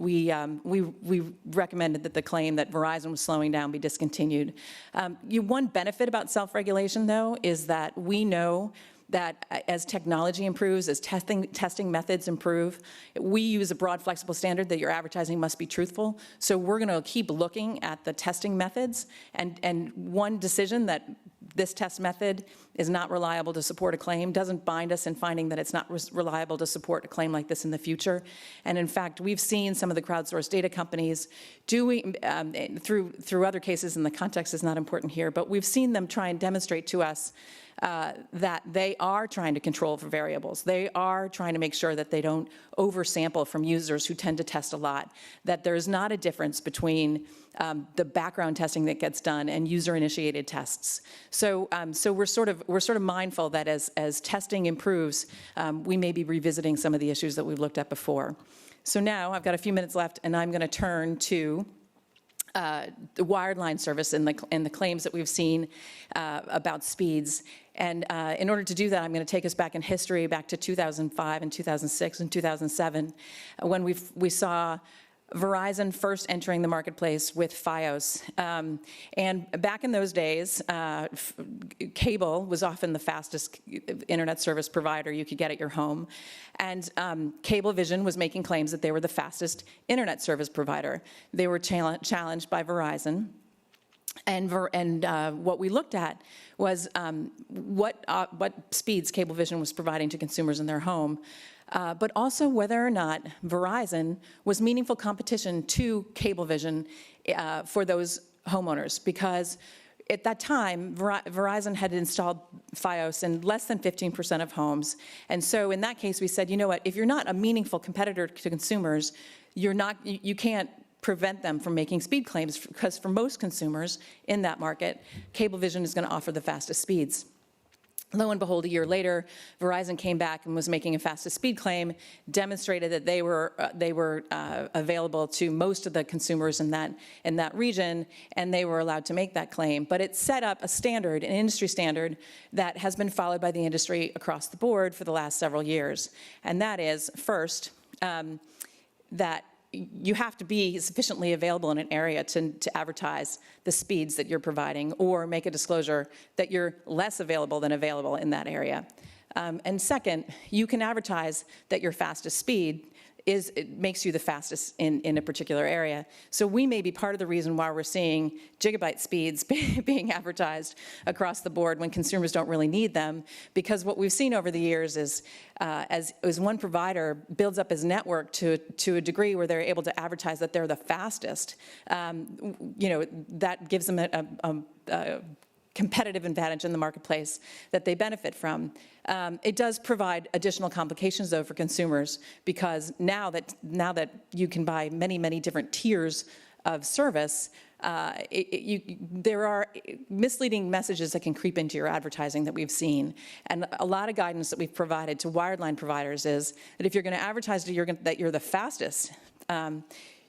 recommended that the claim that Verizon was slowing down be discontinued. One benefit about self-regulation, though, is that we know that as technology improves, as testing methods improve, we use a broad, flexible standard that your advertising must be truthful. So we're going to keep looking at the testing methods, and one decision that this test method is not reliable to support a claim doesn't bind us in finding that it's not reliable to support a claim like this in the future. And in fact, we've seen some of the crowdsourced data companies doing, through other cases, and the context is not important here, but we've seen them try and demonstrate to us that they are trying to control for variables. They are trying to make sure that they don't oversample from users who tend to test a lot, that there's not a difference between the background testing that gets done and user-initiated tests. So we're sort of mindful that as testing improves, we may be revisiting some of the issues that we've looked at before. So now I've got a few minutes left, and I'm going to turn to the wireline service and the claims that we've seen about speeds. And in order to do that, I'm going to take us back in history, back to 2005 and 2006 and 2007, when we saw Verizon first entering the marketplace with Fios. And back in those days, cable was often the fastest internet service provider you could get at your home. And Cablevision was making claims that they were the fastest internet service provider. They were challenged by Verizon. And what we looked at was what speeds Cablevision was providing to consumers in their home, but also whether or not Verizon was meaningful competition to Cablevision for those homeowners. Because at that time, Verizon had installed Fios in less than 15% of homes. And so in that case, we said, you know what, if you're not a meaningful competitor to consumers, you can't prevent them from making speed claims, because for most consumers in that market, Cablevision is going to offer the fastest speeds. Lo and behold, a year later, Verizon came back and was making a fastest speed claim, demonstrated that they were available to most of the consumers in that region, and they were allowed to make that claim. But it set up a standard, an industry standard, that has been followed by the industry across the board for the last several years. And that is, first, that you have to be sufficiently available in an area to advertise the speeds that you're providing, or make a disclosure that you're less available than available in that area. And second, you can advertise that your fastest speed it makes you the fastest in a particular area. So we may be part of the reason why we're seeing gigabit speeds being advertised across the board when consumers don't really need them, because what we've seen over the years is as one provider builds up his network to a degree where they're able to advertise that they're the fastest, that gives them a competitive advantage in the marketplace that they benefit from. It does provide additional complications, though, for consumers, because now that you can buy many, many different tiers of service, there are misleading messages that can creep into your advertising that we've seen. And a lot of guidance that we've provided to wireline providers is that if you're going to advertise that you're the fastest,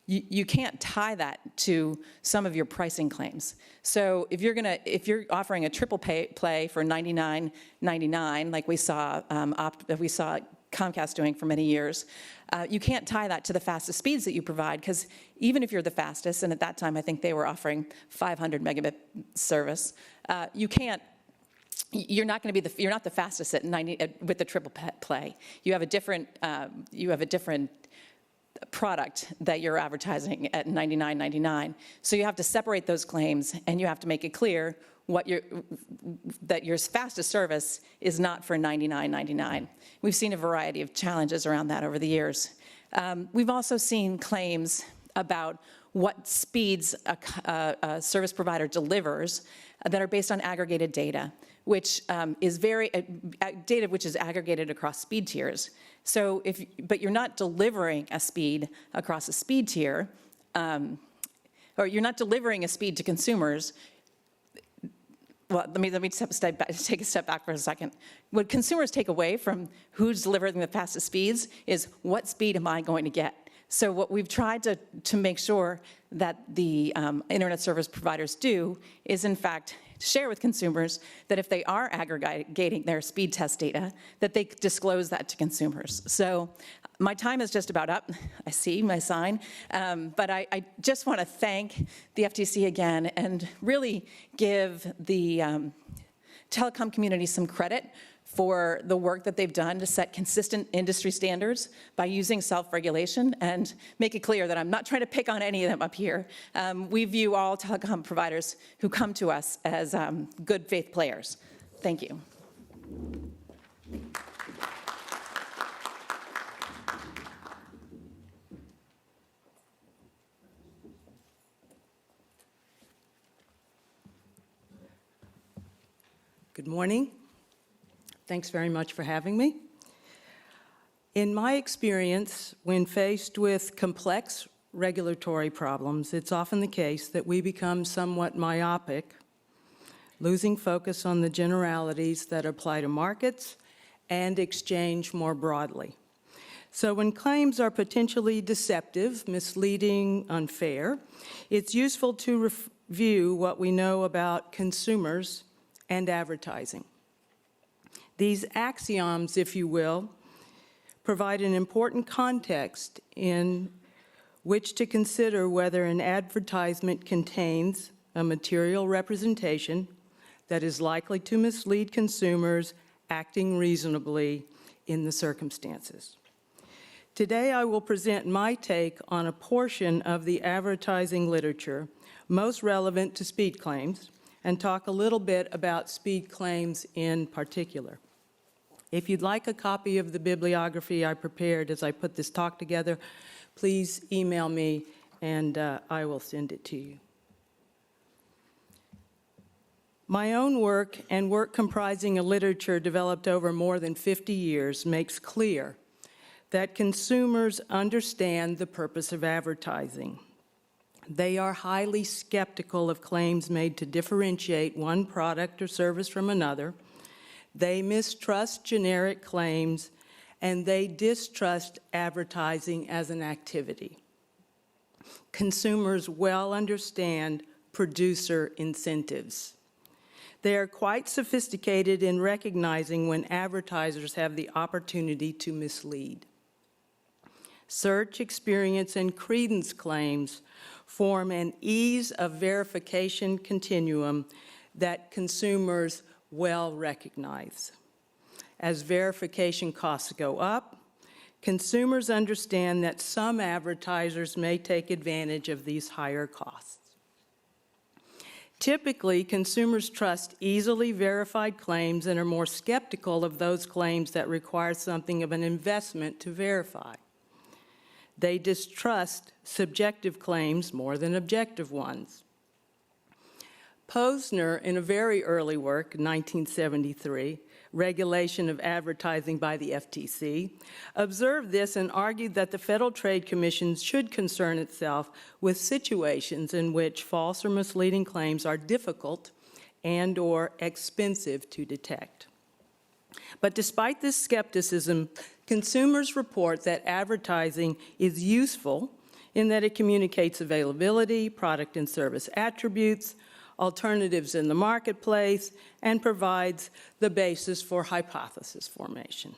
you can't tie that to some of your pricing claims. So if you're offering a triple play for $99.99, like we saw Comcast doing for many years. You can't tie that to the fastest speeds that you provide, because even if you're the fastest, and at that time I think they were offering 500 megabit service, you're not going to be you're not the fastest at 90 with the triple play. You have a different product that you're advertising at $99.99. So you have to separate those claims, and you have to make it clear that your fastest service is not for $99.99. We've seen a variety of challenges around that over the years. We've also seen claims about what speeds a service provider delivers that are based on aggregated data, which is data which is aggregated across speed tiers. So but you're not delivering a speed across a speed tier, or you're not delivering a speed to consumers. Well, let me take a step back for a second. What consumers take away from who's delivering the fastest speeds is, what speed am I going to get? So what we've tried to make sure that the internet service providers do is, in fact, share with consumers that if they are aggregating their speed test data, that they disclose that to consumers. So my time is just about up. I see my sign. But I just want to thank the FTC again and really give the telecom community some credit for the work that they've done to set consistent industry standards by using self-regulation, and make it clear that I'm not trying to pick on any of them up here. We view all telecom providers who come to us as good faith players. Thank you. Good morning. Thanks very much for having me. In my experience, when faced with complex regulatory problems, it's often the case that we become somewhat myopic, losing focus on the generalities that apply to markets and exchange more broadly. So when claims are potentially deceptive, misleading, unfair, it's useful to review what we know about consumers and advertising. These axioms, if you will, provide an important context in which to consider whether an advertisement contains a material representation that is likely to mislead consumers acting reasonably in the circumstances. Today, I will present my take on a portion of the advertising literature most relevant to speed claims, and talk a little bit about speed claims in particular. If you'd like a copy of the bibliography I prepared as I put this talk together, please email me and I will send it to you. My own work and work comprising a literature developed over more than 50 years makes clear that consumers understand the purpose of advertising. They are highly skeptical of claims made to differentiate one product or service from another. They mistrust generic claims, and they distrust advertising as an activity. Consumers well understand producer incentives. They are quite sophisticated in recognizing when advertisers have the opportunity to mislead. Search, experience, and credence claims form an ease of verification continuum that consumers well recognize. As verification costs go up, consumers understand that some advertisers may take advantage of these higher costs. Typically, consumers trust easily verified claims and are more skeptical of those claims that require something of an investment to verify. They distrust subjective claims more than objective ones. Posner, in a very early work, 1973, Regulation of Advertising by the FTC, observed this and argued that the Federal Trade Commission should concern itself with situations in which false or misleading claims are difficult and/or expensive to detect. But despite this skepticism, consumers report that advertising is useful in that it communicates availability, product and service attributes, alternatives in the marketplace, and provides the basis for hypothesis formation.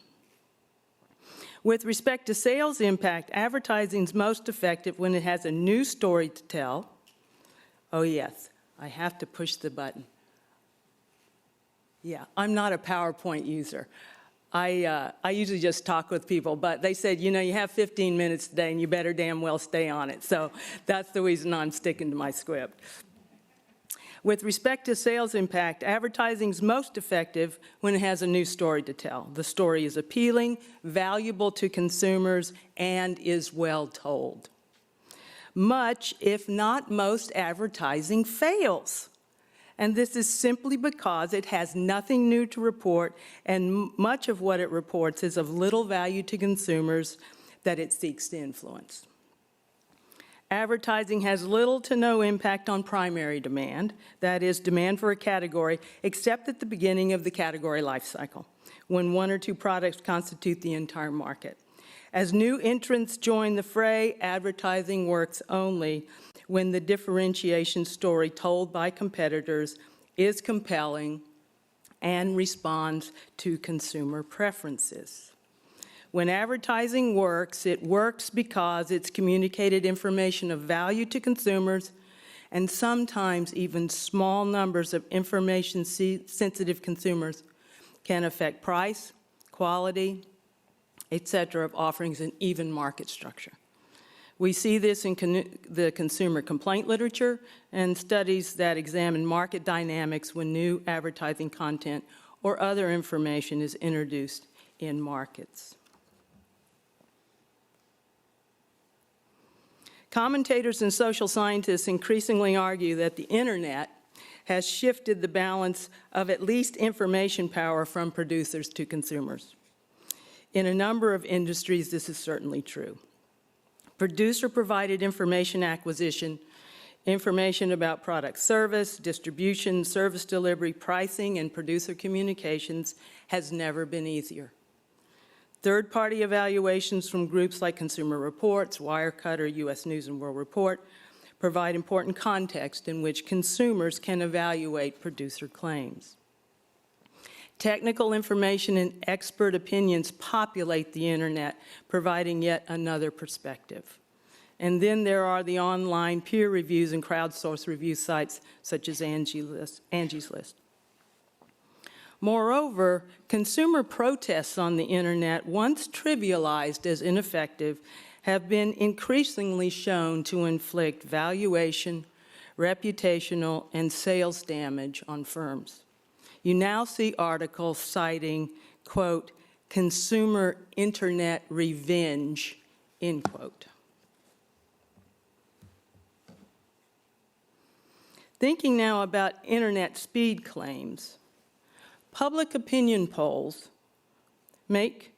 With respect to sales impact, advertising is most effective when it has a new story to tell. Oh yes, I have to push the button. Yeah, I'm not a PowerPoint user. I usually just talk with people, but they said, you know, you have 15 minutes today and you better damn well stay on it. So that's the reason I'm sticking to my script. With respect to sales impact, advertising is most effective when it has a new story to tell. The story is appealing, valuable to consumers, and is well told. Much, if not most, advertising fails. And this is simply because it has nothing new to report, and much of what it reports is of little value to consumers that it seeks to influence. Advertising has little to no impact on primary demand, that is, demand for a category, except at the beginning of the category life cycle, when one or two products constitute the entire market. As new entrants join the fray, advertising works only when the differentiation story told by competitors is compelling and responds to consumer preferences. When advertising works, it works because it's communicated information of value to consumers, and sometimes even small numbers of information-sensitive consumers can affect price, quality, etc. of offerings and even market structure. We see this in the consumer complaint literature and studies that examine market dynamics when new advertising content or other information is introduced in markets. Commentators and social scientists increasingly argue that the internet has shifted the balance of at least information power from producers to consumers. In a number of industries, this is certainly true. Producer-provided information acquisition, information about product service, distribution, service delivery, pricing, and producer communications has never been easier. Third-party evaluations from groups like Consumer Reports, Wirecutter, U.S. News and World Report provide important context in which consumers can evaluate producer claims. Technical information and expert opinions populate the internet, providing yet another perspective. And then there are the online peer reviews and crowdsource review sites such as Angie's List. Moreover, consumer protests on the internet, once trivialized as ineffective, have been increasingly shown to inflict valuation, reputational, and sales damage on firms. You now see articles citing, quote, consumer internet revenge, end quote. Thinking now about internet speed claims, public opinion polls make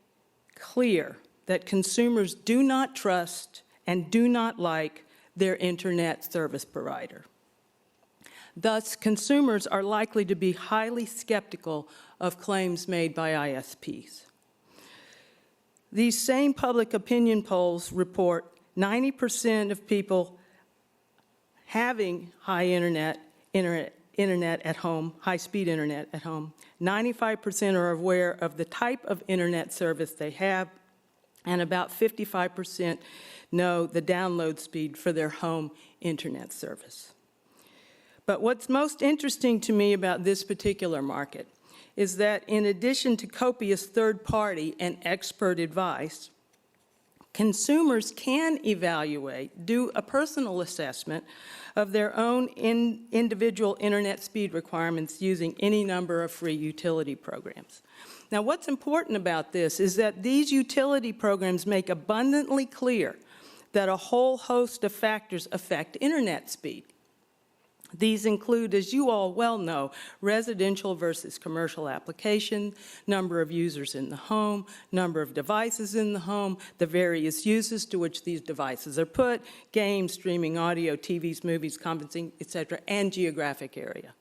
clear that consumers do not trust and do not like their internet service provider. Thus, consumers are likely to be highly skeptical of claims made by ISPs. These same public opinion polls report 90% of people having high internet at home, high-speed internet at home. 95% are aware of the type of internet service they have, and about 55% know the download speed for their home internet service. But what's most interesting to me about this particular market is that in addition to copious third-party and expert advice, consumers can evaluate, do a personal assessment of their own individual internet speed requirements using any number of free utility programs. Now, what's important about this is that these utility programs make abundantly clear that a whole host of factors affect internet speed. These include, as you all well know, residential versus commercial application, number of users in the home, number of devices in the home, the various uses to which these devices are put, games, streaming audio, TVs, movies, conferencing, etc., and geographic area.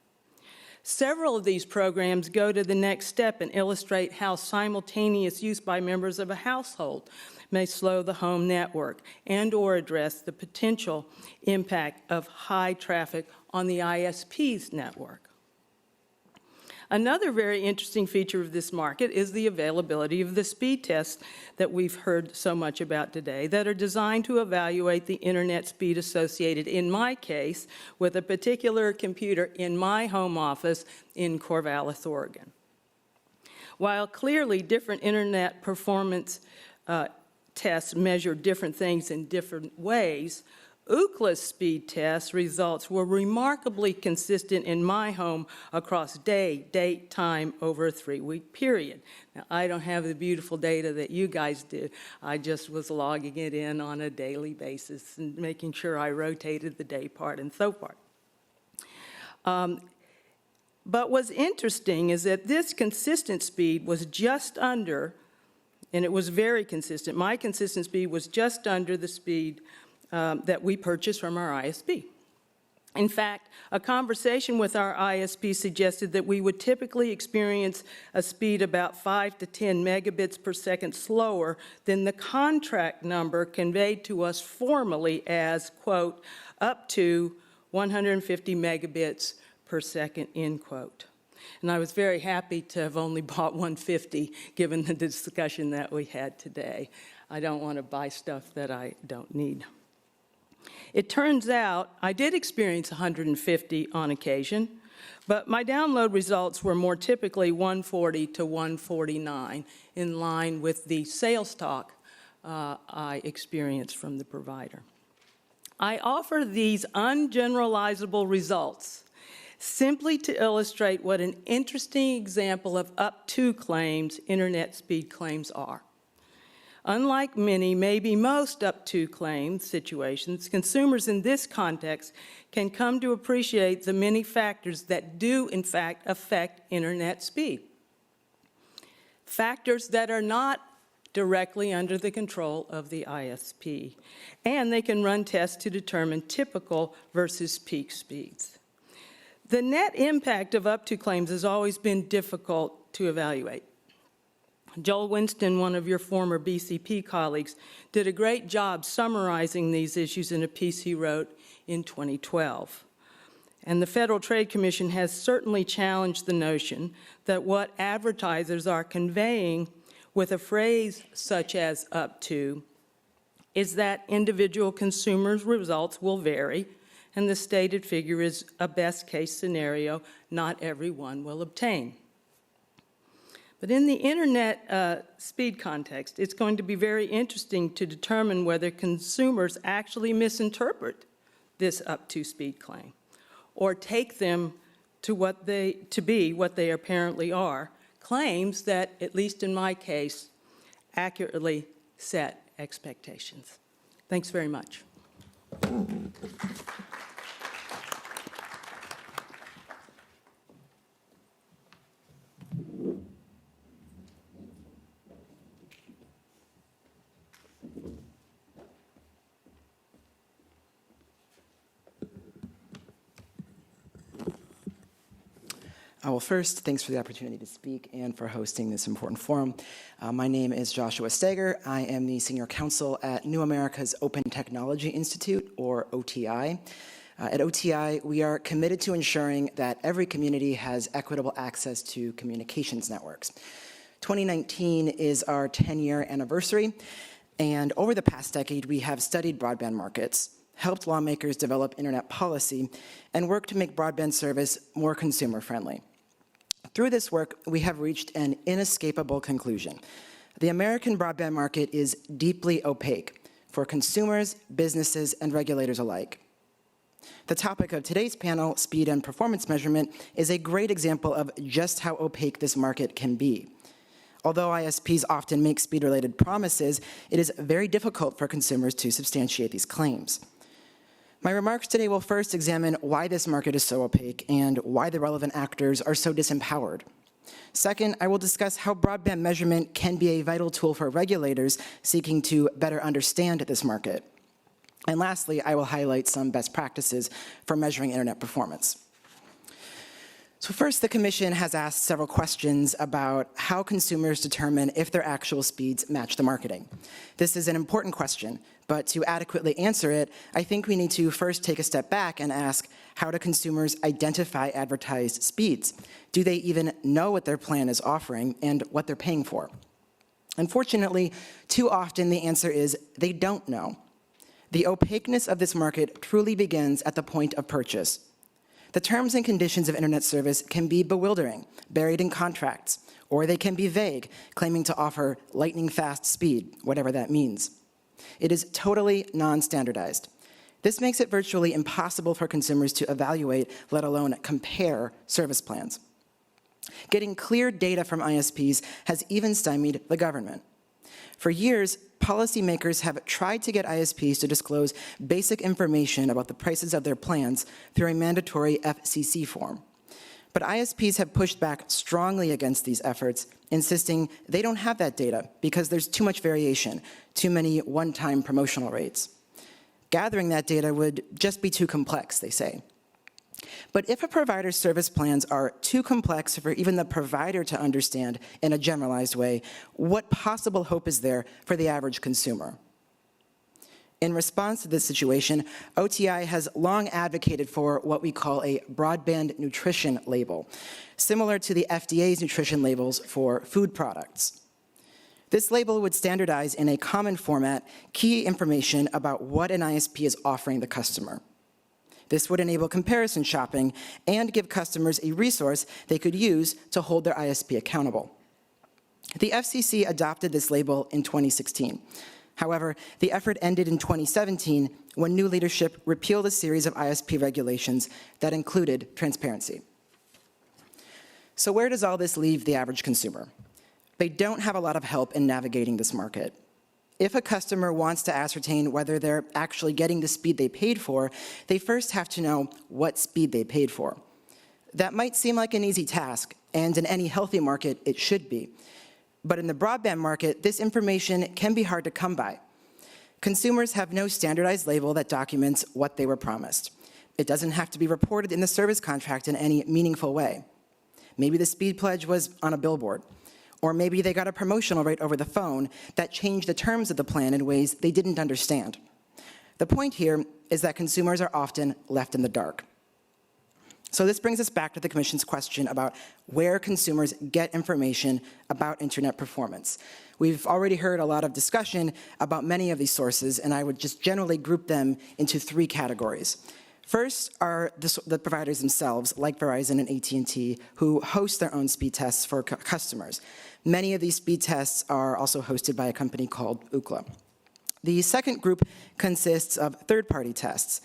Several of these programs go to the next step and illustrate how simultaneous use by members of a household may slow the home network and or address the potential impact of high traffic on the ISP's network. Another very interesting feature of this market is the availability of the speed tests that we've heard so much about today that are designed to evaluate the internet speed associated, in my case, with a particular computer in my home office in Corvallis, Oregon. While clearly different internet performance tests measure different things in different ways, Ookla's speed test results were remarkably consistent in my home across day, date, time over a 3-week period. Now, I don't have the beautiful data that you guys do. I just was logging it in on a daily basis and making sure I rotated the day part and so forth. But what's interesting is that this consistent speed was just under, and it was very consistent, my consistent speed was just under the speed that we purchased from our ISP. In fact, a conversation with our ISP suggested that we would typically experience a speed about 5 to 10 megabits per second slower than the contract number conveyed to us formally as, quote, up to 150 megabits per second, end quote. And I was very happy to have only bought 150 given the discussion that we had today. I don't want to buy stuff that I don't need. It turns out I did experience 150 on occasion, but my download results were more typically 140 to 149, in line with the sales talk I experienced from the provider. I offer these ungeneralizable results simply to illustrate what an interesting example of up to claims internet speed claims are. Unlike many, maybe most up to claim situations, consumers in this context can come to appreciate the many factors that do in fact affect internet speed. Factors that are not directly under the control of the ISP, and they can run tests to determine typical versus peak speeds. The net impact of up to claims has always been difficult to evaluate. Joel Winston, one of your former BCP colleagues, did a great job summarizing these issues in a piece he wrote in 2012. And the Federal Trade Commission has certainly challenged the notion that what advertisers are conveying with a phrase such as up to is that individual consumers' results will vary, and the stated figure is a best-case scenario not everyone will obtain. But in the internet speed context, it's going to be very interesting to determine whether consumers actually misinterpret this up-to speed claim or take them to be what they apparently are, claims that, at least in my case, accurately set expectations. Thanks very much. Well, first, thanks for the opportunity to speak and for hosting this important forum. My name is Joshua Steger. I am the Senior Counsel at New America's Open Technology Institute, or OTI. At OTI, we are committed to ensuring that every community has equitable access to communications networks. 2019 is our 10-year anniversary, and over the past decade, we have studied broadband markets, helped lawmakers develop internet policy, and worked to make broadband service more consumer-friendly. Through this work, we have reached an inescapable conclusion. The American broadband market is deeply opaque for consumers, businesses, and regulators alike. The topic of today's panel, speed and performance measurement, is a great example of just how opaque this market can be. Although ISPs often make speed-related promises, it is very difficult for consumers to substantiate these claims. My remarks today will first examine why this market is so opaque and why the relevant actors are so disempowered. Second, I will discuss how broadband measurement can be a vital tool for regulators seeking to better understand this market. And lastly, I will highlight some best practices for measuring internet performance. So first, the Commission has asked several questions about how consumers determine if their actual speeds match the marketing. This is an important question, but to adequately answer it, I think we need to first take a step back and ask, how do consumers identify advertised speeds? Do they even know what their plan is offering and what they're paying for? Unfortunately, too often the answer is they don't know. The opaqueness of this market truly begins at the point of purchase. The terms and conditions of internet service can be bewildering, buried in contracts, or they can be vague, claiming to offer lightning-fast speed, whatever that means. It is totally non-standardized. This makes it virtually impossible for consumers to evaluate, let alone compare, service plans. Getting clear data from ISPs has even stymied the government. For years, policymakers have tried to get ISPs to disclose basic information about the prices of their plans through a mandatory FCC form. But ISPs have pushed back strongly against these efforts, insisting they don't have that data because there's too much variation, too many one-time promotional rates. Gathering that data would just be too complex, they say. But if a provider's service plans are too complex for even the provider to understand in a generalized way, what possible hope is there for the average consumer? In response to this situation, OTI has long advocated for what we call a broadband nutrition label, similar to the FDA's nutrition labels for food products. This label would standardize in a common format key information about what an ISP is offering the customer. This would enable comparison shopping and give customers a resource they could use to hold their ISP accountable. The FCC adopted this label in 2016. However, the effort ended in 2017 when new leadership repealed a series of ISP regulations that included transparency. So where does all this leave the average consumer? They don't have a lot of help in navigating this market. If a customer wants to ascertain whether they're actually getting the speed they paid for, they first have to know what speed they paid for. That might seem like an easy task, and in any healthy market, it should be. But in the broadband market, this information can be hard to come by. Consumers have no standardized label that documents what they were promised. It doesn't have to be reported in the service contract in any meaningful way. Maybe the speed pledge was on a billboard. Or maybe they got a promotional rate over the phone that changed the terms of the plan in ways they didn't understand. The point here is that consumers are often left in the dark. So this brings us back to the Commission's question about where consumers get information about internet performance. We've already heard a lot of discussion about many of these sources, and I would just generally group them into three categories. First are the providers themselves, like Verizon and AT&T, who host their own speed tests for customers. Many of these speed tests are also hosted by a company called Ookla. The second group consists of third-party tests.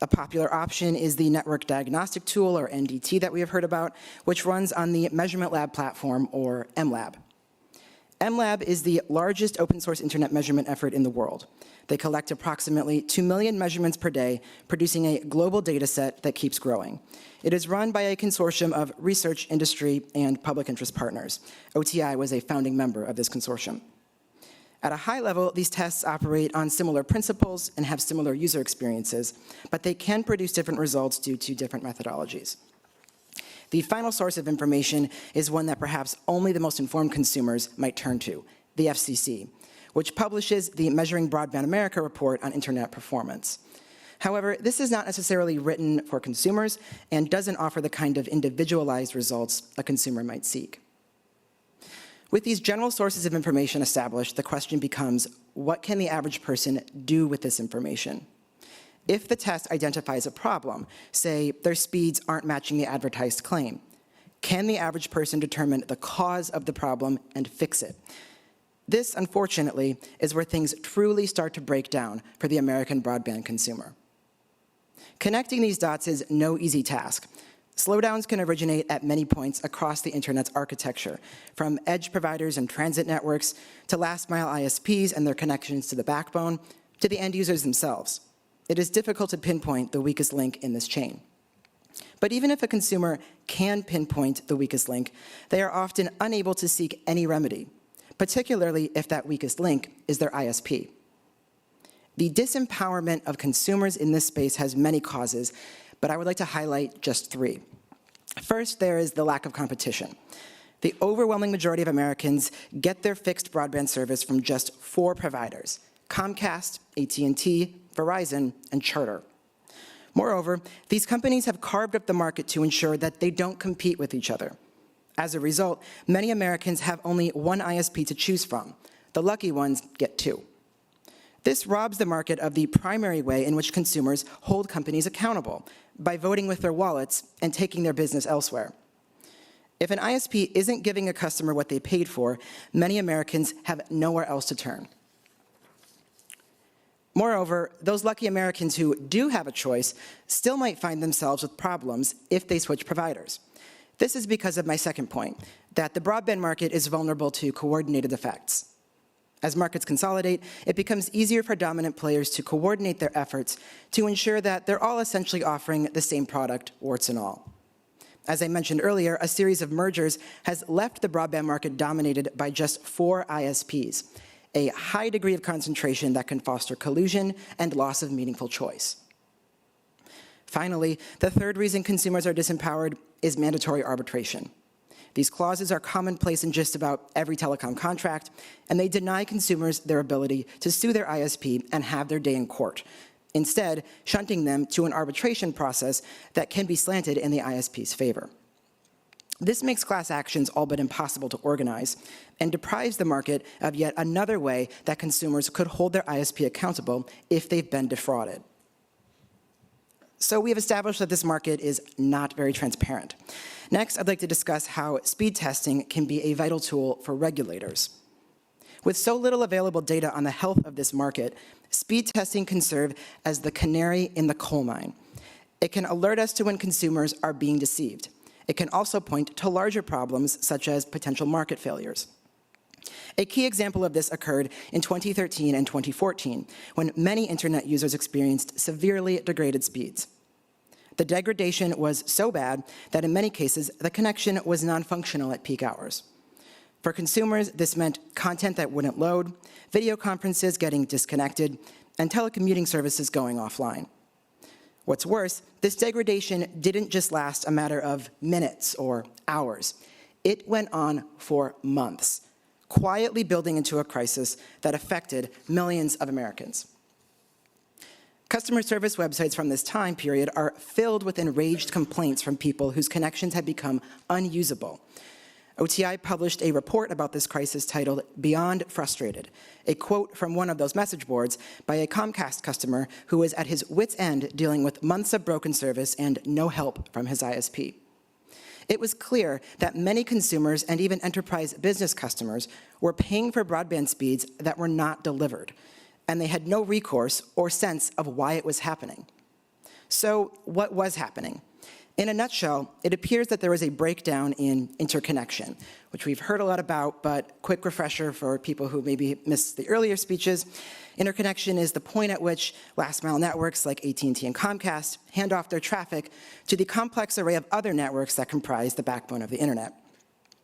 A popular option is the Network Diagnostic Tool, or NDT, that we have heard about, which runs on the Measurement Lab platform, or MLab. MLab is the largest open-source internet measurement effort in the world. They collect approximately 2 million measurements per day, producing a global data set that keeps growing. It is run by a consortium of research, industry, and public interest partners. OTI was a founding member of this consortium. At a high level, these tests operate on similar principles and have similar user experiences, but they can produce different results due to different methodologies. The final source of information is one that perhaps only the most informed consumers might turn to, the FCC, which publishes the Measuring Broadband America report on internet performance. However, this is not necessarily written for consumers and doesn't offer the kind of individualized results a consumer might seek. With these general sources of information established, the question becomes, what can the average person do with this information? If the test identifies a problem, say their speeds aren't matching the advertised claim, can the average person determine the cause of the problem and fix it? This, unfortunately, is where things truly start to break down for the American broadband consumer. Connecting these dots is no easy task. Slowdowns can originate at many points across the internet's architecture, from edge providers and transit networks to last-mile ISPs and their connections to the backbone, to the end users themselves. It is difficult to pinpoint the weakest link in this chain. But even if a consumer can pinpoint the weakest link, they are often unable to seek any remedy, particularly if that weakest link is their ISP. The disempowerment of consumers in this space has many causes, but I would like to highlight just three. First, there is the lack of competition. The overwhelming majority of Americans get their fixed broadband service from just 4 providers: Comcast, AT&T, Verizon, and Charter. Moreover, these companies have carved up the market to ensure that they don't compete with each other. As a result, many Americans have only one ISP to choose from. The lucky ones get 2. This robs the market of the primary way in which consumers hold companies accountable, by voting with their wallets and taking their business elsewhere. If an ISP isn't giving a customer what they paid for, many Americans have nowhere else to turn. Moreover, those lucky Americans who do have a choice still might find themselves with problems if they switch providers. This is because of my second point, that the broadband market is vulnerable to coordinated effects. As markets consolidate, it becomes easier for dominant players to coordinate their efforts to ensure that they're all essentially offering the same product, warts and all. As I mentioned earlier, a series of mergers has left the broadband market dominated by just 4 ISPs, a high degree of concentration that can foster collusion and loss of meaningful choice. Finally, the third reason consumers are disempowered is mandatory arbitration. These clauses are commonplace in just about every telecom contract, and they deny consumers their ability to sue their ISP and have their day in court, instead shunting them to an arbitration process that can be slanted in the ISP's favor. This makes class actions all but impossible to organize and deprives the market of yet another way that consumers could hold their ISP accountable if they've been defrauded. So we have established that this market is not very transparent. Next, I'd like to discuss how speed testing can be a vital tool for regulators. With so little available data on the health of this market, speed testing can serve as the canary in the coal mine. It can alert us to when consumers are being deceived. It can also point to larger problems, such as potential market failures. A key example of this occurred in 2013 and 2014, when many internet users experienced severely degraded speeds. The degradation was so bad that in many cases, the connection was non-functional at peak hours. For consumers, this meant content that wouldn't load, video conferences getting disconnected, and telecommuting services going offline. What's worse, this degradation didn't just last a matter of minutes or hours. It went on for months, quietly building into a crisis that affected millions of Americans. Customer service websites from this time period are filled with enraged complaints from people whose connections had become unusable. OTI published a report about this crisis titled "Beyond Frustrated," a quote from one of those message boards by a Comcast customer who was at his wit's end dealing with months of broken service and no help from his ISP. It was clear that many consumers and even enterprise business customers were paying for broadband speeds that were not delivered, and they had no recourse or sense of why it was happening. So what was happening? In a nutshell, it appears that there was a breakdown in interconnection, which we've heard a lot about, but quick refresher for people who maybe missed the earlier speeches. Interconnection is the point at which last-mile networks like AT&T and Comcast hand off their traffic to the complex array of other networks that comprise the backbone of the internet.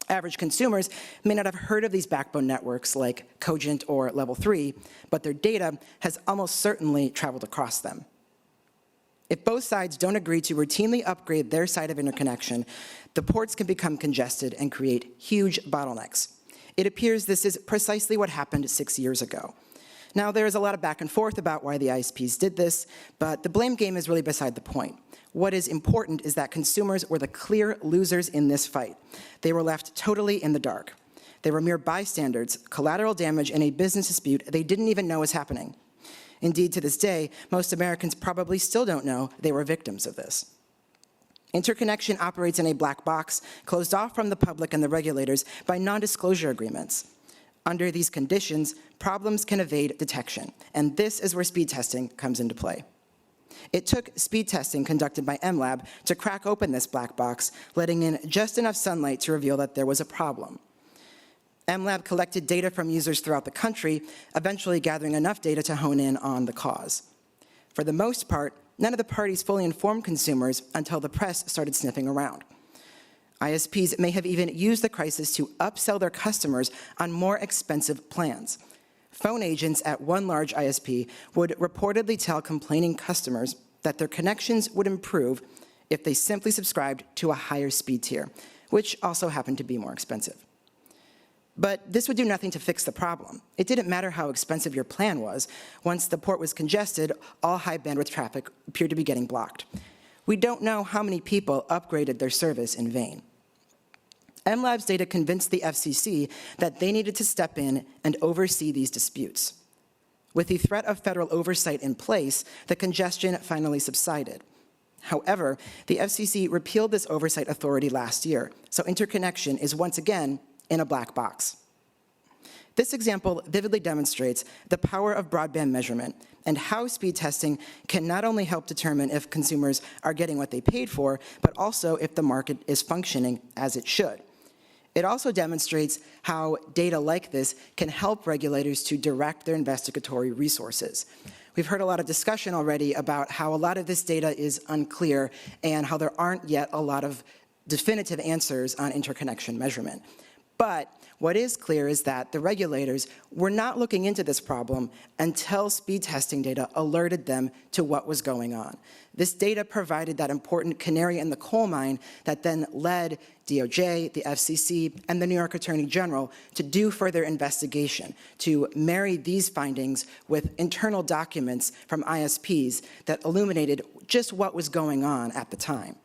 Average consumers may not have heard of these backbone networks like Cogent or Level 3, but their data has almost certainly traveled across them. If both sides don't agree to routinely upgrade their side of interconnection, the ports can become congested and create huge bottlenecks. It appears this is precisely what happened 6 years ago. Now, there is a lot of back and forth about why the ISPs did this, but the blame game is really beside the point. What is important is that consumers were the clear losers in this fight. They were left totally in the dark. They were mere bystanders, collateral damage in a business dispute they didn't even know was happening. Indeed, to this day, most Americans probably still don't know they were victims of this. Interconnection operates in a black box, closed off from the public and the regulators by non-disclosure agreements. Under these conditions, problems can evade detection, and this is where speed testing comes into play. It took speed testing conducted by MLab to crack open this black box, letting in just enough sunlight to reveal that there was a problem. MLab collected data from users throughout the country, eventually gathering enough data to hone in on the cause. For the most part, none of the parties fully informed consumers until the press started sniffing around. ISPs may have even used the crisis to upsell their customers on more expensive plans. Phone agents at one large ISP would reportedly tell complaining customers that their connections would improve if they simply subscribed to a higher speed tier, which also happened to be more expensive. But this would do nothing to fix the problem. It didn't matter how expensive your plan was. Once the port was congested, all high bandwidth traffic appeared to be getting blocked. We don't know how many people upgraded their service in vain. MLab's data convinced the FCC that they needed to step in and oversee these disputes. With the threat of federal oversight in place, the congestion finally subsided. However, the FCC repealed this oversight authority last year, so interconnection is once again in a black box. This example vividly demonstrates the power of broadband measurement and how speed testing can not only help determine if consumers are getting what they paid for, but also if the market is functioning as it should. It also demonstrates how data like this can help regulators to direct their investigatory resources. We've heard a lot of discussion already about how a lot of this data is unclear and how there aren't yet a lot of definitive answers on interconnection measurement. But what is clear is that the regulators were not looking into this problem until speed testing data alerted them to what was going on. This data provided that important canary in the coal mine that then led DOJ, the FCC, and the New York Attorney General to do further investigation, to marry these findings with internal documents from ISPs that illuminated just what was going on at the time.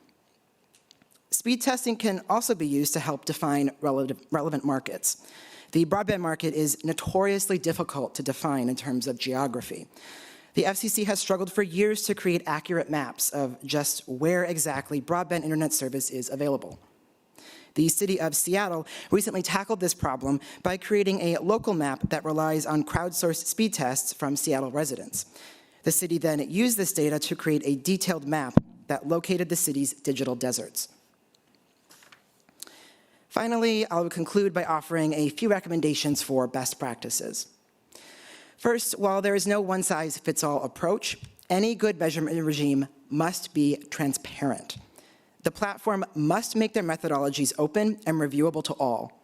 Speed testing can also be used to help define relevant markets. The broadband market is notoriously difficult to define in terms of geography. The FCC has struggled for years to create accurate maps of just where exactly broadband internet service is available. The city of Seattle recently tackled this problem by creating a local map that relies on crowdsourced speed tests from Seattle residents. The city then used this data to create a detailed map that located the city's digital deserts. Finally, I will conclude by offering a few recommendations for best practices. First, while there is no one-size-fits-all approach, any good measurement regime must be transparent. The platform must make their methodologies open and reviewable to all.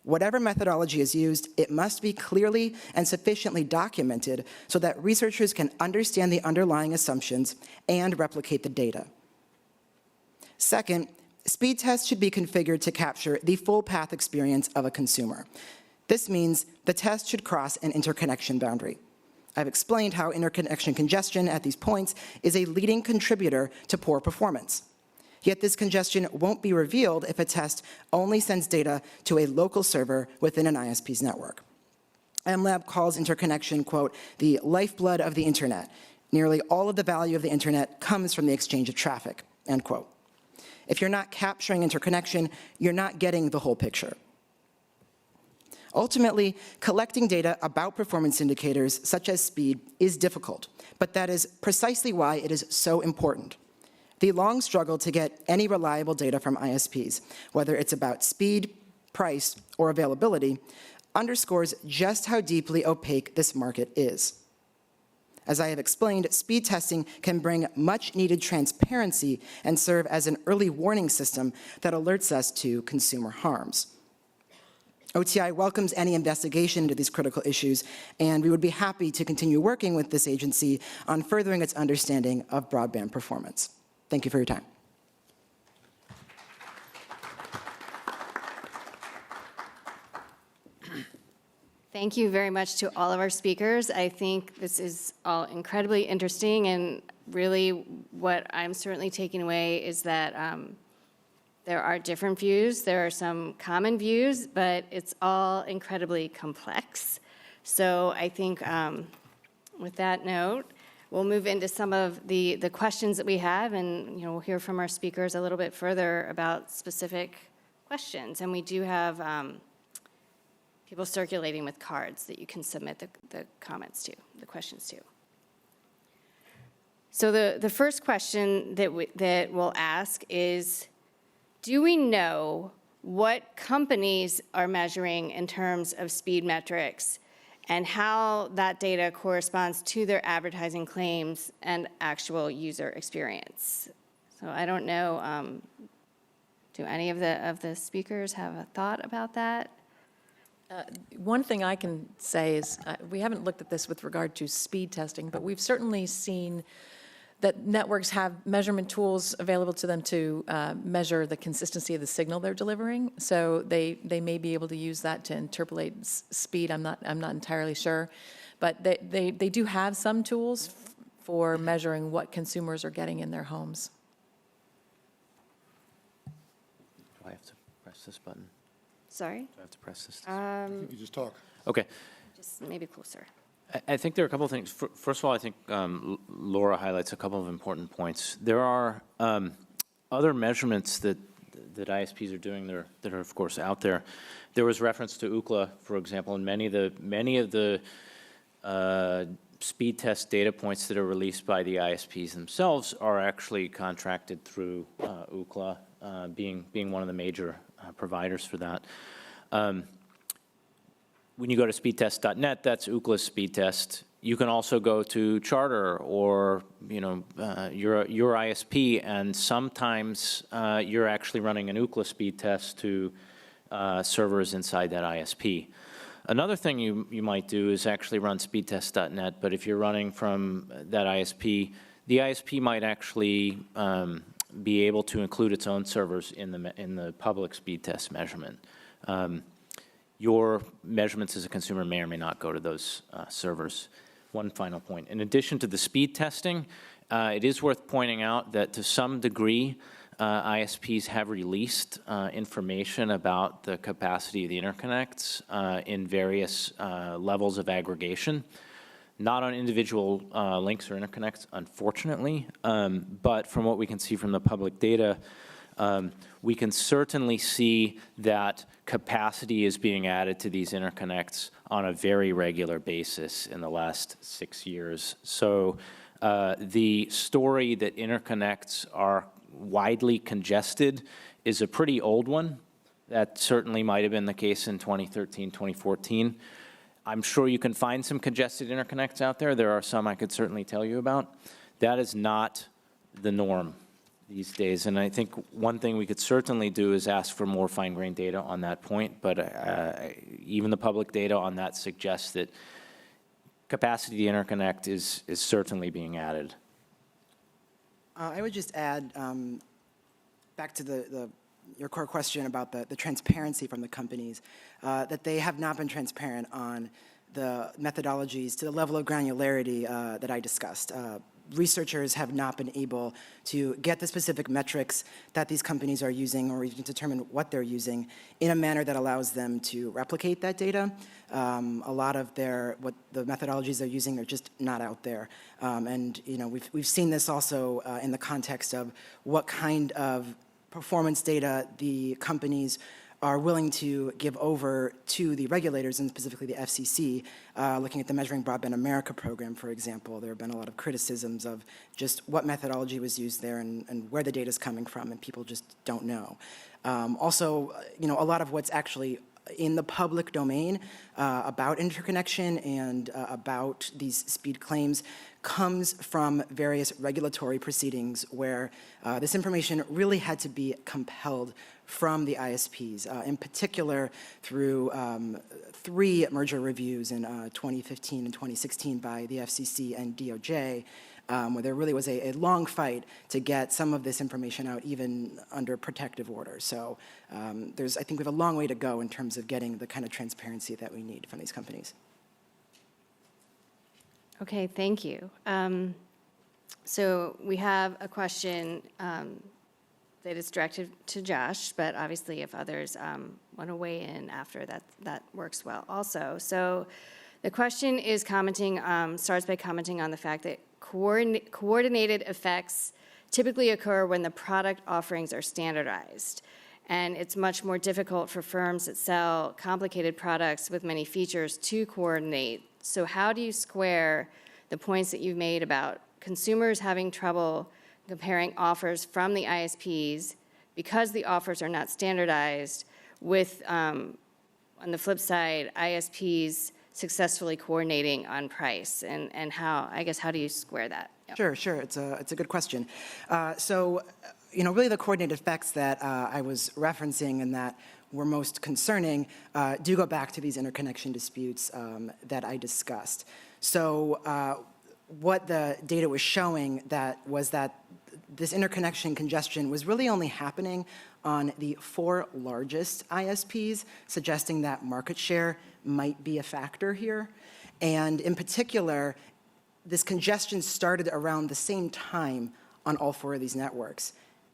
Whatever methodology is used, it must be clearly and sufficiently documented so that researchers can understand the underlying assumptions and replicate the data. Second, speed tests should be configured to capture the full path experience of a consumer. This means the test should cross an interconnection boundary. I've explained how interconnection congestion at these points is a leading contributor to poor performance. Yet this congestion won't be revealed if a test only sends data to a local server within an ISP's network. MLab calls interconnection, quote, the lifeblood of the internet. Nearly all of the value of the internet comes from the exchange of traffic, end quote. If you're not capturing interconnection, you're not getting the whole picture. Ultimately, collecting data about performance indicators, such as speed, is difficult, but that is precisely why it is so important. The long struggle to get any reliable data from ISPs, whether it's about speed, price, or availability, underscores just how deeply opaque this market is. As I have explained, speed testing can bring much-needed transparency and serve as an early warning system that alerts us to consumer harms. OTI welcomes any investigation into these critical issues, and we would be happy to continue working with this agency on furthering its understanding of broadband performance. Thank you for your time. Thank you very much to all of our speakers. I think this is all incredibly interesting, and really what I'm certainly taking away is that there are different views, there are some common views, but it's all incredibly complex. So I think with that note, we'll move into some of the questions that we have, and we'll hear from our speakers a little bit further about specific questions. And we do have people circulating with cards that you can submit the comments to, the questions to. So the first question that we'll ask is, do we know what companies are measuring in terms of speed metrics and how that data corresponds to their advertising claims and actual user experience? So I don't know, do any of the speakers have a thought about that? One thing I can say is we haven't looked at this with regard to speed testing, but we've certainly seen that networks have measurement tools available to them to measure the consistency of the signal they're delivering. So they may be able to use that to interpolate speed. I'm not entirely sure, but they do have some tools for measuring what consumers are getting in their homes. Do I have to press this button? Sorry? Do I have to press this? You just talk. Okay. Just maybe closer. I think there are a couple of things. First of all, I think Laura highlights a couple of important points. There are other measurements that ISPs are doing that are, of course, out there. There was reference to Ookla, for example, and many of the speed test data points that are released by the ISPs themselves are actually contracted through Ookla, being one of the major providers for that. When you go to speedtest.net, that's Ookla's speed test. You can also go to Charter or your ISP, and sometimes you're actually running an Ookla speed test to servers inside that ISP. Another thing you might do is actually run speedtest.net, but if you're running from that ISP, the ISP might actually be able to include its own servers in the public speed test measurement. Your measurements as a consumer may or may not go to those servers. One final point. In addition to the speed testing, it is worth pointing out that to some degree, ISPs have released information about the capacity of the interconnects in various levels of aggregation. Not on individual links or interconnects, unfortunately, but from what we can see from the public data, we can certainly see that capacity is being added to these interconnects on a very regular basis in the last 6 years. So the story that interconnects are widely congested is a pretty old one. That certainly might have been the case in 2013, 2014. I'm sure you can find some congested interconnects out there. There are some I could certainly tell you about. That is not the norm these days. And I think one thing we could certainly do is ask for more fine-grained data on that point, but even the public data on that suggests that capacity to interconnect is certainly being added. I would just add, back to your core question about the transparency from the companies, that they have not been transparent on the methodologies to the level of granularity that I discussed. Researchers have not been able to get the specific metrics that these companies are using or even determine what they're using in a manner that allows them to replicate that data. A lot of what the methodologies they're using are just not out there. And we've seen this also in the context of what kind of performance data the companies are willing to give over to the regulators, and specifically the FCC. Looking at the Measuring Broadband America program, for example, there have been a lot of criticisms of just what methodology was used there and where the data is coming from, and people just don't know. Also, a lot of what's actually in the public domain about interconnection and about these speed claims comes from various regulatory proceedings where this information really had to be compelled from the ISPs, in particular through 3 merger reviews in 2015 and 2016 by the FCC and DOJ, where there really was a long fight to get some of this information out, even under protective order. So I think we have a long way to go in terms of getting the kind of transparency that we need from these companies. Okay, thank you. So we have a question that is directed to Josh, but obviously if others want to weigh in after, that works well also. So the question is starts by commenting on the fact that coordinated effects typically occur when the product offerings are standardized. And it's much more difficult for firms that sell complicated products with many features to coordinate. So how do you square the points that you've made about consumers having trouble comparing offers from the ISPs because the offers are not standardized with, on the flip side, ISPs successfully coordinating on price, and how do you square that? Yep. Sure. It's a good question. So, really the coordinated effects that I was referencing and that were most concerning do go back to these interconnection disputes that I discussed. So, what the data was showing was that this interconnection congestion was really only happening on the 4 largest ISPs, suggesting that market share might be a factor here. And in particular, this congestion started around the same time on all 4 of these networks,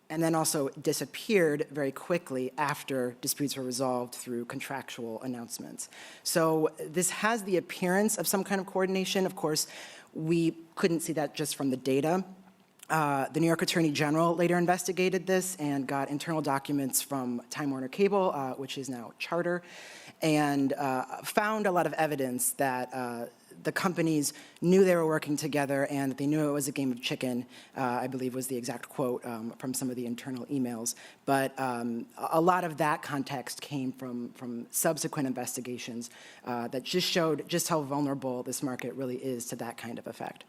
and then also disappeared very quickly after disputes were resolved through contractual announcements. So this has the appearance of some kind of coordination. Of course, we couldn't see that just from the data. The New York Attorney General later investigated this and got internal documents from Time Warner Cable, which is now Charter, and found a lot of evidence that the companies knew they were working together and that they knew it was a game of chicken, I believe was the exact quote from some of the internal emails. But a lot of that context came from subsequent investigations that just showed just how vulnerable this market really is to that kind of effect.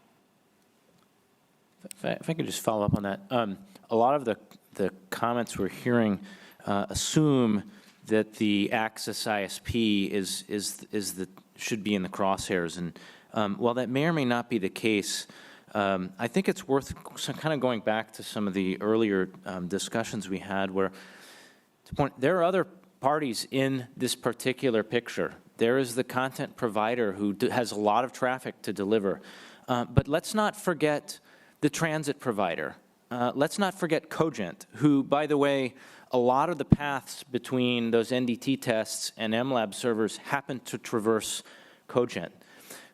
If I could just follow up on that. A lot of the comments we're hearing assume that the access ISP should be in the crosshairs. And while that may or may not be the case, I think it's worth kind of going back to some of the earlier discussions we had where there are other parties in this particular picture. There is the content provider who has a lot of traffic to deliver. But let's not forget the transit provider. Let's not forget Cogent, who, by the way, a lot of the paths between those NDT tests and MLab servers happen to traverse Cogent.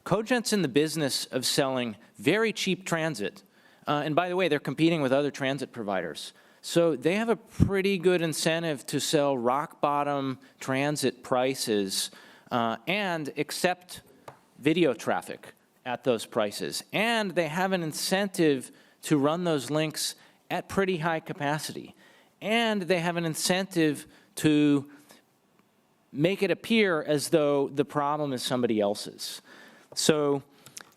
Cogent's in the business of selling very cheap transit. And by the way, they're competing with other transit providers. So they have a pretty good incentive to sell rock-bottom transit prices and accept video traffic at those prices. And they have an incentive to run those links at pretty high capacity. And they have an incentive to make it appear as though the problem is somebody else's. So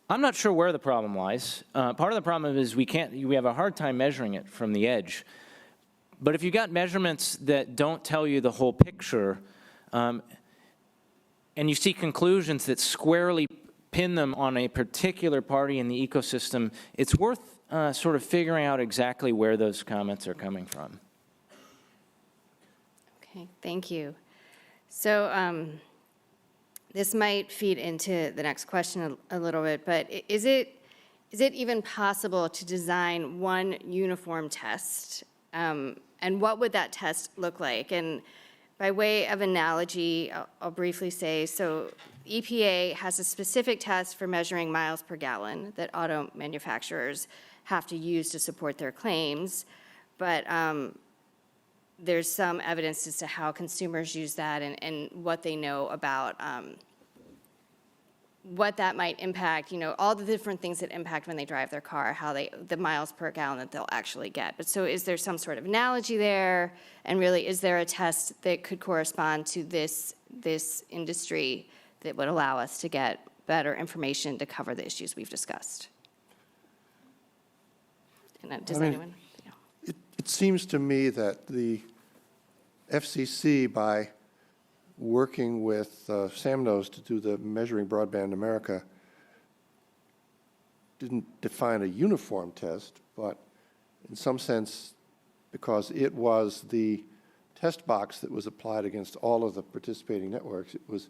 I'm not sure where the problem lies. Part of the problem is we have a hard time measuring it from the edge. But if you got measurements that don't tell you the whole picture, and you see conclusions that squarely pin them on a particular party in the ecosystem, it's worth sort of figuring out exactly where those comments are coming from. Okay, thank you. So this might feed into the next question a little bit, but is it even possible to design one uniform test? And what would that test look like? And by way of analogy, I'll briefly say, so EPA has a specific test for measuring miles per gallon that auto manufacturers have to use to support their claims, but there's some evidence as to how consumers use that and what they know about what that might impact, all the different things that impact when they drive their car, the miles per gallon that they'll actually get. But so is there some sort of analogy there? And really, is there a test that could correspond to this industry that would allow us to get better information to cover the issues we've discussed? And does anyone? Yeah. It seems to me that the FCC, by working with SAMNOS to do the Measuring Broadband America, didn't define a uniform test, but in some sense, because it was the test box that was applied against all of the participating networks, it was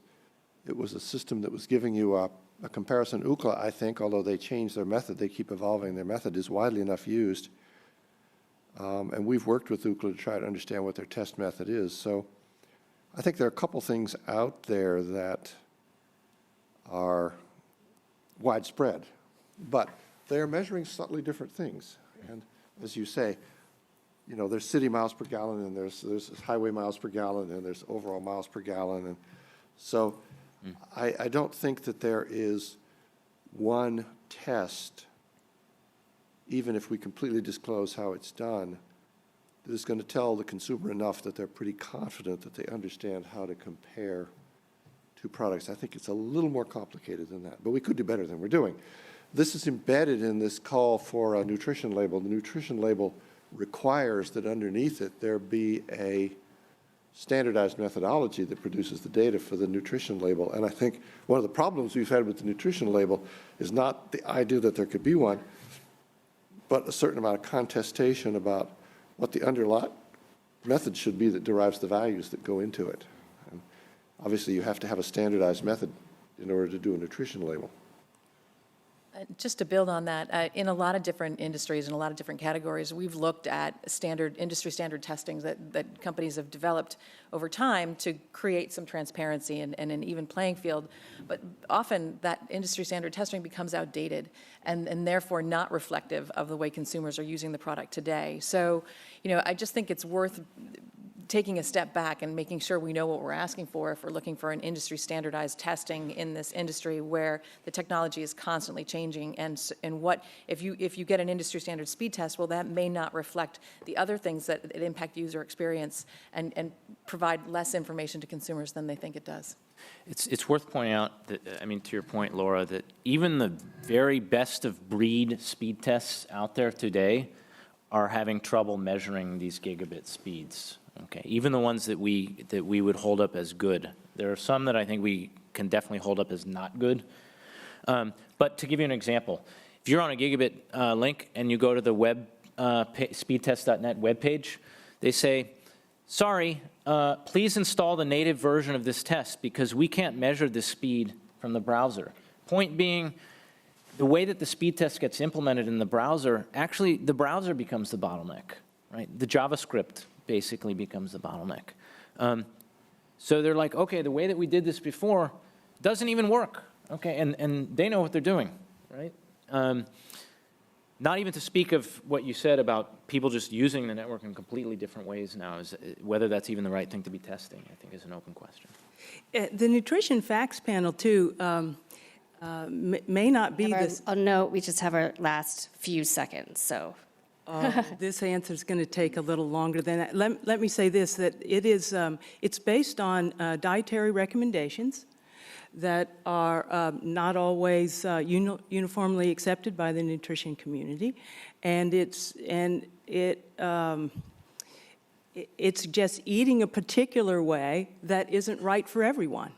a system that was giving you a comparison. Ookla, I think, although they changed their method, they keep evolving their method, is widely enough used. And we've worked with Ookla to try to understand what their test method is. So I think there are a couple things out there that are widespread, but they're measuring subtly different things. And as you say, there's city miles per gallon, and there's highway miles per gallon, and there's overall miles per gallon. And so I don't think that there is one test, even if we completely disclose how it's done, that is going to tell the consumer enough that they're pretty confident that they understand how to compare two products. I think it's a little more complicated than that, but we could do better than we're doing. This is embedded in this call for a nutrition label. The nutrition label requires that underneath it there be a standardized methodology that produces the data for the nutrition label. And I think one of the problems we've had with the nutrition label is not the idea that there could be one, but a certain amount of contestation about what the underlying method should be that derives the values that go into it. And obviously, you have to have a standardized method in order to do a nutrition label. Just to build on that, in a lot of different industries and a lot of different categories, we've looked at industry standard testings that companies have developed over time to create some transparency and an even playing field. But often that industry standard testing becomes outdated and therefore not reflective of the way consumers are using the product today. So, I just think it's worth taking a step back and making sure we know what we're asking for if we're looking for an industry standardized testing in this industry where the technology is constantly changing, and what if you get an industry standard speed test, well, that may not reflect the other things that impact user experience and provide less information to consumers than they think it does. It's worth pointing out that, to your point, Laura, that even the very best of breed speed tests out there today are having trouble measuring these gigabit speeds. Okay, even the ones that we would hold up as good. There are some that I think we can definitely hold up as not good. But to give you an example, if you're on a gigabit link and you go to the web speedtest.net webpage, they say, sorry, please install the native version of this test because we can't measure the speed from the browser. Point being, the way that the speed test gets implemented in the browser, actually the browser becomes the bottleneck, right? The JavaScript basically becomes the bottleneck. So they're like, okay, the way that we did this before doesn't even work, okay? And they know what they're doing, right? Not even to speak of what you said about people just using the network in completely different ways now, whether that's even the right thing to be testing, I think is an open question. The nutrition facts panel, too, may not be this. Oh, no, we just have our last few seconds, so. This answer is going to take a little longer than that. Let me say this, that it's based on dietary recommendations that are not always uniformly accepted by the nutrition community, and it suggests eating a particular way that isn't right for everyone.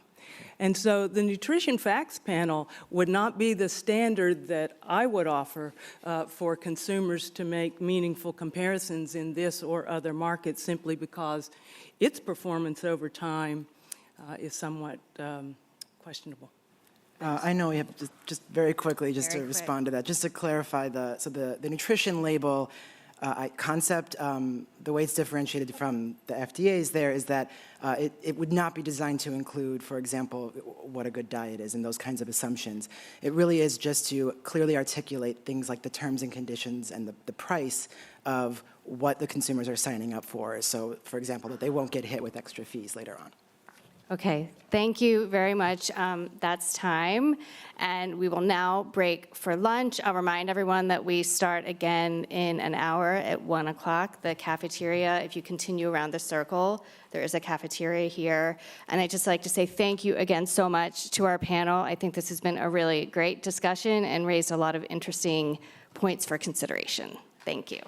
And so the nutrition facts panel would not be the standard that I would offer for consumers to make meaningful comparisons in this or other markets, simply because its performance over time is somewhat questionable. I know we have just very quickly, just to respond to that, just to clarify the nutrition label concept, the way it's differentiated from the FDA's there is that it would not be designed to include, for example, what a good diet is and those kinds of assumptions. It really is just to clearly articulate things like the terms and conditions and the price of what the consumers are signing up for. So, for example, that they won't get hit with extra fees later on. Okay, thank you very much. That's time, and we will now break for lunch. I'll remind everyone that we start again in an hour at 1 o'clock. The cafeteria, if you continue around the circle, there is a cafeteria here. And I'd just like to say thank you again so much to our panel. I think this has been a really great discussion and raised a lot of interesting points for consideration. Thank you.